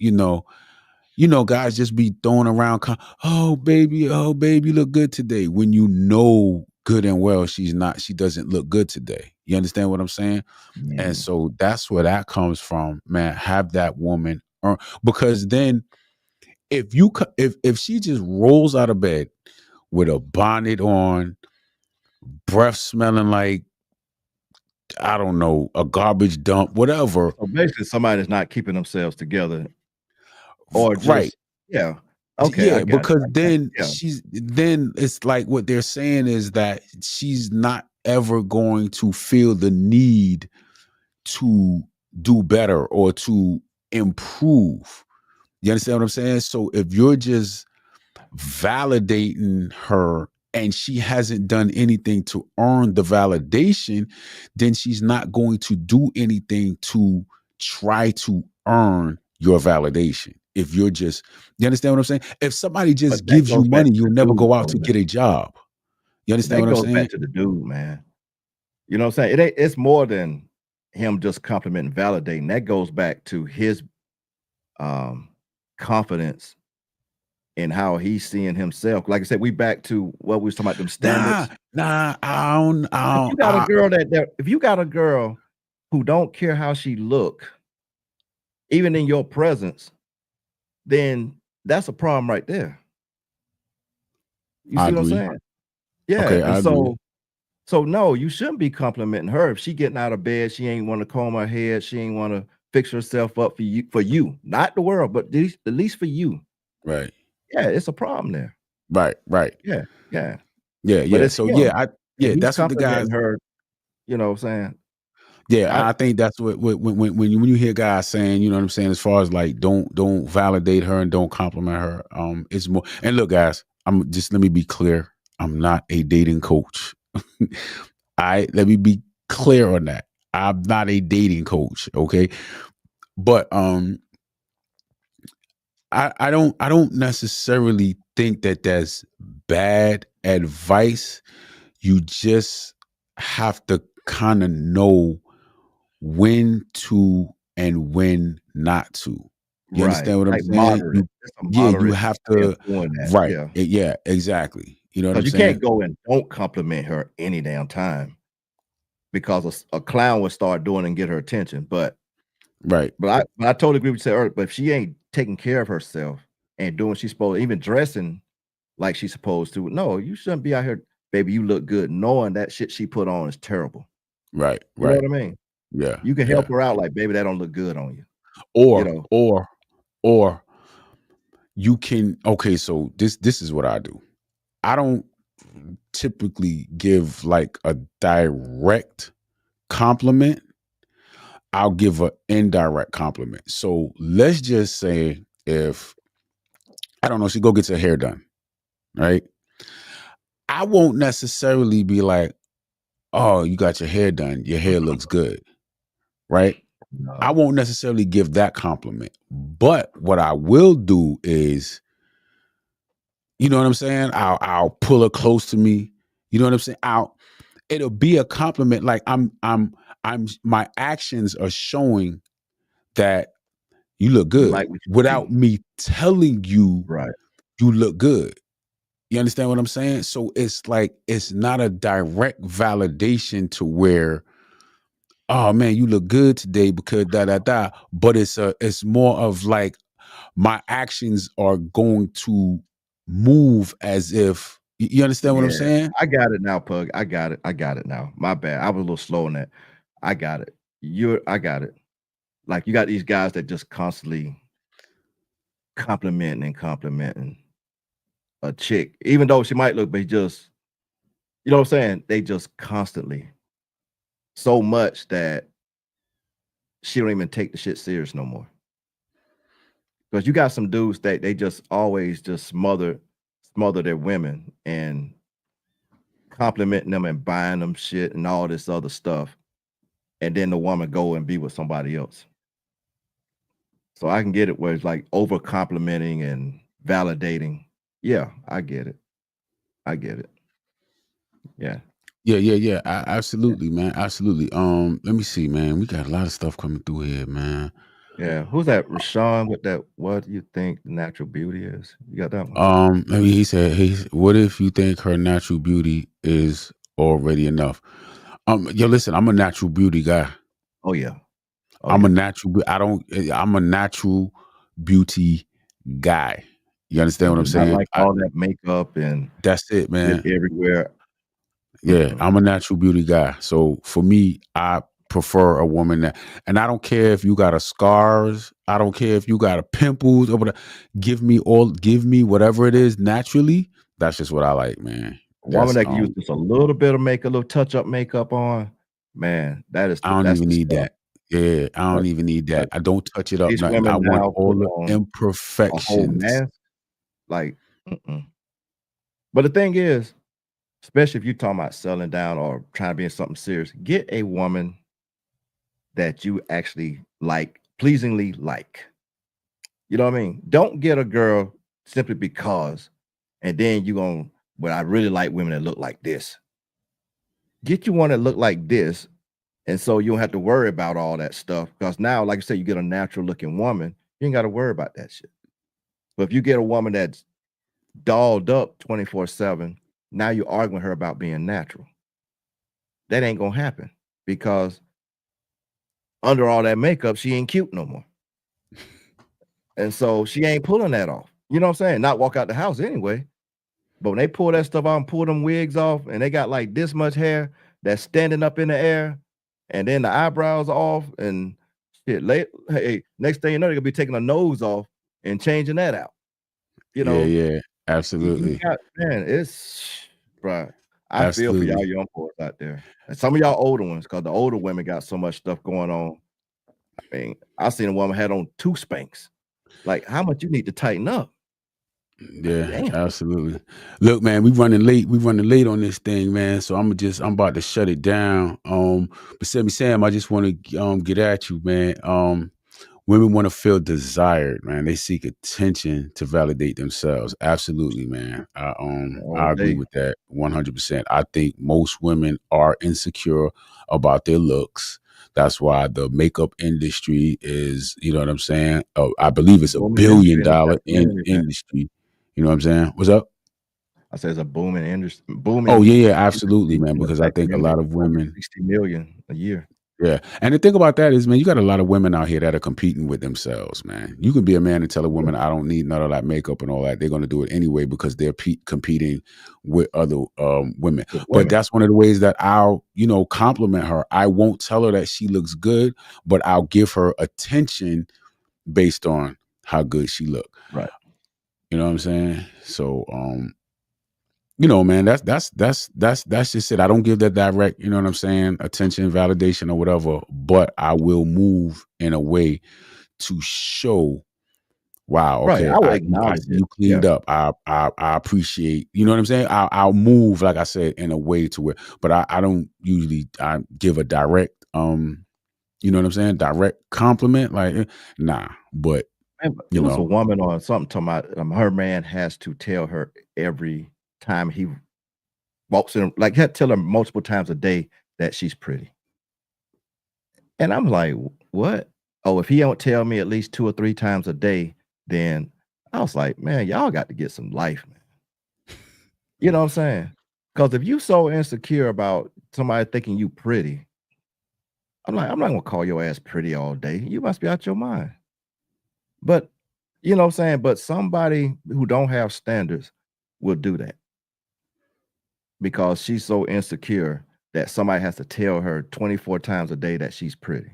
S1: guys just be throwing around, oh baby, you look good today, when you know good and well she doesn't look good today. You understand what I'm saying? And so that's where that comes from, man. Have that woman earn, because then if she just rolls out of bed with a bonnet on, breath smelling like, I don't know, a garbage dump, whatever.
S2: So basically, somebody's not keeping themselves together, or just,
S1: right.
S2: Yeah. Okay.
S1: Yeah, because then then it's like what they're saying is that she's not ever going to feel the need to do better or to improve. You understand what I'm saying? So if you're just validating her and she hasn't done anything to earn the validation, then she's not going to do anything to try to earn your validation. If you're just, you understand what I'm saying? If somebody just gives you money, you'll never go out to get a job. You understand what I'm saying?
S2: That goes back to the dude, man. You know what I'm saying? It's more than him just complimenting, validating. That goes back to his confidence in how he's seeing himself. Like I said, we back to what we was talking about, them standards.
S1: I don't.
S2: If you got a girl if you got a girl who don't care how she look, even in your presence, then that's a problem right there. You see what I'm saying? Yeah.
S1: Okay,
S2: and So no, you shouldn't be complimenting her. If she getting out of bed, she ain't want to comb her hair, she ain't want to fix herself up for you, not the world, but at least for you.
S1: Right.
S2: Yeah, it's a problem there.
S1: Right.
S2: Yeah.
S1: Yeah. So yeah, that's what the guys.
S2: Her, you know what I'm saying?
S1: Yeah, I think that's what when you hear guys saying, you know what I'm saying, as far as like don't validate her and don't compliment her. It's more. And look, guys, let me be clear. I'm not a dating coach. Let me be clear on that. I'm not a dating coach, okay? But I don't necessarily think that that's bad advice. You just have to kind of know when to and when not to. You understand what I'm saying? You have to. Right. Yeah, exactly. You know what I'm saying?
S2: You can't go and don't compliment her any damn time because a clown will start doing and get her attention. But
S1: right.
S2: But I totally agree with you said earlier. But if she ain't taking care of herself and doing what she's supposed to, even dressing like she's supposed to, no, you shouldn't be out here, baby. You look good, knowing that shit she put on is terrible.
S1: Right.
S2: You know what I mean?
S1: Yeah.
S2: You can help her out, like, baby, that don't look good on you.
S1: Or you can. Okay, so this is what I do. I don't typically give like a direct compliment. I'll give an indirect compliment. So let's just say if, I don't know, she go gets her hair done, right? I won't necessarily be like, oh, you got your hair done. Your hair looks good, right? No. I won't necessarily give that compliment. But what I will do is, you know what I'm saying? I'll pull her close to me. You know what I'm saying? It'll be a compliment. Like my actions are showing that you look good without me telling you you look good. You understand what I'm saying? So it's like, it's not a direct validation to where, oh man, you look good today because but it's more of like, my actions are going to move as if, you understand what I'm saying?
S2: I got it now, Pug. I got it now. My bad. I was a little slow on that. I got it. I got it. Like, you got these guys that just constantly complimenting a chick, even though she might look, but just, you know what I'm saying? They just constantly, so much that she don't even take the shit serious no more. Because you got some dudes that they just always just smother their women and complimenting them and buying them shit and all this other stuff. And then the woman go and be with somebody else. So I can get it where it's like over complimenting and validating. Yeah, I get it. Yeah.
S1: Absolutely, man. Absolutely. Let me see, man. We got a lot of stuff coming through here, man.
S2: Yeah. Who's that? Rashawn with that, what do you think natural beauty is? You got that one?
S1: He said, what if you think her natural beauty is already enough? Listen, I'm a natural beauty guy.
S2: Oh yeah.
S1: I'm a natural beauty guy. You understand what I'm saying?
S2: I like all that makeup and
S1: that's it, man.
S2: Everywhere.
S1: Yeah, I'm a natural beauty guy. So for me, I prefer a woman that, and I don't care if you got a scars, I don't care if you got a pimples or whatever. Give me whatever it is naturally. That's just what I like, man.
S2: A woman that can use just a little bit of makeup, a little touch-up makeup on, man, that is.
S1: I don't even need that. Yeah, I don't even need that. I don't touch it up. Nothing. I want all the imperfections.
S2: Like, but the thing is, especially if you're talking about selling down or trying to be in something serious, get a woman that you actually like, pleasingly like. You know what I mean? Don't get a girl simply because, and then you're going, well, I really like women that look like this. Get you one that look like this, and so you don't have to worry about all that stuff. Because now, like I said, you get a natural looking woman, you ain't got to worry about that shit. But if you get a woman that's dolled up 24/7, now you're arguing with her about being natural. That ain't gonna happen because under all that makeup, she ain't cute no more. And so she ain't pulling that off. You know what I'm saying? Not walk out the house anyway. But when they pull that stuff out and pull them wigs off, and they got like this much hair that's standing up in the air, and then the eyebrows off and shit. Hey, next thing you know, they're gonna be taking a nose off and changing that out. You know,
S1: yeah, absolutely.
S2: Man, it's bro. I
S1: Absolutely.
S2: feel for y'all young boys out there, and some of y'all older ones, because the older women got so much stuff going on. I mean, I seen a woman had on 2 Spanx. Like, how much you need to tighten up?
S1: Yeah,
S2: Damn.
S1: absolutely. Look, man, we running late. We running late on this thing, man. So I'm about to shut it down. But Sam, I just want to get at you, man. Women want to feel desired, man. They seek attention to validate themselves. Absolutely, man. I agree with that 100%. I think most women are insecure about their looks. That's why the makeup industry is, you know what I'm saying? I believe it's $1 billion industry. You know what I'm saying? What's up?
S2: I said it's a booming industry. Booming.
S1: Oh yeah, absolutely, man. Because I think a lot of women,
S2: 60 million a year.
S1: Yeah. And the thing about that is, man, you got a lot of women out here that are competing with themselves, man. You can be a man and tell a woman, I don't need none of that makeup and all that. They're going to do it anyway because they're competing with other women. But that's one of the ways that I'll, compliment her. I won't tell her that she looks good, but I'll give her attention based on how good she look.
S2: Right.
S1: You know what I'm saying? So, man, that's just it. I don't give that direct, you know what I'm saying, attention, validation, or whatever. But I will move in a way to show, wow, okay, I see you cleaned up. I appreciate, you know what I'm saying. I'll move, like I said, in a way to where, but I don't usually give a direct, you know what I'm saying, direct compliment, like nah. But
S2: it was a woman on something talking about her man has to tell her every time he walks in, like had to tell her multiple times a day that she's pretty. And I'm like, what? Oh, if he don't tell me at least 2 or 3 times a day, then I was like, man, y'all got to get some life, man. You know what I'm saying? Because if you so insecure about somebody thinking you pretty, I'm like, I'm not gonna call your ass pretty all day. You must be out your mind. But you know what I'm saying? But somebody who don't have standards will do that because she's so insecure that somebody has to tell her 24 times a day that she's pretty.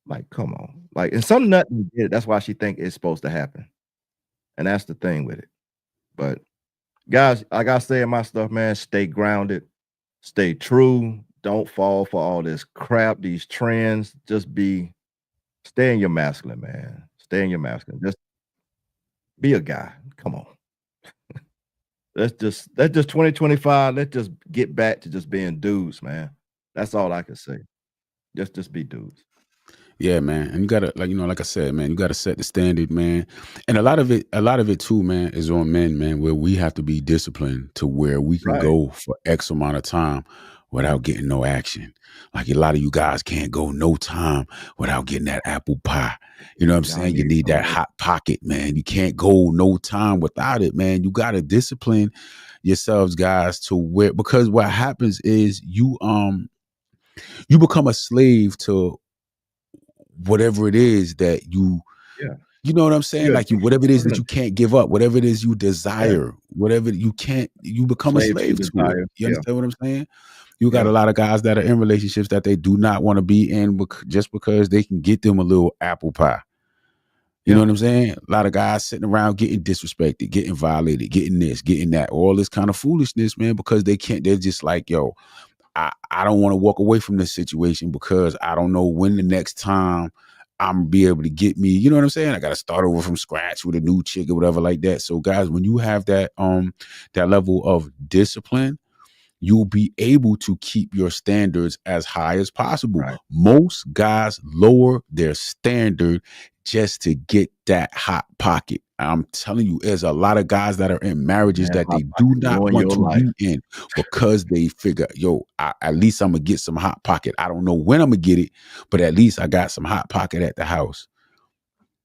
S2: Like, come on. Like, and some nothing did. That's why she think it's supposed to happen. And that's the thing with it. But guys, like I say in my stuff, man, stay grounded, stay true. Don't fall for all this crap, these trends. Just stay in your masculine, man. Stay in your masculine. Just be a guy. Come on. That's just 2025. Let's just get back to just being dudes, man. That's all I can say. Just be dudes.
S1: Yeah, man. And you gotta, like I said, man, you gotta set the standard, man. And a lot of it too, man, is on men, man, where we have to be disciplined to where we can go for X amount of time without getting no action. Like a lot of you guys can't go no time without getting that apple pie. You know what I'm saying? You need that hot pocket, man. You can't go no time without it, man. You gotta discipline yourselves, guys, to where, because what happens is you become a slave to whatever it is that you know what I'm saying? Like whatever it is that you can't give up, whatever it is you desire, whatever you become a slave to it. You understand what I'm saying? You got a lot of guys that are in relationships that they do not want to be in just because they can get them a little apple pie. You know what I'm saying? A lot of guys sitting around getting disrespected, getting violated, getting this, getting that, all this kind of foolishness, man, because they're just like, yo, I don't want to walk away from this situation because I don't know when the next time I'm gonna be able to get me, you know what I'm saying? I got to start over from scratch with a new chick or whatever like that. So guys, when you have that level of discipline, you'll be able to keep your standards as high as possible. Right. Most guys lower their standard just to get that hot pocket. I'm telling you, there's a lot of guys that are in marriages that they do not want to be in because they figure, yo, at least I'm going to get some hot pocket. I don't know when I'm going to get it, but at least I got some hot pocket at the house.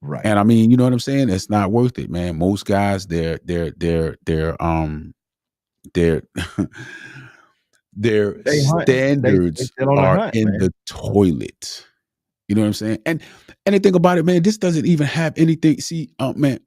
S2: Right.
S1: And I mean, you know what I'm saying? It's not worth it, man. Most guys, their standards are in the toilet. You know what I'm saying? And the thing about it, man, this doesn't even have anything. See, man,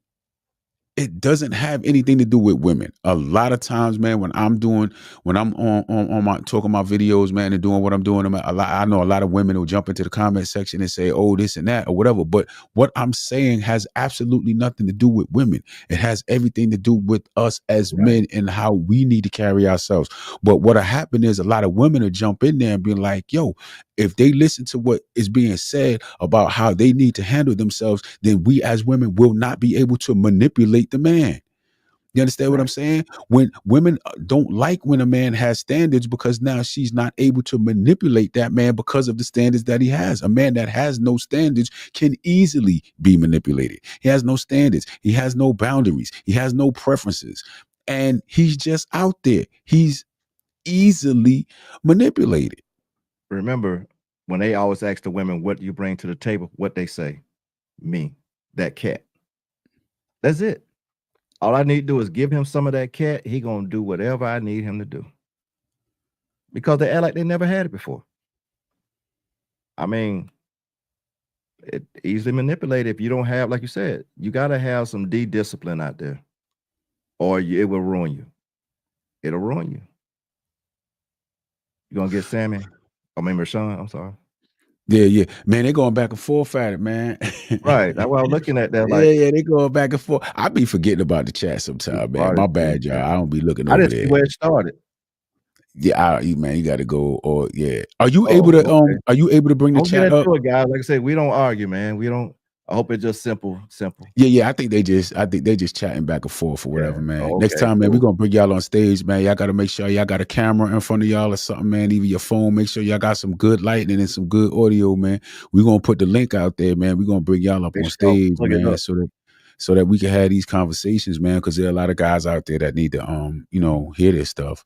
S1: it doesn't have anything to do with women. A lot of times, man, when I'm on my talking my videos, man, and doing what I'm doing, I know a lot of women will jump into the comment section and say, "Oh, this and that," or whatever. But what I'm saying has absolutely nothing to do with women. It has everything to do with us as men and how we need to carry ourselves. But what'll happen is a lot of women will jump in there and be like, "Yo, if they listen to what is being said about how they need to handle themselves, then we as women will not be able to manipulate the man." You understand what I'm saying? When women don't like when a man has standards, because now she's not able to manipulate that man because of the standards that he has. A man that has no standards can easily be manipulated. He has no standards. He has no boundaries. He has no preferences. And he's just out there. He's easily manipulated.
S2: Remember, when they always ask the women, what do you bring to the table? What they say? Me, that cat. That's it. All I need to do is give him some of that cat. He gonna do whatever I need him to do. Because they act like they never had it before. I mean, it easily manipulated. If you don't have, like you said, you gotta have some discipline out there, or it will ruin you. It'll ruin you. You gonna get Sammy? I mean, Rashawn, I'm sorry.
S1: Yeah. Man, they're going back and forth at it, man.
S2: Right. That's why I'm looking at that. Like,
S1: yeah, they going back and forth. I be forgetting about the chat sometimes, man. My bad, y'all. I don't be looking
S2: I
S1: over
S2: didn't see where it started.
S1: Yeah, man, you got to go. Or yeah, are you able to Are you able to bring the chat up?
S2: It, guys. Like I said, we don't argue, man. We don't. I hope it's just simple.
S1: Yeah. I think they just chatting back and forth or whatever, man. Okay, next time, man, we're gonna bring y'all on stage, man. Y'all gotta make sure y'all got a camera in front of y'all or something, man. Even your phone. Make sure y'all got some good lighting and some good audio, man. We're gonna put the link out there, man. We're gonna bring y'all up on stage, man, so that we can have these conversations, man, because there are a lot of guys out there that need to hear this stuff.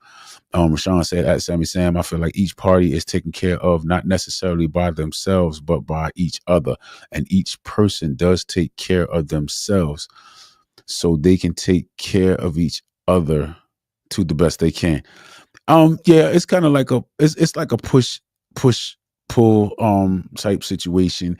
S1: Rashawn said at Sammy Sam, I feel like each party is taken care of, not necessarily by themselves, but by each other. And each person does take care of themselves so they can take care of each other to the best they can. Yeah, it's kind of like it's like a push pull type situation.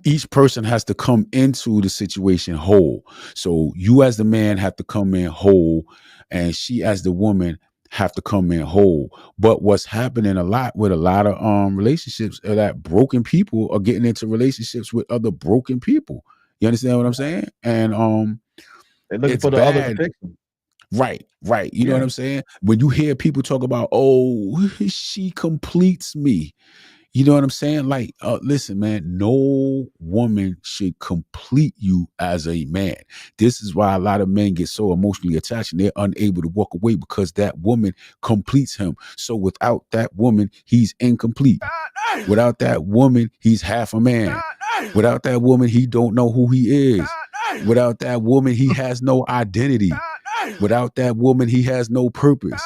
S1: Each person has to come into the situation whole. So you as the man have to come in whole, and she as the woman have to come in whole. But what's happening a lot with a lot of relationships are that broken people are getting into relationships with other broken people. You understand what I'm saying? And
S2: they're looking for the other to fix them.
S1: Right. You know what I'm saying? When you hear people talk about, oh, she completes me. You know what I'm saying? Like, listen, man, no woman should complete you as a man. This is why a lot of men get so emotionally attached and they're unable to walk away, because that woman completes him. So without that woman, he's incomplete. Without that woman, he's half a man. Without that woman, he don't know who he is. Without that woman, he has no identity. Without that woman, he has no purpose.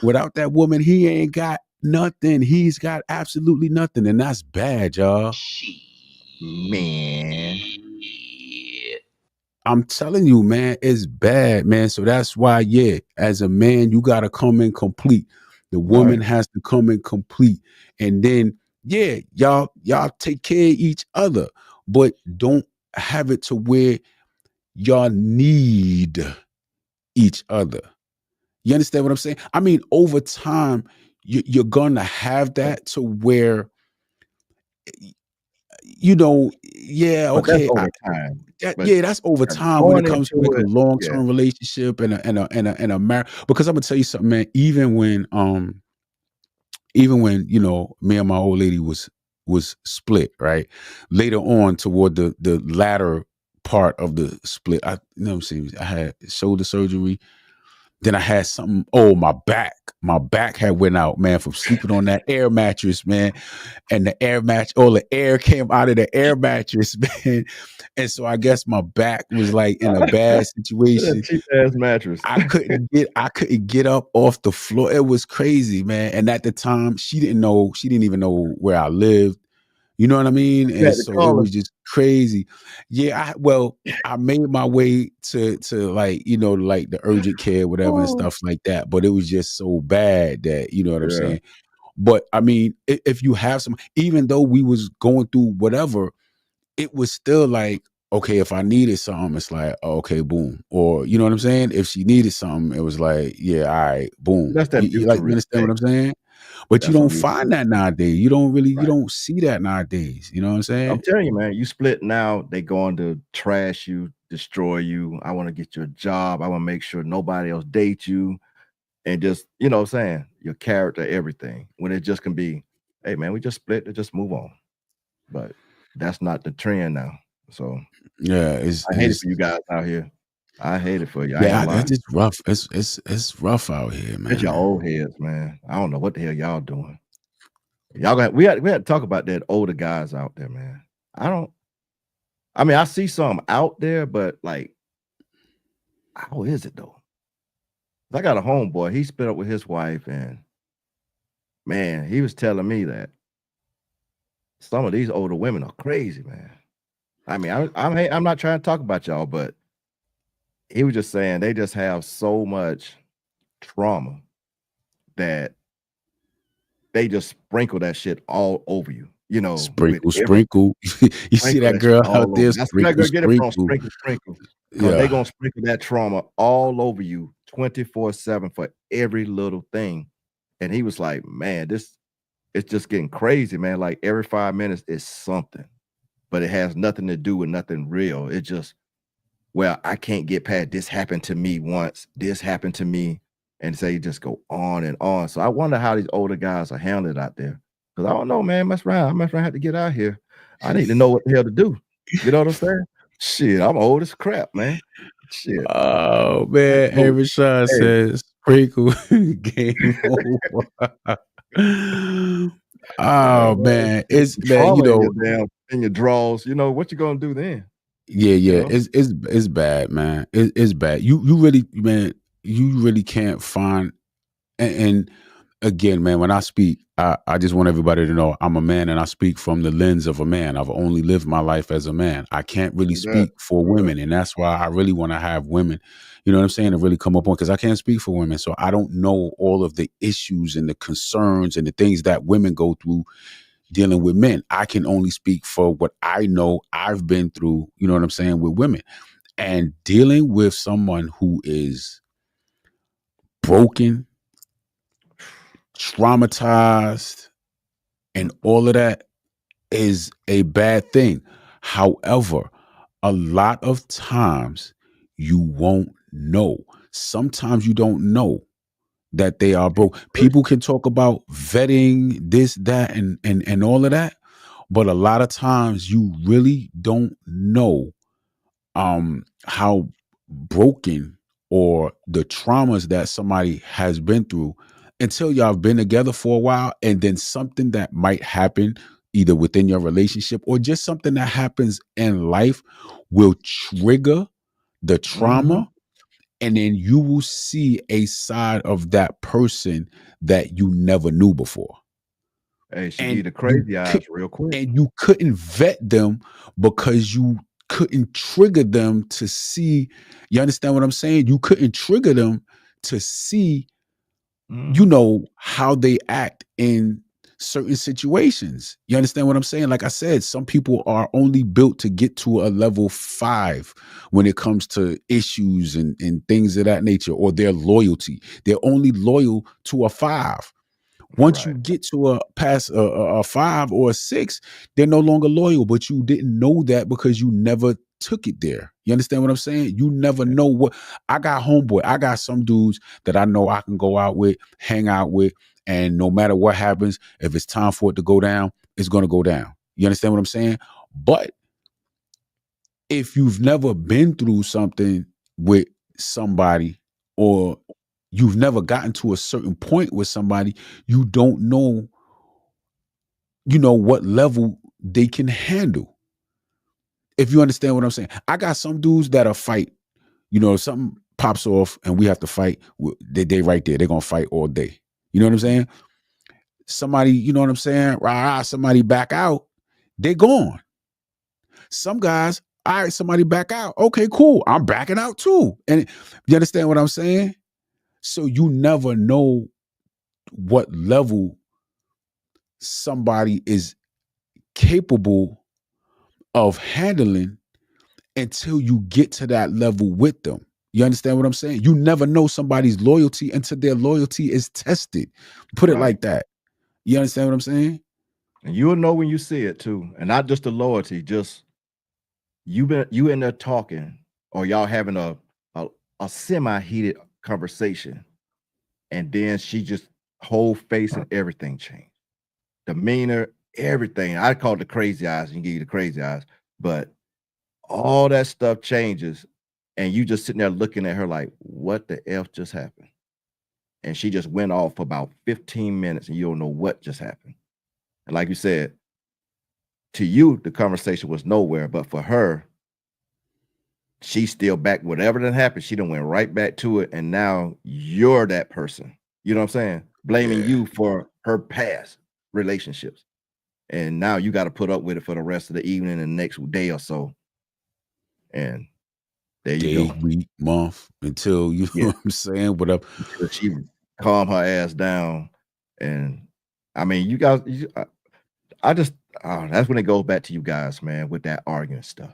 S1: Without that woman, he ain't got nothing. He's got absolutely nothing, and that's bad, y'all.
S2: Man,
S1: I'm telling you, man, it's bad, man. So that's why, yeah, as a man, you gotta come in complete. The woman has to come in complete, and then yeah, y'all take care of each other, but don't have it to where y'all need each other. You understand what I'm saying? I mean, over time, you're gonna have that to where, yeah, okay.
S2: That's over time.
S1: That's over time when it comes to like a long-term relationship and a marriage. Because I'm gonna tell you something, man. Even when me and my old lady was split, right? Later on, toward the latter part of the split, I had shoulder surgery. Then I had something. Oh, my back had went out, man, from sleeping on that air mattress, man. And all the air came out of the air mattress, man. And so I guess my back was like in a bad situation.
S2: Cheap ass mattress.
S1: I couldn't get up off the floor. It was crazy, man. And at the time, she didn't even know where I lived. You know what I mean? And so it was just crazy. Yeah, I made my way to like, like the urgent care, whatever, and stuff like that. But it was just so bad that, you know what I'm saying? But I mean, if you have even though we was going through whatever, it was still like, okay, if I needed something, it's like, okay, boom. Or you know what I'm saying? If she needed something, it was like, yeah, all right, boom.
S2: That's that
S1: You like,
S2: mutual
S1: you understand what
S2: respect.
S1: I'm saying? But you
S2: That's a
S1: don't
S2: mutual
S1: find that nowadays. You don't really, you
S2: right.
S1: don't see that nowadays. You know what I'm saying?
S2: I'm telling you, man, you split now, they going to trash you, destroy you. I want to get your job. I want to make sure nobody else dates you. And just, you know what I'm saying, your character, everything. When it just can be, hey man, we just split and just move on. But that's not the trend now. So
S1: Yeah,
S2: I hate it for you guys out here. I hate it for you. I ain't
S1: yeah,
S2: gonna lie.
S1: that's just rough. It's rough out here,
S2: It's your
S1: man.
S2: old heads, man. I don't know what the hell y'all doing. Y'all got we had to talk about that older guys out there, man. I mean, I see some out there, but like, how is it though? I got a homeboy, he split up with his wife, and man, he was telling me that some of these older women are crazy, man. I mean, I'm not trying to talk about y'all, but he was just saying they just have so much trauma that they just sprinkle that shit all over you, you know, with
S1: Sprinkle,
S2: every
S1: sprinkle. You see
S2: sprinkle
S1: that
S2: that shit
S1: girl out
S2: all over.
S1: there,
S2: I see that
S1: sprinkle,
S2: girl get it from
S1: sprinkle.
S2: sprinkle, sprinkle, because they
S1: Yeah.
S2: gonna sprinkle that trauma all over you 24/7 for every little thing. And he was like, man, this it's just getting crazy, man. Like every 5 minutes is something, but it has nothing to do with nothing real. It just, well, I can't get past this happened to me once, this happened to me, and say you just go on and on. So I wonder how these older guys are handled out there. Because I don't know, man. Mess around. I mess around have to get out here. I need to know what the hell to do. You know what I'm saying? Shit, I'm old as crap, man. Shit.
S1: Oh man, hey,
S2: Oh,
S1: Rashad
S2: hey,
S1: says sprinkle game over.
S2: yeah,
S1: Oh
S2: man.
S1: man,
S2: Get
S1: it's
S2: some
S1: man, you
S2: trauma
S1: know,
S2: in your drawers. You know what you gonna do then?
S1: yeah,
S2: You
S1: yeah,
S2: know?
S1: it's bad, man. It's bad. You really, man, you really can't find and again, man, when I speak, I just want everybody to know I'm a man and I speak from the lens of a man. I've only lived my life as a man. I can't really
S2: Do that.
S1: speak for
S2: Do that.
S1: women. And that's why I really want to have women, you know what I'm saying, to really come up on because I can't speak for women. So I don't know all of the issues and the concerns and the things that women go through dealing with men. I can only speak for what I know I've been through, you know what I'm saying, with women. And dealing with someone who is broken, traumatized, and all of that is a bad thing. However, a lot of times you won't know. Sometimes you don't know that they are broke. People can talk about vetting this, that, and all of that, but a lot of times you really don't know how broken or the traumas that somebody has been through until y'all have been together for a while, and then something that might happen either within your relationship or just something that happens in life will trigger the
S2: Mhm.
S1: trauma, and then you will see a side of that person that you never knew before,
S2: Hey, she give you
S1: and
S2: the crazy eyes real quick.
S1: you couldn't vet them because you couldn't trigger them to see. You understand what I'm saying? You couldn't trigger them to see, you
S2: Mhm.
S1: know, how they act in certain situations. You understand what I'm saying? Like I said, some people are only built to get to a level 5 when it comes to issues and things of that nature, or their loyalty. They're only loyal to a 5. Once you
S2: Right.
S1: get to a past a 5 or a 6, they're no longer loyal, but you didn't know that because you never took it there. You understand what I'm saying? You never
S2: Yeah.
S1: know what I got. Homeboy, I got some dudes that I know I can go out with, hang out with, and no matter what happens, if it's time for it to go down, it's going to go down. You understand what I'm saying? But if you've never been through something with somebody, or you've never gotten to a certain point with somebody, you don't know, you know, what level they can handle. If you understand what I'm saying. I got some dudes that'll fight, you know, if something pops off and we have to fight, they right there. They're gonna fight all day. You know what I'm saying? Somebody, you know what I'm saying? Somebody back out, they gone. Some guys, all right, somebody back out. Okay, cool. I'm backing out too. And you understand what I'm saying? So you never know what level somebody is capable of handling until you get to that level with them. You understand what I'm saying? You never know somebody's loyalty until their loyalty is tested. Put it
S2: Right.
S1: like that. You understand what I'm saying?
S2: And you'll know when you see it too. And not just the loyalty, just you in there talking, or y'all having a semi-heated conversation, and then she just whole face and everything changed. Demeanor, everything. I call it the crazy eyes, and give you the crazy eyes, but all that stuff changes, and you just sitting there looking at her like, what the F just happened? And she just went off for about 15 minutes, and you don't know what just happened. And like you said, to you, the conversation was nowhere, but for her, she's still back. Whatever that happened, she done went right back to it, and now you're that person. You know what I'm saying? Blaming you for her past relationships. And now you got to put up with it for the rest of the evening and the next day or so. And there you go.
S1: Week, month, until you know what I'm saying? Whatever.
S2: Until she calm her ass down. And I mean, you guys, that's when it goes back to you guys, man, with that arguing stuff.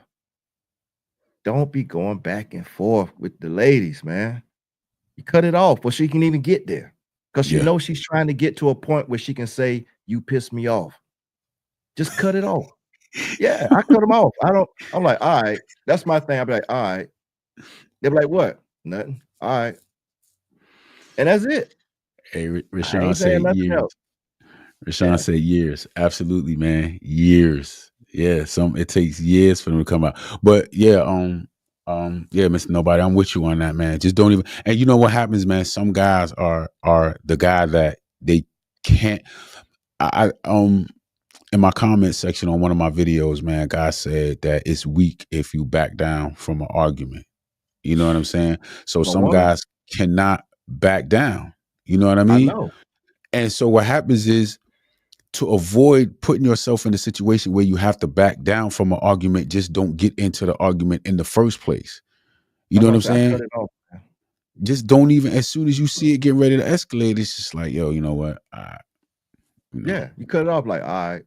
S2: Don't be going back and forth with the ladies, man. You cut it off before she can even get there. Because you know she's trying to get to a point where she can say, you pissed me off. Just cut it off. Yeah, I cut them off. I'm like, all right, that's my thing. I'll be like, all right. They'll be like, what? Nothing. All right. And that's it.
S1: Hey, Rashawn said years. Rashawn said years. Absolutely, man. Years. Yeah, it takes years for them to come out. But yeah, Mr. Nobody, I'm with you on that, man. Just don't even. And you know what happens, man? Some guys are the guy that they can't. In my comment section on one of my videos, man, guy said that it's weak if you back down from an argument. You know what I'm saying? So some guys cannot back down. You know what I mean?
S2: I know.
S1: And so what happens is, to avoid putting yourself in a situation where you have to back down from an argument, just don't get into the argument in the first place. You know what I'm saying?
S2: Cut it off, man.
S1: Just don't even, as soon as you see it getting ready to escalate, it's just like, yo, you know what?
S2: Yeah, you cut it off like, all right.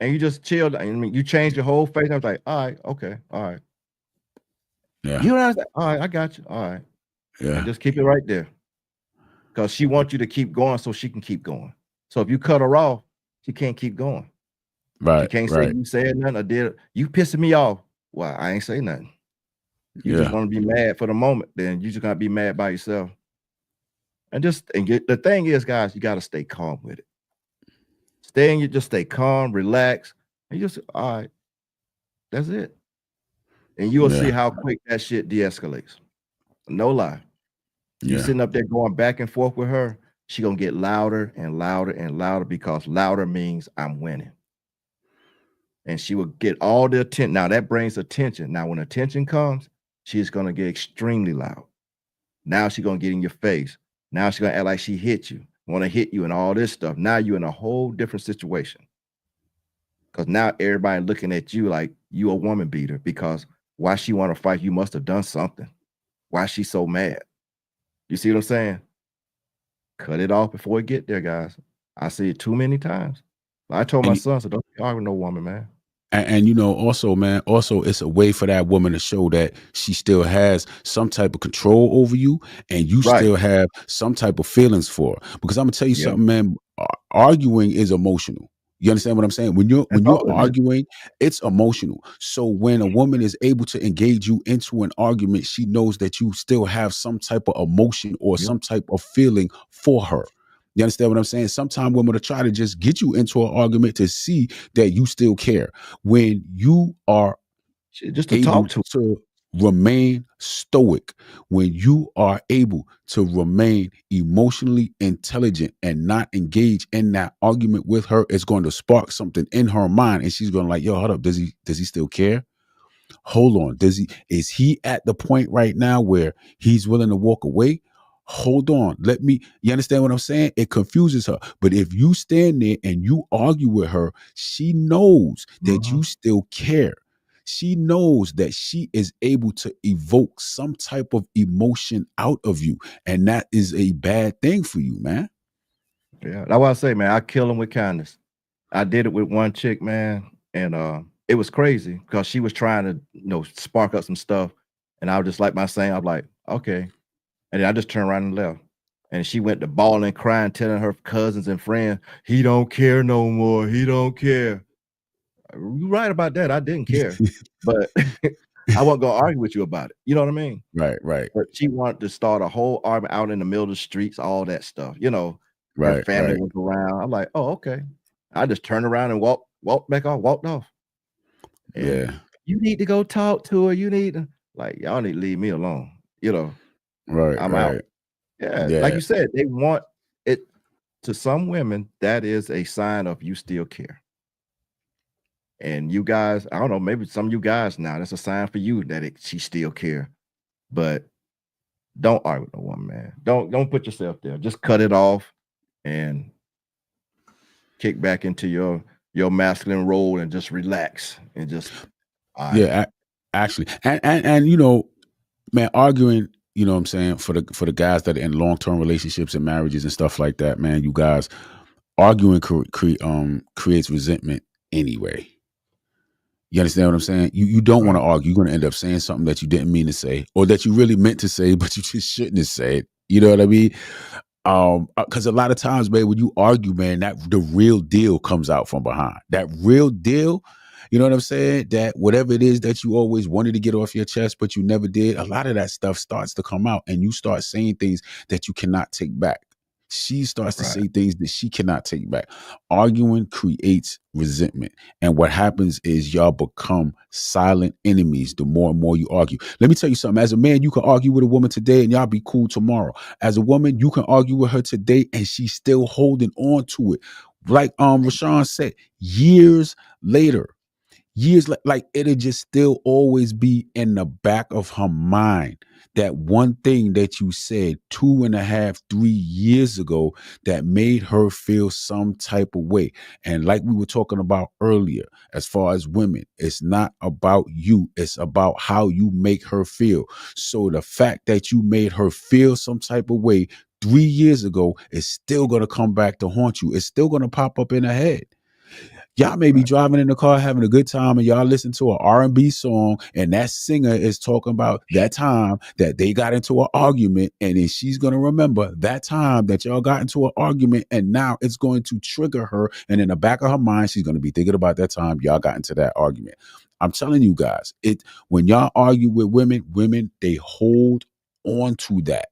S2: And you just chill. I mean, you change your whole face. I was like, all right, okay, all right.
S1: Yeah.
S2: You know, all right, I got you. All right.
S1: Yeah.
S2: And just keep it right there. Because she wants you to keep going so she can keep going. So if you cut her off, she can't keep going.
S1: Right.
S2: She can't say you said nothing or did. You pissing me off. Well, I ain't say nothing. You just want to be mad for the moment. Then you just gotta be mad by yourself. The thing is, guys, you got to stay calm with it. Just stay calm, relax, and you just, all right, that's it. And you will see how quick that shit de-escalates. No lie. You sitting up there going back and forth with her, she gonna get louder and louder and louder, because louder means I'm winning. And she will get all the attention. Now that brings attention. Now when attention comes, she's gonna get extremely loud. Now she's gonna get in your face. Now she's gonna act like she hit you, want to hit you and all this stuff. Now you're in a whole different situation. Because now everybody looking at you like you a woman beater, because why she want to fight? You must have done something. Why she so mad? You see what I'm saying? Cut it off before it get there, guys. I see it too many times. I told my son, so don't argue with no woman, man.
S1: And you know, also, man, it's a way for that woman to show that she still has some type of control over you, and you still have some type of feelings for her. Because I'm gonna tell you something, man. Arguing is emotional. You understand what I'm saying? When you're arguing, it's emotional. So when a woman is able to engage you into an argument, she knows that you still have some type of emotion or some type of feeling for her. You understand what I'm saying? Sometimes women will try to just get you into an argument to see that you still care. When you are
S2: just to talk
S1: to remain stoic, when you are able to remain emotionally intelligent and not engage in that argument with her, it's going to spark something in her mind, and she's going to like, yo, hold up, does he still care? Hold on, is he at the point right now where he's willing to walk away? Hold on, you understand what I'm saying? It confuses her. But if you stand there and you argue with her, she knows that you still care. She knows that she is able to evoke some type of emotion out of you. And that is a bad thing for you, man.
S2: Yeah, that's what I say, man. I kill them with kindness. I did it with one chick, man. And it was crazy because she was trying to, spark up some stuff. And I was just like my saying, I'm like, okay. And then I just turned around and left. And she went to bawling, crying, telling her cousins and friends, he don't care no more. He don't care. You're right about that. I didn't care. But I wasn't going to argue with you about it. You know what I mean?
S1: Right.
S2: But she wanted to start a whole argument out in the middle of the streets, all that stuff. Her
S1: Right.
S2: family was around. I'm like, oh, okay. I just turned around and walked off. And
S1: Yeah.
S2: you need to go talk to her. You need to, like, y'all need to leave me alone.
S1: Right.
S2: I'm
S1: right.
S2: out. Yeah.
S1: Yeah.
S2: Like you said, they want it. To some women, that is a sign of you still care. And you guys, I don't know, maybe some of you guys now, that's a sign for you that she still care. But don't argue with no woman, man. Don't put yourself there. Just cut it off and kick back into your masculine role and just relax and just
S1: yeah, actually. And man, arguing, you know what I'm saying, for the guys that are in long-term relationships and marriages and stuff like that, man, you guys, arguing creates resentment anyway. You understand what I'm saying? You don't want to argue. You're going to end up saying something that you didn't mean to say, or that you really meant to say, but you just shouldn't have said. You know what I mean? Because a lot of times, man, when you argue, man, that the real deal comes out from behind. That real deal, you know what I'm saying? That whatever it is that you always wanted to get off your chest, but you never did, a lot of that stuff starts to come out, and you start saying things that you cannot take back. She starts to say things that she cannot take back. Arguing creates resentment. And what happens is y'all become silent enemies the more and more you argue. Let me tell you something. As a man, you can argue with a woman today and y'all be cool tomorrow. As a woman, you can argue with her today and she's still holding on to it. Like Rashawn said, years later, like it'll just still always be in the back of her mind. That one thing that you said 2.5, 3 years ago that made her feel some type of way. And like we were talking about earlier, as far as women, it's not about you. It's about how you make her feel. So the fact that you made her feel some type of way 3 years ago is still going to come back to haunt you. It's still going to pop up in her head. Y'all may be driving in the car having a good time and y'all listen to an R&B song and that singer is talking about that time that they got into an argument, and then she's going to remember that time that y'all got into an argument, and now it's going to trigger her, and in the back of her mind she's going to be thinking about that time y'all got into that argument. I'm telling you guys, when y'all argue with women, they hold on to that.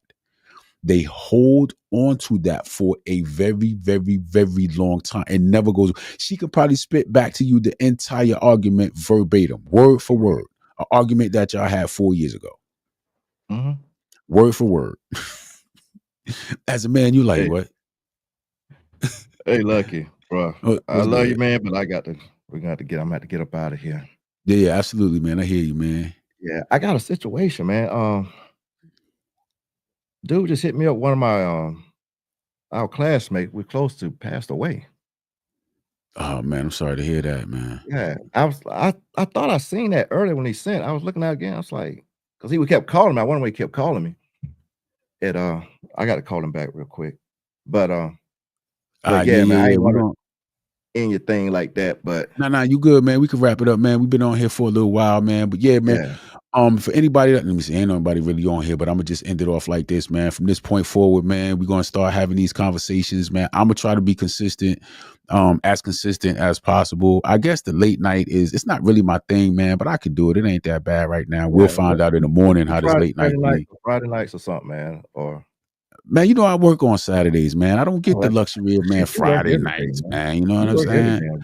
S1: They hold on to that for a very, very, very long time. It never goes. She could probably spit back to you the entire argument verbatim, word for word, an argument that y'all had 4 years ago.
S2: Mm-hmm.
S1: Word for word. As a man, you like, what?
S2: Hey, Lucky, bro. I love you, man, but I'm gonna have to get up out of here.
S1: Yeah, absolutely, man. I hear you, man.
S2: Yeah, I got a situation, man. Dude just hit me up. One of my our classmates we're close to passed away.
S1: Oh man, I'm sorry to hear that, man.
S2: Yeah, I thought I seen that earlier when he sent. I was looking out again. I was like, because he kept calling me. I wonder why he kept calling me. And I got to call him back real quick. But man, I ain't want to end your thing like that. But
S1: no, you good, man. We can wrap it up, man. We've been on here for a little while, man. But yeah, man. Yeah. For anybody let me see, ain't nobody really on here, but I'm gonna just end it off like this, man. From this point forward, man, we're gonna start having these conversations, man. I'm gonna try to be consistent, as consistent as possible. I guess the late night it's not really my thing, man, but I could do it. It ain't that bad right now. We'll find out in the morning how this late night be.
S2: Friday nights or something, man. Or
S1: man, you know I work on Saturdays, man. I don't get the luxury of, man, Friday nights, man. You know what I'm saying?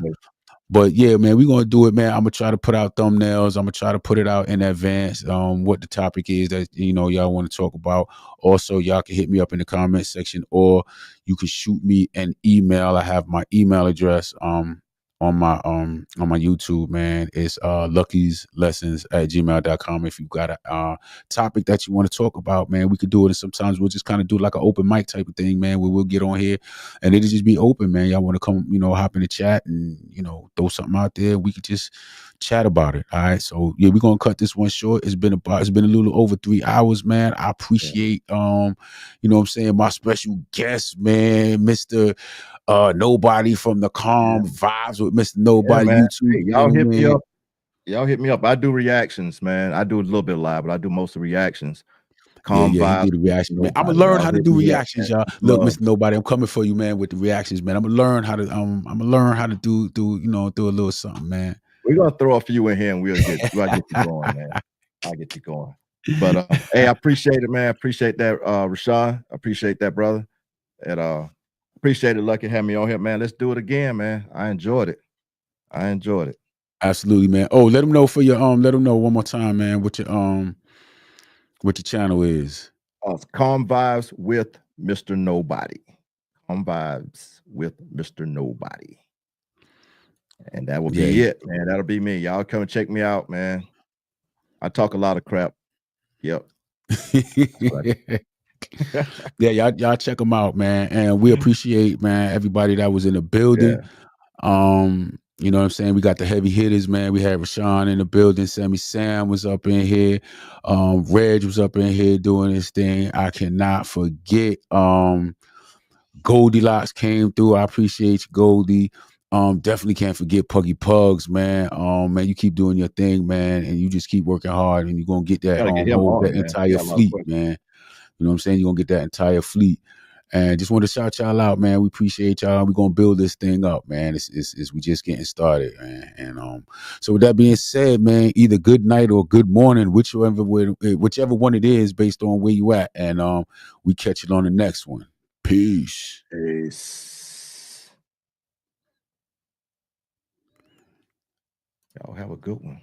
S1: But yeah, man, we're going to do it, man. I'm going to try to put out thumbnails. I'm going to try to put it out in advance, what the topic is that, y'all want to talk about. Also, y'all can hit me up in the comment section, or you can shoot me an email. I have my email address on my YouTube, man. It's luckyslessons@gmail.com. If you got a topic that you want to talk about, man, we could do it. And sometimes we'll just kind of do like an open mic type of thing, man, where we'll get on here and it'll just be open, man. Y'all want to come, hop in the chat and, throw something out there. We could just chat about it. All right. So yeah, we're gonna cut this one short. It's been a little over 3 hours, man. I appreciate what I'm saying, my special guest, man, Mr. Nobody from the Calm Vibes with Mr. Nobody YouTube.
S2: Hey, y'all hit me up Y'all hit me up. I do reactions, man. I do a little bit of live, but I do most of the reactions.
S1: Yeah,
S2: Calm
S1: he
S2: vibes.
S1: do the reaction, man. I'm gonna
S2: Nobody.
S1: learn
S2: Y'all
S1: how to
S2: hit
S1: do
S2: me up,
S1: reactions,
S2: man.
S1: y'all. Look,
S2: Love.
S1: Mr. Nobody, I'm coming for you, man, with the reactions, man. I'm gonna learn how to do you know, do a little something, man.
S2: We're gonna throw a few in here and we'll get you going, man. I'll get you going. But hey, I appreciate it, man. I appreciate that, Rashawn. I appreciate that, brother. And appreciate it, Lucky, having me on here, man. Let's do it again, man. I enjoyed it.
S1: Absolutely, man. Oh, let them know for your let them know one more time, man, what your channel is.
S2: Calm Vibes with Mr. Nobody. Calm Vibes with Mr. Nobody. And that will be it, man. That'll be me. Y'all come and check me out, man. I talk a lot of crap. Yep.
S1: Yeah, y'all check them out, man. And we appreciate, man, everybody that was in the building.
S2: Yeah.
S1: You know what I'm saying? We got the heavy hitters, man. We had Rashawn in the building. Sammy Sam was up in here. Reg was up in here doing his thing. I cannot forget. Goldilocks came through. I appreciate you, Goldie. Definitely can't forget Puggy Pugs, man. Man, you keep doing your thing, man, and you just keep working hard, and you're gonna get that entire fleet, man. You know what I'm saying? You're gonna get that entire fleet. And just want to shout y'all out, man. We appreciate y'all. We're gonna build this thing up, man. It's we just getting started, man. And so with that being said, man, either good night or good morning, whichever one it is, based on where you at. And we catch it on the next one. Peace.
S2: Y'all have a good one.